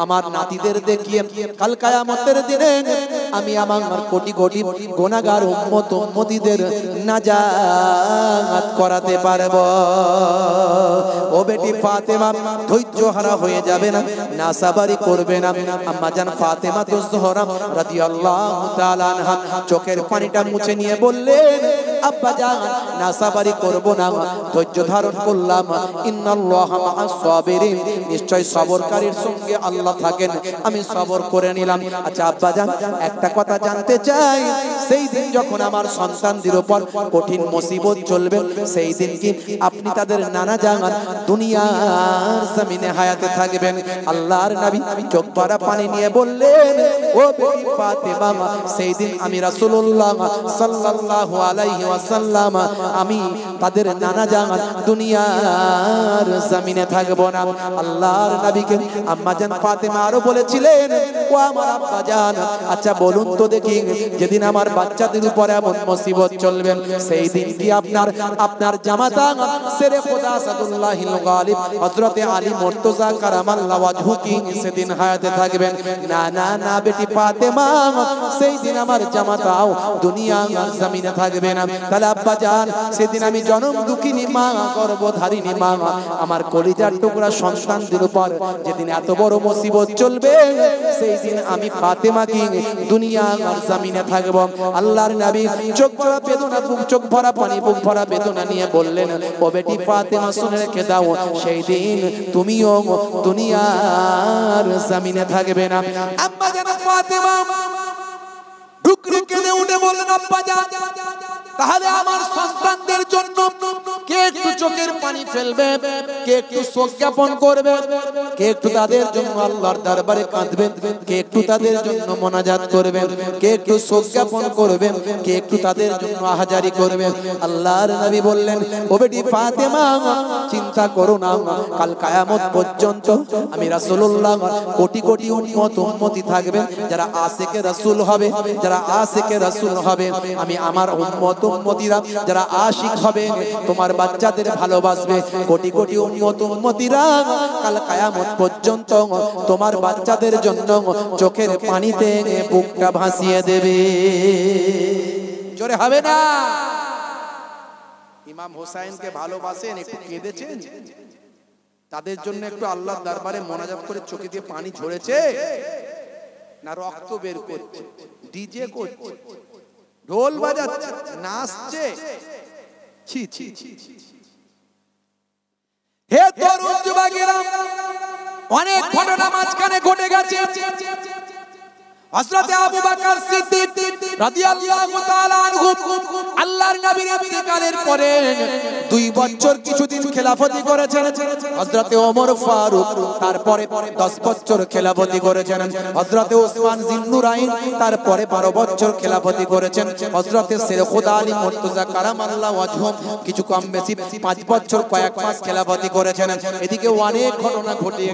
আমার নাতিদের দেখিয়ে কাল কিয়ামতের দিনে আমি আমার কোটি কোটি গুনাহগার উম্মতিদের নাজাত করাতে পারবো। ও বেটি ফাতেমা, ধৈর্য হারা হয়ে যাবে না, নাসাবারি করবে না। আম্মা জান ফাতেমাতুজ জোহরা রাদিয়াল্লাহু তাআলা আনহা চোখের পানিটা মুছে নিয়ে বললেন, আব্বা জান, নাসাবারি করব না, ধৈর্য ধারণ করলাম। ইন্নাল্লাহা মা'আস সাবিরিন, নিশ্চয় সবরকারীর সঙ্গে আল্লাহ থাকেন, আমি সবর করে নিলাম। আচ্ছা আব্বা জান, একটা কথা জানতে চাই, সেই দিন যখন আমার সন্তানদের উপর কঠিন মুসিবত চলবে, সেই দিন কি আপনি তাদের নানা জান দুনিয়ার জমিনে হায়াতে থাকবেন? আল্লাহর নবী চোখ ভরা পানি নিয়ে বললেন, ও বেটি ফাতেমা, সেই দিন আমি রাসূলুল্লাহ সাল্লাল্লাহু আলাইহি ওয়াসাল্লাম, আমি তাদের নানা জান দুনিয়ার জমিনে থাকবো না। আল্লাহর নবীকে আম্মা জান ফাতেমা আরো বলেছিলেন, ও আমার আব্বা জান, আচ্ছা বলুন তো দেখি, যেদিন আমার বাচ্চাদের উপর এমন মুসিবত চলবে, সেই দিন কি আপনার জামাতা শেরে খোদা আসাদুল্লাহিল গালিব হযরত আলী মুর্তজা কারামাল্লাহু ওয়াজহু কি সেদিন হায়াতে থাকবেন? না না না বেটি ফাতেমা, সেই দিন আমার জামাতাও দুনিয়ার জমিনে থাকবে না। তাহলে আব্বা জান, সেদিন আমি জনম দুঃখিনী মা, গর্ভধারিণী মা, আমার কলিজার টুকরা সন্তানদের উপর যেদিন এত বড় মুসিবত চলবে, সেই দিন আমি ফাতেমা কি দুনিয়ার জমিনে থাকব। আল্লাহর নবী চোখ ভরা বেদনা, চোখ ভরা পানি, বুক ভরা বেদনা নিয়ে বললেন, ও বেটি ফাতেমা, শুনে রেখে দাও, সেই দিন তুমিও দুনিয়ার জমিনে থাকবে না। আম্মা জান ফাতেমা ঢুকরে কেঁদে উঠে বললেন, আব্বা জান, তাহলে আমার সন্তানদের জন্য কে একটু চোখের পানি ফেলবে, কে একটু শোক জ্ঞাপন করবে, কে একটু তাদের জন্য আল্লাহর দরবারে কাঁদবে, কে একটু তাদের জন্য মোনাজাত করবে, কে একটু শোক জ্ঞাপন করবে, কে একটু তাদের জন্য আহাজারি করবে? আল্লাহর নবী বললেন, ও বেটি ফাতেমা, চিন্তা করো না, কাল কিয়ামত পর্যন্ত আমি রাসূলুল্লাহ কোটি কোটি উম্মতি থাকবে, যারা আশিকে রাসূল হবে, যারা আশিকে রাসূল হবে, আমি আমার উম্মতিরা যারা আশিক হবে, তোমার বাচ্চাদের ভালোবাসবে, কোটি কোটি উম্মতিরা কাল কিয়ামত পর্যন্ত তোমার বাচ্চাদের জন্য চোখের পানিতে বুকটা ভাসিয়ে দেবে। জোরে হবে না? ইমাম হোসেনকে ভালোবাসেন, একটু কেঁদেছেন? তাদের জন্য একটু আল্লাহর দরবারে মোনাজাত করে চোখে দিয়ে পানি ঝরেছে না রক্ত বের করছে, ডিজে করছে, ঢোল বাজাচ্ছে, নাচছে? ছি ছি ছি। হে তরুণ যুবকেরা, অনেক ঘটনা মাঝখানে ঘটে গেছে। হযরত আবু বকর সিদ্দিক রাদিয়াল্লাহু তাআলা আনহু আল্লাহর নবীর ইন্তেকালের পরে 2 বছর কিছুদিন খেলাফতি করেছেন। হযরত ওমর ফারুক তারপরে 10 বছর খেলাফতি করেছেন। হযরত ওসমান জিন্নুরাইন তারপরে 12 বছর খেলাফতি করেছেন। হযরত শেখ আলী মুর্তজা কারামাল্লাহু ওয়াজহুম কিছু কম বেশি 5 বছর কয়েক মাস খেলাফতি করেছেন। এদিকে অনেক ঘটনা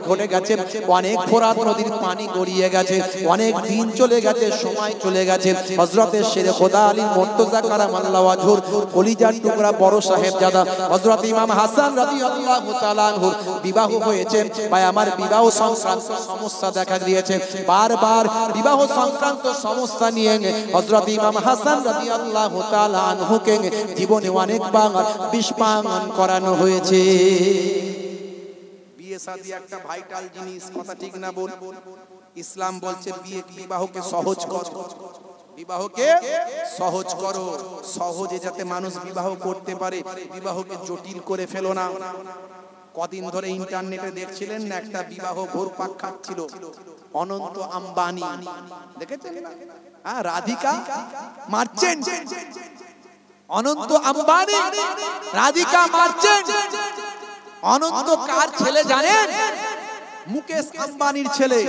ঘটে গেছে, অনেক ফোরাত নদীর পানি গড়িয়ে গেছে, অনেক দিন চলে গেছে, সময় চলে গেছে। হযরত শেখ আলী মুর্তজা কারামাল্লাহু ওয়াজহুর কলিজার টুকরা বড় সাহেবজাদা হযরত ইমাম হাসান রাদিয়াল্লাহু তাআলা আনহুর বিবাহ হয়েছে। ভাই আমার, বিবাহ সংক্রান্ত সমস্যা দেখা দিয়েছে। বারবার বিবাহ সংক্রান্ত সমস্যা নিয়ে হযরত ইমাম হাসান রাদিয়াল্লাহু তাআলা আনহুকে জীবনে অনেকবার বিষপান করানো হয়েছে। বিয়ে শাদী একটা ভাইটাল জিনিস, কথা ঠিক না বল? ইসলাম বলছে বিবাহকে সহজ করো, বিবাহকে সহজ করো, সহজে যাতে মানুষ বিবাহ করতে পারে, বিবাহকে জটিল করে ফেলো না। কদিন ধরে ইন্টারনেটে দেখছিলেন না, একটা বিবাহ ঘুরপাক খাচ্ছিল, অনন্ত আম্বানি, দেখেছেন না? হ্যাঁ, রাধিকা মার্চেন্ট, অনন্ত আম্বানি, রাধিকা মার্চেন্ট। অনন্ত কার ছেলে জানেন? মুকেশ আম্বানির ছেলে।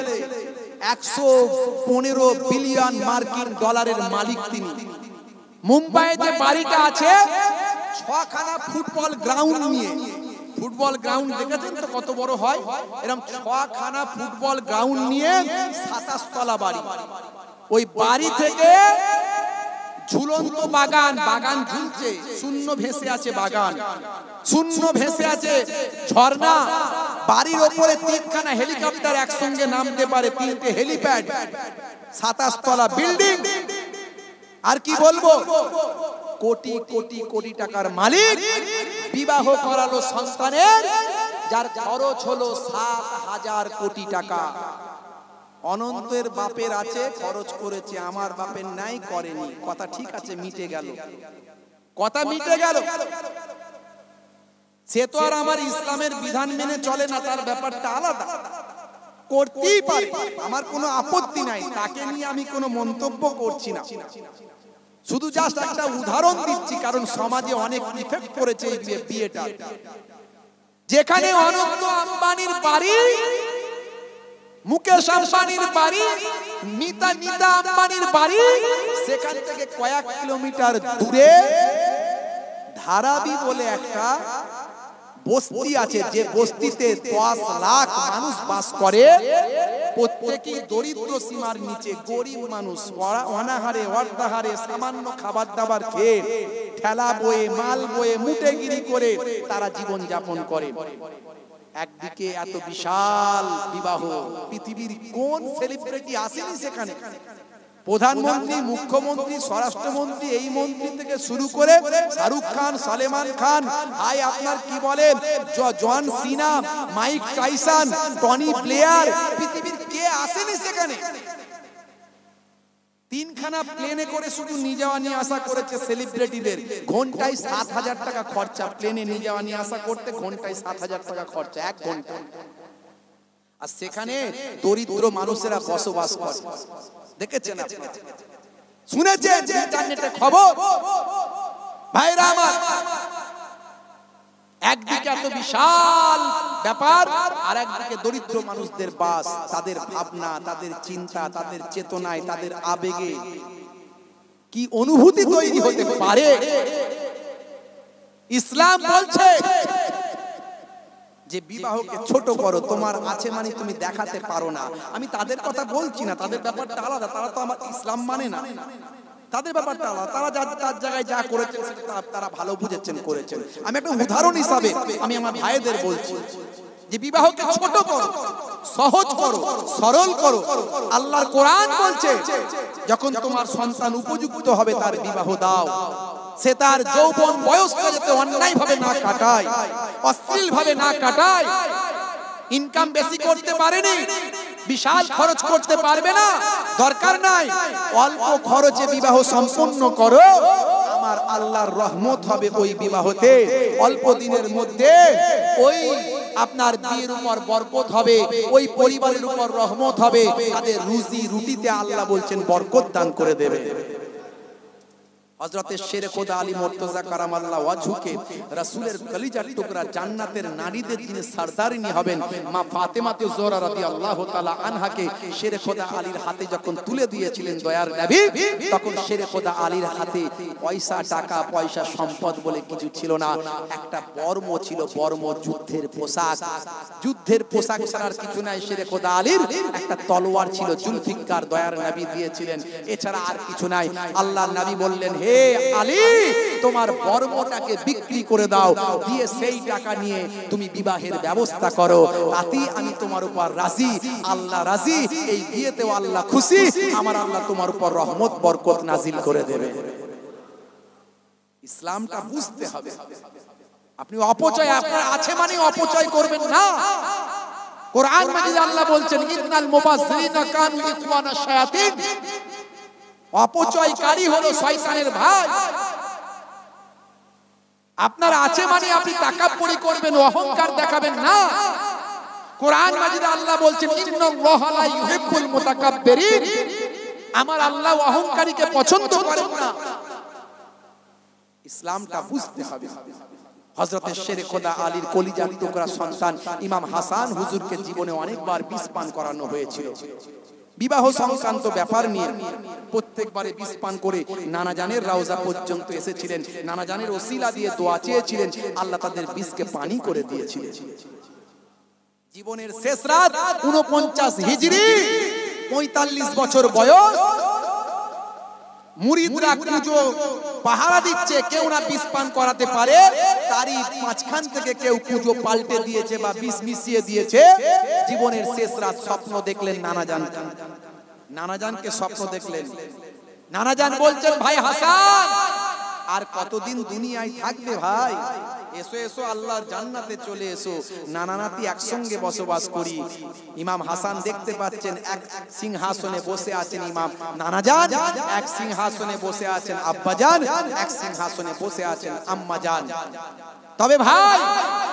115 বিলিয়ন মার্কিন ডলারের মালিক তিনি। মুম্বাইয়ে যে বাড়িটা আছে, 6খানা ফুটবল গ্রাউন্ড নিয়ে, ফুটবল গ্রাউন্ড দেখেছেন তো কত বড় হয়? এরকম 6খানা ফুটবল গ্রাউন্ড নিয়ে 27 তলা বাড়ি। ওই বাড়ি থেকে ঝুলন্ত বাগান, বাগান ঝুলছে, শূন্য ভেসে আছে বাগান, শূন্য ভেসে আছে ঝর্ণা। বাড়ির ওপরে 3খানা হেলিকপ্টার একসঙ্গে নামতে পারে, 3টে হেলিপ্যাড, 27 তলা বিল্ডিং। আর কি বলবো, কোটি কোটি কোটি টাকার মালিক। বিবাহ করালো সন্তানের, যার খরচ হলো 7,000 কোটি টাকা। অনন্তের বাপের আছে, খরচ করেছে, আমার বাপের নাই, করেনি। কথা ঠিক আছে, মিটে গেল, কথা মিটে গেল। সে তো আর আমার ইসলামের বিধান মেনে চলে না, তার ব্যাপারটা আলাদা, করতেই পারে, আমার কোনো আপত্তি নাই, তাকে নিয়ে আমি কোনো মন্তব্য করছি না। শুধু জাস্ট একটা উদাহরণ দিচ্ছি, কারণ সমাজে অনেক ইফেক্ট করেছে এই বিয়েটা। যেখানে অনন্ত আম্বানির বাড়ি, মুকেশ আম্বানির বাড়ি, নীতা আম্বানির বাড়ি, সেখান থেকে কয়েক কিলোমিটার দূরে ধারাবি বলে একটা বস্তি আছে, যে বস্তিতে 10 লাখ মানুষ বাস করে। প্রত্যেকেই দরিদ্র সীমার নিচে, গরিব মানুষ, অনাহারে অর্ধাহারে সামান্য খাবার দাবার খেয়ে, ঠেলা বয়ে, মাল বয়ে, মুটেগিরি করে তারা জীবন যাপন করে। একদিকে এত বিশাল বিবাহ, পৃথিবীর কোন সেলিব্রিটি আসেনি সেখানে? প্রধানমন্ত্রী, মুখ্যমন্ত্রী, স্বরাষ্ট্রমন্ত্রী, এই মন্ত্রী থেকে শুরু করে শাহরুখ খান, সলমান খান, হাই আপনার কি বলে, জন সিনা, মাইক টাইসন, টনি ব্লেয়ার, পৃথিবীর কে আসেনি সেখানে? 3খানা প্লেনে করে শুধু নিয়ে যাওয়া নিয়ে আসা করেছে সেলিব্রিটিদের। ঘন্টায় 7,000 টাকা খরচা, প্লেনে নিয়ে যাওয়া নিয়ে আসা করতে ঘন্টায় 7,000 টাকা খরচা, 1 ঘন্টা। আর সেখানে দরিদ্র মানুষেরা বসবাস করে। দেখেছেন আপনারা, শুনেছেন ইন্টারনেটে খবর? ভাইরা আমার, একদিকে এত বিশাল ব্যাপার, আর একদিকে দরিদ্র মানুষদের বাস, তাদের ভাবনা, তাদের চিন্তা, তাদের চেতনায়, তাদের আবেগে কি অনুভূতি তৈরি হতে পারে। ইসলাম বলছে যে বিবাহকে ছোট করো, তোমার আছে মানে তুমি দেখাতে পারো না। আমি তাদের কথা বলছি না, তাদের ব্যাপারটা আলাদা, তারা তো আমার ইসলাম মানে না, তাদের ব্যাপারটা আলাদা। তারা তার জায়গায় যা করেছেন তারা ভালো বুঝেছেন, করেছেন। আমি একটা উদাহরণ হিসাবে আমি আমার ভাইদের বলছি যে বিবাহকে ছোট করো, সহজ করো, সরল করো। আল্লাহর কোরআন বলছে যখন তোমার সন্তান উপযুক্ত হবে তার বিবাহ দাও। সে তার যৌবন বয়সকে যাতে অন্যায় ভাবে না কাটায়, অশ্লীল ভাবে না কাটায়, ইনকাম বেশি করতে পারেনি, বিশাল খরচ করতে পারবে না, দরকার নাই, অল্প খরচে বিবাহ সম্পন্ন করো, আমার আল্লাহর রহমত হবে ওই বিবাহতে। অল্প দিনের মধ্যে ওই আপনার বিয়ের উপর বরকত হবে, ওই পরিবারের উপর রহমত হবে, তাদের রুজি রুটিতে আল্লাহ বলছেন বরকত দান করে দেবে। হযরতে শেরে খোদা আলী মুর্তজা কারামাল্লাহু ওয়াজহুকে রাসূলের কলিজার টুকরা জান্নাতের নারীদের যিনি সরদারিনী হবেন মা ফাতেমাতে জোহরা রাদিয়াল্লাহু তাআলা আনহাকে শেরে খোদা আলীর হাতে যখন তুলে দিয়েছিলেন দয়ার নবী, তখন শেরে খোদা আলীর হাতে পয়সা, টাকা পয়সা, সম্পদ বলে কিছু ছিল না। একটা বর্ম ছিল, বর্ম যুদ্ধের পোশাক, যুদ্ধের পোশাক ছাড়া কিছু নাই। শেরে খোদা আলীর একটা তলোয়ার ছিল, জুলফিকার দয়ার নবী দিয়েছিলেন, এছাড়া আর কিছু নাই। আল্লাহর নবী বললেন, হে আলী, তোমার বর্মটাকে বিক্রি করে দাও, দিয়ে সেই টাকা নিয়ে তুমি বিবাহের ব্যবস্থা করো, তাতেই আমি তোমার উপর রাজি, আল্লাহ রাজি, এই বিয়েতেও আল্লাহ খুশি, আমার আল্লাহ তোমার উপর রহমত বরকত নাজিল করে দেবে। ইসলামটা বুঝতে হবে। আপনি অপচয়, আপনার আছে মানে অপচয় করবেন না। কোরআন মাজিদে আল্লাহ বলছেন, ইন্নাল মুবাযযিরিনা কানু ইখওয়ানা শায়াতিন, অপচয়কারী হলো শয়তানের ভাই। আপনার আছে মানে আপনি তাকাব্বুরি করবেন, অহংকার দেখাবেন না। কোরআন মাজিদে আল্লাহ বলছেন, ইন্নাল্লাহা লা ইউহিব্বুল মুতাকাব্বিরিন, আমার আল্লাহ অহংকারীকে পছন্দ করেন না। ইসলামটা বুঝতে হবে। হযরতে শেরে খোদা আলীর কলিজার টুকরা সন্তান ইমাম হাসান হুজুরকে জীবনে অনেকবার বিষ পান করানো হয়েছিল। বিবাহ সংক্রান্ত ব্যাপার নিয়ে প্রত্যেকবারে বিষ পান করে নানা জানের রওজা পর্যন্ত এসেছিলেন, নানা জানের ওসিলা দিয়ে দোয়া চেয়েছিলেন, আল্লাহ তাদের বিষকে পানি করে দিয়েছিলেন। জীবনের শেষ রাত 49 হিজরি, 45 বছর বয়স, মুরিদরা কুজো পাহারা দিচ্ছে, কেউ না বিষ পান করাতে পারে, তারই মাঝখান থেকে কেউ কুজো পাল্টে দিয়েছে বা বিষ মিশিয়ে দিয়েছে। জীবনের শেষ রাত স্বপ্ন দেখলেন নানাজানকে স্বপ্ন দেখলেন। নানাজান বলছেন, ভাই হাসান, আর কতদিন দুনিয়ায় থাকবে ভাই, এসো এসো আল্লাহর জান্নাতে চলে এসো, নানা নাতি একসঙ্গে বসবাস করি। ইমাম হাসান দেখতে পাচ্ছেন এক সিংহাসনে বসে আছেন ইমাম নানাজান, এক সিংহাসনে বসে আছেন আব্বাজান, এক সিংহাসনে বসে আছেন আম্মাজান। তবে ভাই,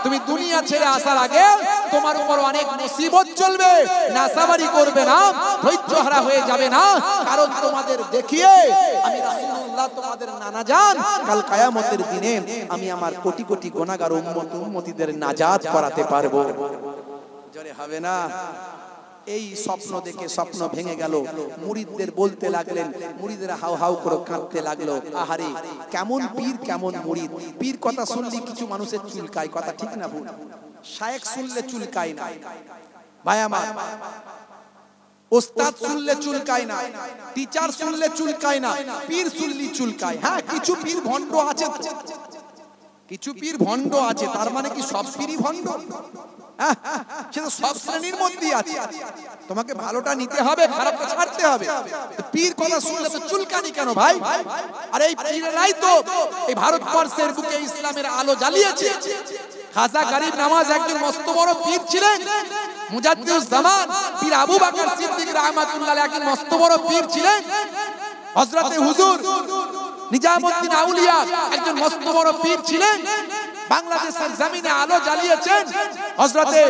তুমি দুনিয়া ছেড়ে আসার আগে তোমার উপর অনেক মুসিবত চলবে, নাসাবারি করবে না, ধৈর্যহারা হয়ে যাবে না, কারণ তোমাদের দেখিয়ে আমি রাসূলুল্লাহ তোমাদের নানাজান কাল কিয়ামতের দিনে আমি আমার কোটি কোটি গুনাহগার উম্মতিদের নাজাত করাতে পারবো। জোরে হবে না? এই স্বপ্ন দেখে স্বপ্ন ভেঙে গেল। মুরিদদের বলতে লাগলেন, মুরিদরা হাউ হাউ করে কাঁদতে লাগলো, আহারে কেমন পীর কেমন মুরিদ। পীর কথা শুনলে কিছু মানুষের চুলকায়, কথা ঠিক না ভুল? শায়েখ শুনলে চুলকায় না ভাই আমার, ওস্তাদ শুনলে চুলকায় না, টিচার শুনলে চুলকায় না, পীর শুনলে চুলকায়। হ্যাঁ, কিছু পীর ভণ্ড আছে, কিছু পীর ভণ্ড আছে, তার মানে কি সব পীরই ভণ্ড? সেটা সব শ্রেণীর মধ্যেই আছে। তোমাকে ভালোটা নিতে হবে, খারাপটা ছাড়তে হবে। পীর কথা শুনলে তো চুলকানি কেন ভাই? আর এই পীরেরাই তো এই ভারতবর্ষের বুকে ইসলামের আলো জ্বালিয়েছে। খাজা গরিব নওয়াজ একজন মস্ত বড় পীর ছিলেন। মুজাদ্দিদুজ জামান পীর আবু বকর সিদ্দিক রাহমাতুল্লাহ আলাইহি একজন মস্ত বড় পীর ছিলেন। হযরতে হুজুর নিজামউদ্দিন আউলিয়া একজন মস্ত বড় পীর ছিলেন। বাংলাদেশের জমিনে আলো জ্বালিয়েছেন হযরতে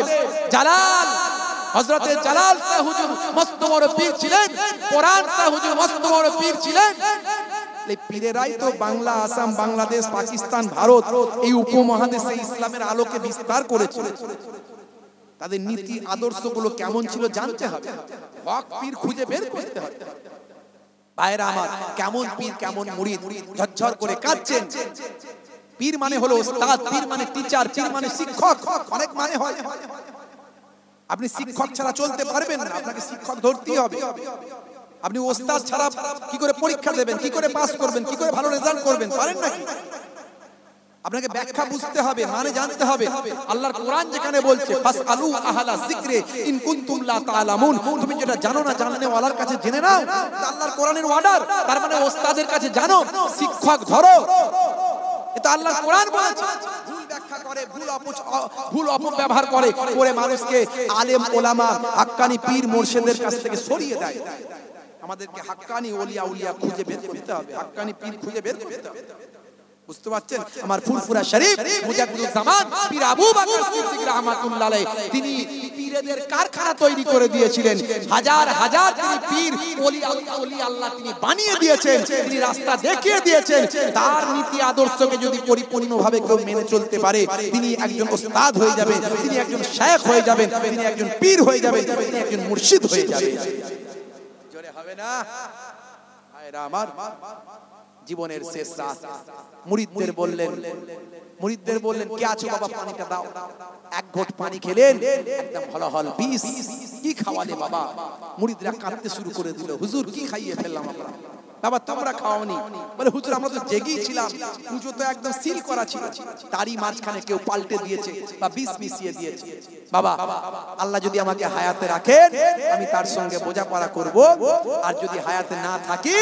জালাল শাহ হুজুর মস্ত বড় পীর ছিলেন। কোরআন শাহ হুজুর মস্ত বড় পীর ছিলেন। এই পীরেরাই তো বাংলা, আসাম, বাংলাদেশ, পাকিস্তান, ভারত এই উপমহাদেশে ইসলামের আলোকে বিস্তার করেছিল। তাদের নীতি আদর্শগুলো কেমন ছিল জানতে হবে, হক পীর খুঁজে বের করতে হবে। ভাইরা আমার, কেমন পীর কেমন মুরিদ ঝরঝর করে কাঁদছেন। পীর মানে হলো ওস্তাদ, পীর মানে টিচার, পীর মানে শিক্ষক, অনেক মানে হয়। আপনি শিক্ষক ছাড়া চলতে পারবেন না, আপনাকে শিক্ষক ধরতেই হবে। আপনি ওস্তাদ ছাড়া কি করে পরীক্ষা দেবেন, কি করে পাস করবেন, কি করে ভালো রেজাল্ট করবেন, পারেন নাকি? আপনাকে ব্যাখ্যা বুঝতে হবে, মানে জানতে হবে। আল্লাহর কোরআন যেখানে বলছে ফাসআলু আহলা যিকরি ইন কুনতুম লা তাআলামুন, তুমি যেটা জানো না জাননে ওয়ালার কাছে জেনে নাও। আল্লাহর কোরআনের অর্ডার, তার মানে ওস্তাদের কাছে জানো, শিক্ষক ধরো। এটা আল্লাহর কোরআন বলেছে। ভুল ব্যাখ্যা ভুল অপব্যবহার করে করে মানুষকে আলেম ওলামা হাক্কানি পীর মুর্শিদের কাছ থেকে সরিয়ে দেয়। আমাদেরকে হাক্কানি ওলিয়া উলিয়া খুঁজে বের করতে হবে, হাক্কানি পীর খুঁজে বের করতে হবে। বুঝতে পারছেন? আমার ফুরফুরা শরীফ মুজাদ্দিদুল জামান পীর আবু বকর সিদ্দিক রাহমাতুল্লাহ আলাইহি তিনি পীরদের কারখানা তৈরি করে দিয়েছিলেন। হাজার হাজার তিনি পীর ওলি আল্লাহ তিনি বানিয়ে দিয়েছেন, তিনি রাস্তা দেখিয়ে দিয়েছেন। তার নীতি আদর্শকে যদি পরিপূর্ণভাবে কেউ মেনে চলতে পারে, তিনি একজন ওস্তাদ হয়ে যাবেন, তিনি একজন শায়েখ হয়ে যাবেন, তিনি একজন পীর হয়ে যাবেন, তিনি একজন মুর্শিদ হয়ে যাবেন। জোরে হবে না? ভাইরা আমার, জীবনের শেষ রাত মুরিদদের বললেন কে আছো বাবা, পানিটা দাও। এক ঘট পানি খেলেন, একদম হলহল বিষ। কি খাওয়ালে বাবা? মুরিদরা কাঁদতে শুরু করে দিল, হুজুর কি খাইয়ে ফেললাম আমরা? বাবা তোমরা খাওনি? বলে হুজুর আমরা তো জেগেই ছিলাম, পুজো তো একদম সিল করা ছিল। তারই মাঝখানে কেউ পাল্টে দিয়েছে বা বিষ মিশিয়ে দিয়েছে। বাবা আল্লাহ যদি আমাকে হায়াতে রাখেন, আমি তার সঙ্গে বোঝাপড়া করব, আর যদি হায়াতে না থাকি,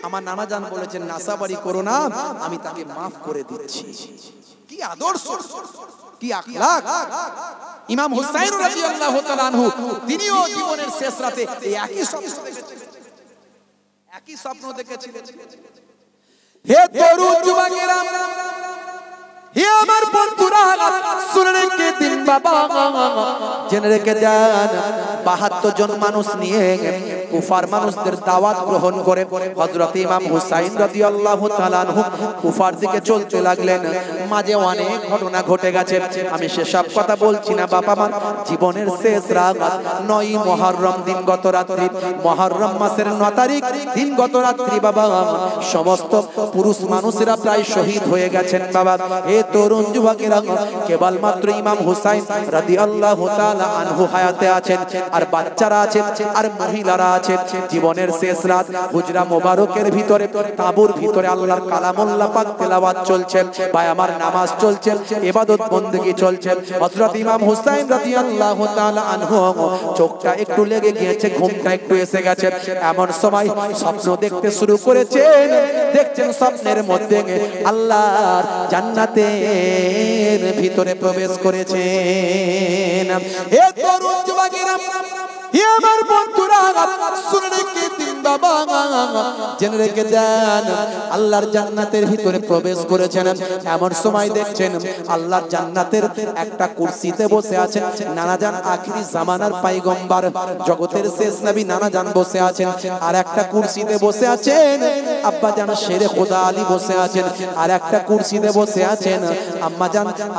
আমার নানা জান বলেছেন নাসাবারি করো না, আমি তাকে মাফ করে দিচ্ছি। কি আদর্শ, কি আখলাক! ইমাম হুসাইন রাদিয়াল্লাহু তাআলা আনহু তিনিও জীবনের শেষ রাতে একই স্বপ্ন দেখেছিলেন। হে তরুণ যুবকেরা, হে আমার বন্ধুরা, শুনে রেখে দিন বাবা, জেনে রেখে দেন ৭২ জন মানুষ নিয়ে কুফার মানুষদের দাওয়াত গ্রহণ করে হযরত ইমাম হুসাইন রাদিয়াল্লাহু তাআলা আনহু কুফার দিকে চলতে লাগলেন। মাঝে অনেক ঘটনা ঘটে গেছে, আমি সেসব কথা বলছি না বাবা। আমার জীবনের শেষ রাত ৯ মুহররম দিন গত রাত্রি, মুহররম মাসের ৯ তারিখ দিন গত রাত্রি বাবা, সমস্ত পুরুষ মানুষেরা প্রায় শহীদ হয়ে গেছেন বাবা। হে তরুণ যুবকেরা, কেবলমাত্র ইমাম হুসাইন রাদিয়াল্লাহু তাআলা আনহু হায়াতে আছেন, আর বাচ্চারা আছেন, আর মহিলারা আছেন। জীবনের শেষ রাত হুজরা মোবারকের ভিতরে, তাঁবুর ভিতরে আল্লাহর কালামুল্লাহ পাক তেলাওয়াত চলছে, ভাই আমার নামাজ চলছে, ইবাদত বندگی চলছে। হযরত ইমাম হুসাইন রাদিয়াল্লাহু তাআলা আনহু চোখটা একটু লেগে গিয়েছে, ঘুমটা একটু এসে গেছে। এমন সময় স্বপ্ন দেখতে শুরু করেছেন। দেখছেন স্বপ্নের মধ্যে আল্লাহর জান্নাতের ভিতরে প্রবেশ করেছেন। হে তরুণ যুবকেরা, হে আমার বন্ধুরা, শুনে রেখে দিন বাবা, জেনে রেখে দেন আল্লাহর জান্নাতের ভিতরে প্রবেশ করেছেন। এমন সময় দেখছেন আল্লাহর জান্নাতের একটা কুরসিতে বসে আছেন নানা জান, আখিরি জামানার পয়গম্বর, জগতের শেষ নবী নানা জান বসে আছেন। আর একটা কুরসিতে বসে আছেন আব্বা জান শেরে খোদা আলী বসে আছেন। আর একটা কুরসিতে বসে আছেন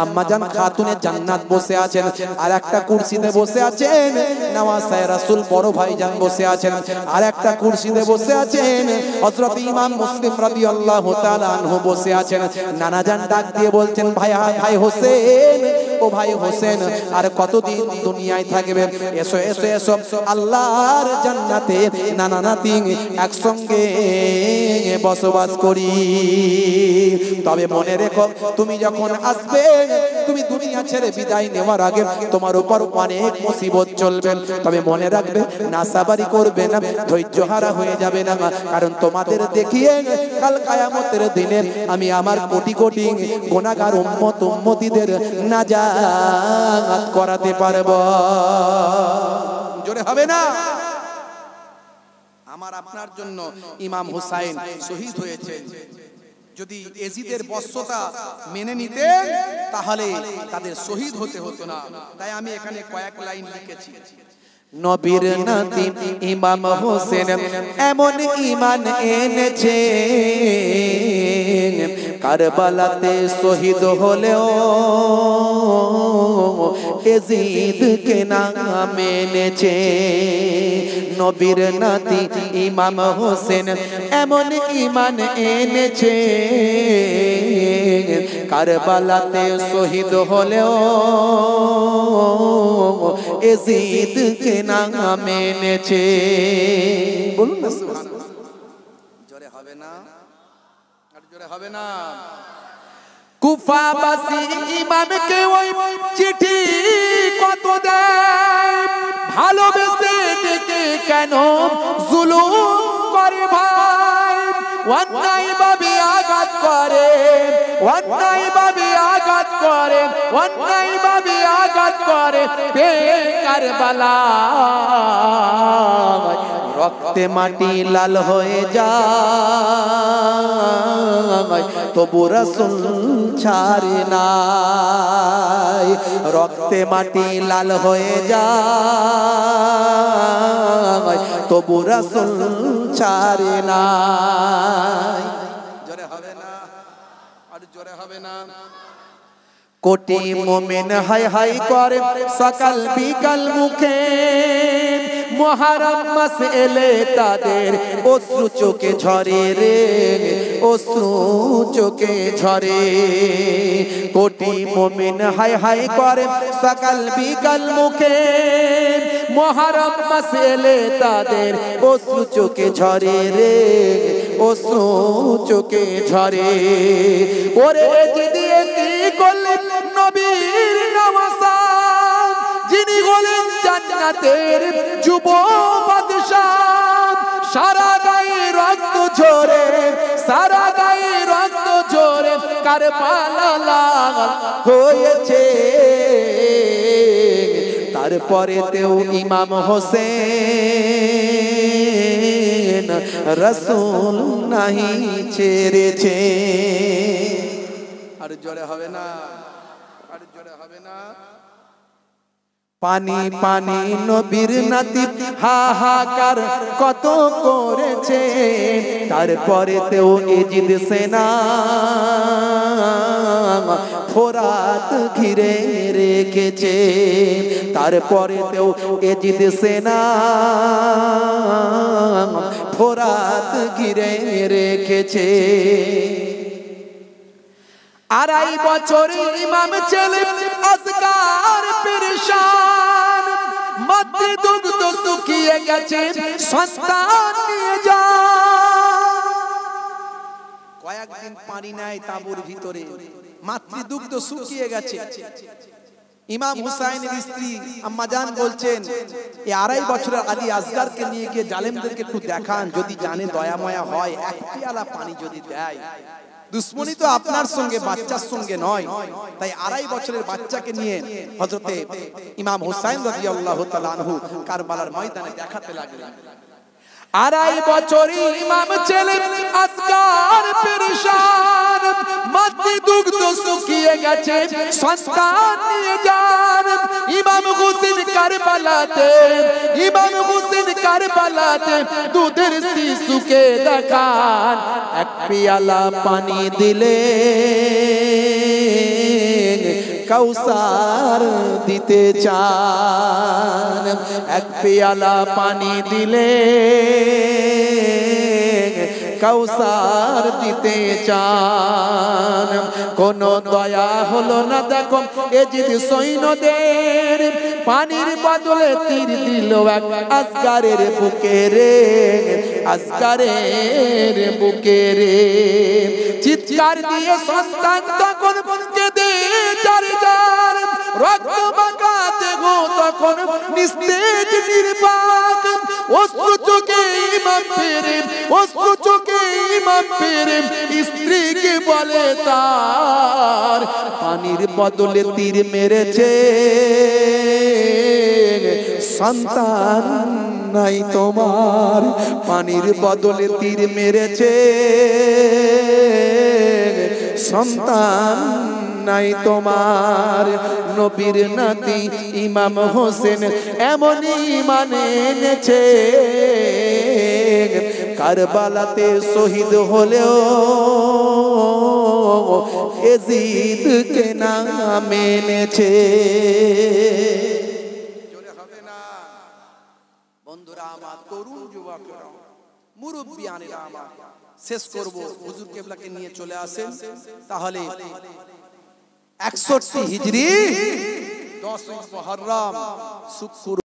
আম্মা জান খাতুনে জান্নাত বসে আছেন। আর একটা কুরসিতে বসে আছেন নওয়াসায়ে রাসূল বড় ভাইজান বসে আছেন। আর একটা কুরসিতে বসে আছেন হযরত ইমাম মুসলিম রাদিয়াল্লাহু তাআলা আনহু বসে আছেন। নানা জান ডাক দিয়ে বলছেন, ভাই ভাই হোসেন, ও ভাই হোসেন, আর কতদিন দুনিয়ায় থাকবে? এসো এসো এসো, আল্লাহর জান্নাতে নানা নাতি একসঙ্গে বসবাস করি। তবে মনে রেখো, তুমি যখন আসবে, তুমি দুনিয়া ছেড়ে বিদায় নেওয়ার আগে তোমার উপর অনেক মুসিবত চলবে। তবে মনে রাখবে, নাসাবারি করবে না, ধৈর্য হারা হয়ে যাবে না, কারণ তোমাদের দেখিয়ে কাল কিয়ামতের দিনে আমি আমার কোটি কোটি গুনাহগার উম্মতিদের নাজাত করাতে পারবো। জোরে হবে না? আমার আপনার জন্য ইমাম হুসাইন শহীদ হয়েছে। যদি এজিদের বশ্যতা মেনে নিতেন তাহলে তাদের শহীদ হতে হতো না। তাই আমি এখানে কয়েক লাইন লিখেছি। নবীর নাতি ইমাম হোসেন এমন ঈমান এনেছে, কারবালাতে শহীদ হলেও এজিদকে না মেনেছে। নবীর নাতি ইমাম হোসেন এমন ঈমান এনেছে, কারবালাতে শহীদ হলেও এজিদকে না মেনেছে। বলুন না সুবহানাল্লাহ। জোরে হবে না? আর জোরে হবে না? কুফাবাসী ইমামকে ওই চিঠি কত দেয়, ভালোবেসে ডেকে কেন জুলুম করে ভাই, অন্যায় ভাবে আঘাত করে, অন্যায় ভাবে আঘাত করে, অন্যায় ভাবে আঘাত করে কারবালা, রক্তে মাটি লাল হয়ে যায় তবু রাসূল ছাড়ে নাই, রক্তে মাটি লাল হয়ে যায় তবু রাসূল ছাড়ে নাই। জোরে হবে না, আর জোরে হবে না। কোটি মুমিন হাই হাই করে সকাল বিকাল মুখে, মুহররম মাস এলে তাদের অশ্রু চোখে ঝরে রে, অশ্রু চোখে ঝরে। কোটি মুমিন হাই হাই করে সকাল বিকাল মুখে, মুহররম মাস এলে তাদের অশ্রু চোখে ঝরে রে, অশ্রু চোখে ঝরে। ওরে দিয়ে কি করলেন নবীর নওয়াজ, যিনি হলেন জান্নাতের যুব বাদশাহ, সারা গায়ে রক্ত ঝরে, সারা গায়ে রক্ত ঝরে কারবালা লাল হয়েছে। তারপরেতেও ইমাম হোসেন রাসূল নাহি ছেড়েছে। আর জোরে হবে না, আর জোরে হবে না। পানি পানি নবীর নাতি হাহাকার কত করেছে, তারপরেতেও এজিদ সেনা ফোরাত ঘিরে রেখেছে, তারপরেতেও এজিদ সেনা ফোরাত ঘিরে রেখেছে। আড়াই বছর ইমাম ছেলে আজকার পেরেশান, মাতৃ দুগ্ধ শুকিয়ে গেছে সন্তান নিয়ে যান। কয়েকদিন পানি নাই তাঁবুর ভিতরে, মাতৃ দুগ্ধ শুকিয়ে গেছে। ইমাম হুসাইনের স্ত্রী আম্মা জান বলছেন, এই আড়াই বছরের আলী আসগারকে নিয়ে গিয়ে জালেমদেরকে একটু দেখান, যদি জানে দয়া মায়া হয় এক পেয়ালা পানি যদি দেয়। দুশ্মনী তো আপনার সঙ্গে, বাচ্চার সঙ্গে নয়। তাই আড়াই বছরের বাচ্চাকে নিয়ে হযরতে ইমাম হুসাইন রাদিয়াল্লাহু তাআলা আনহু কারবালার ময়দানে দেখাতে লাগলেন। আড়াই বছরই ইমাম ছেলে আসগার পেরেশান, মাতৃ দুগ্ধ শুকিয়ে গেছে সন্তান নিয়ে যান। ইমাম হুসেন কারবালাতে, ইমাম হুসেন কারবালাতে দুধের শিশুকে দেখান, এক পেয়ালা পানি দিলে কাউসার দিতে চান, এক পেয়ালা পানি দিলে কাউসার দিতে চান। কোন দয়া হলো না দেখো এজিদ সৈন্যদের, পানির বদলে তীর দিল এক আসগারের বুকে রে, আসগারের বুকে রে। চিৎকার দিয়ে সন্তান তখন কেঁদে যার যার, রক্ত মাখা দেহ তখন নিস্তেজ নির্বাক, অশ্রু চোখে ইমাম ফিরে, অশ্রু চোখে ইমাম ফিরে স্ত্রীকে বলে তার, পানির বদলে তীর মেরেছে সন্তান নাই তোমার, পানির বদলে তীর মেরেছে সন্তান নাই তোমার। নবীর নাতি ইমাম হোসেন এমনই মানে এনেছে, কারবালাতে শহীদ হলেও এজিদকে না মেনেছে। জোরে হবে না। বন্ধুরা আমার, তরুণ যুবকরা, মুরব্বিয়ানেরা আমার, শেষ করব। হুজুর কেবলাকে নিয়ে চলে আসেন। তাহলে 61 হিজরি 10 মুহররম শুক্র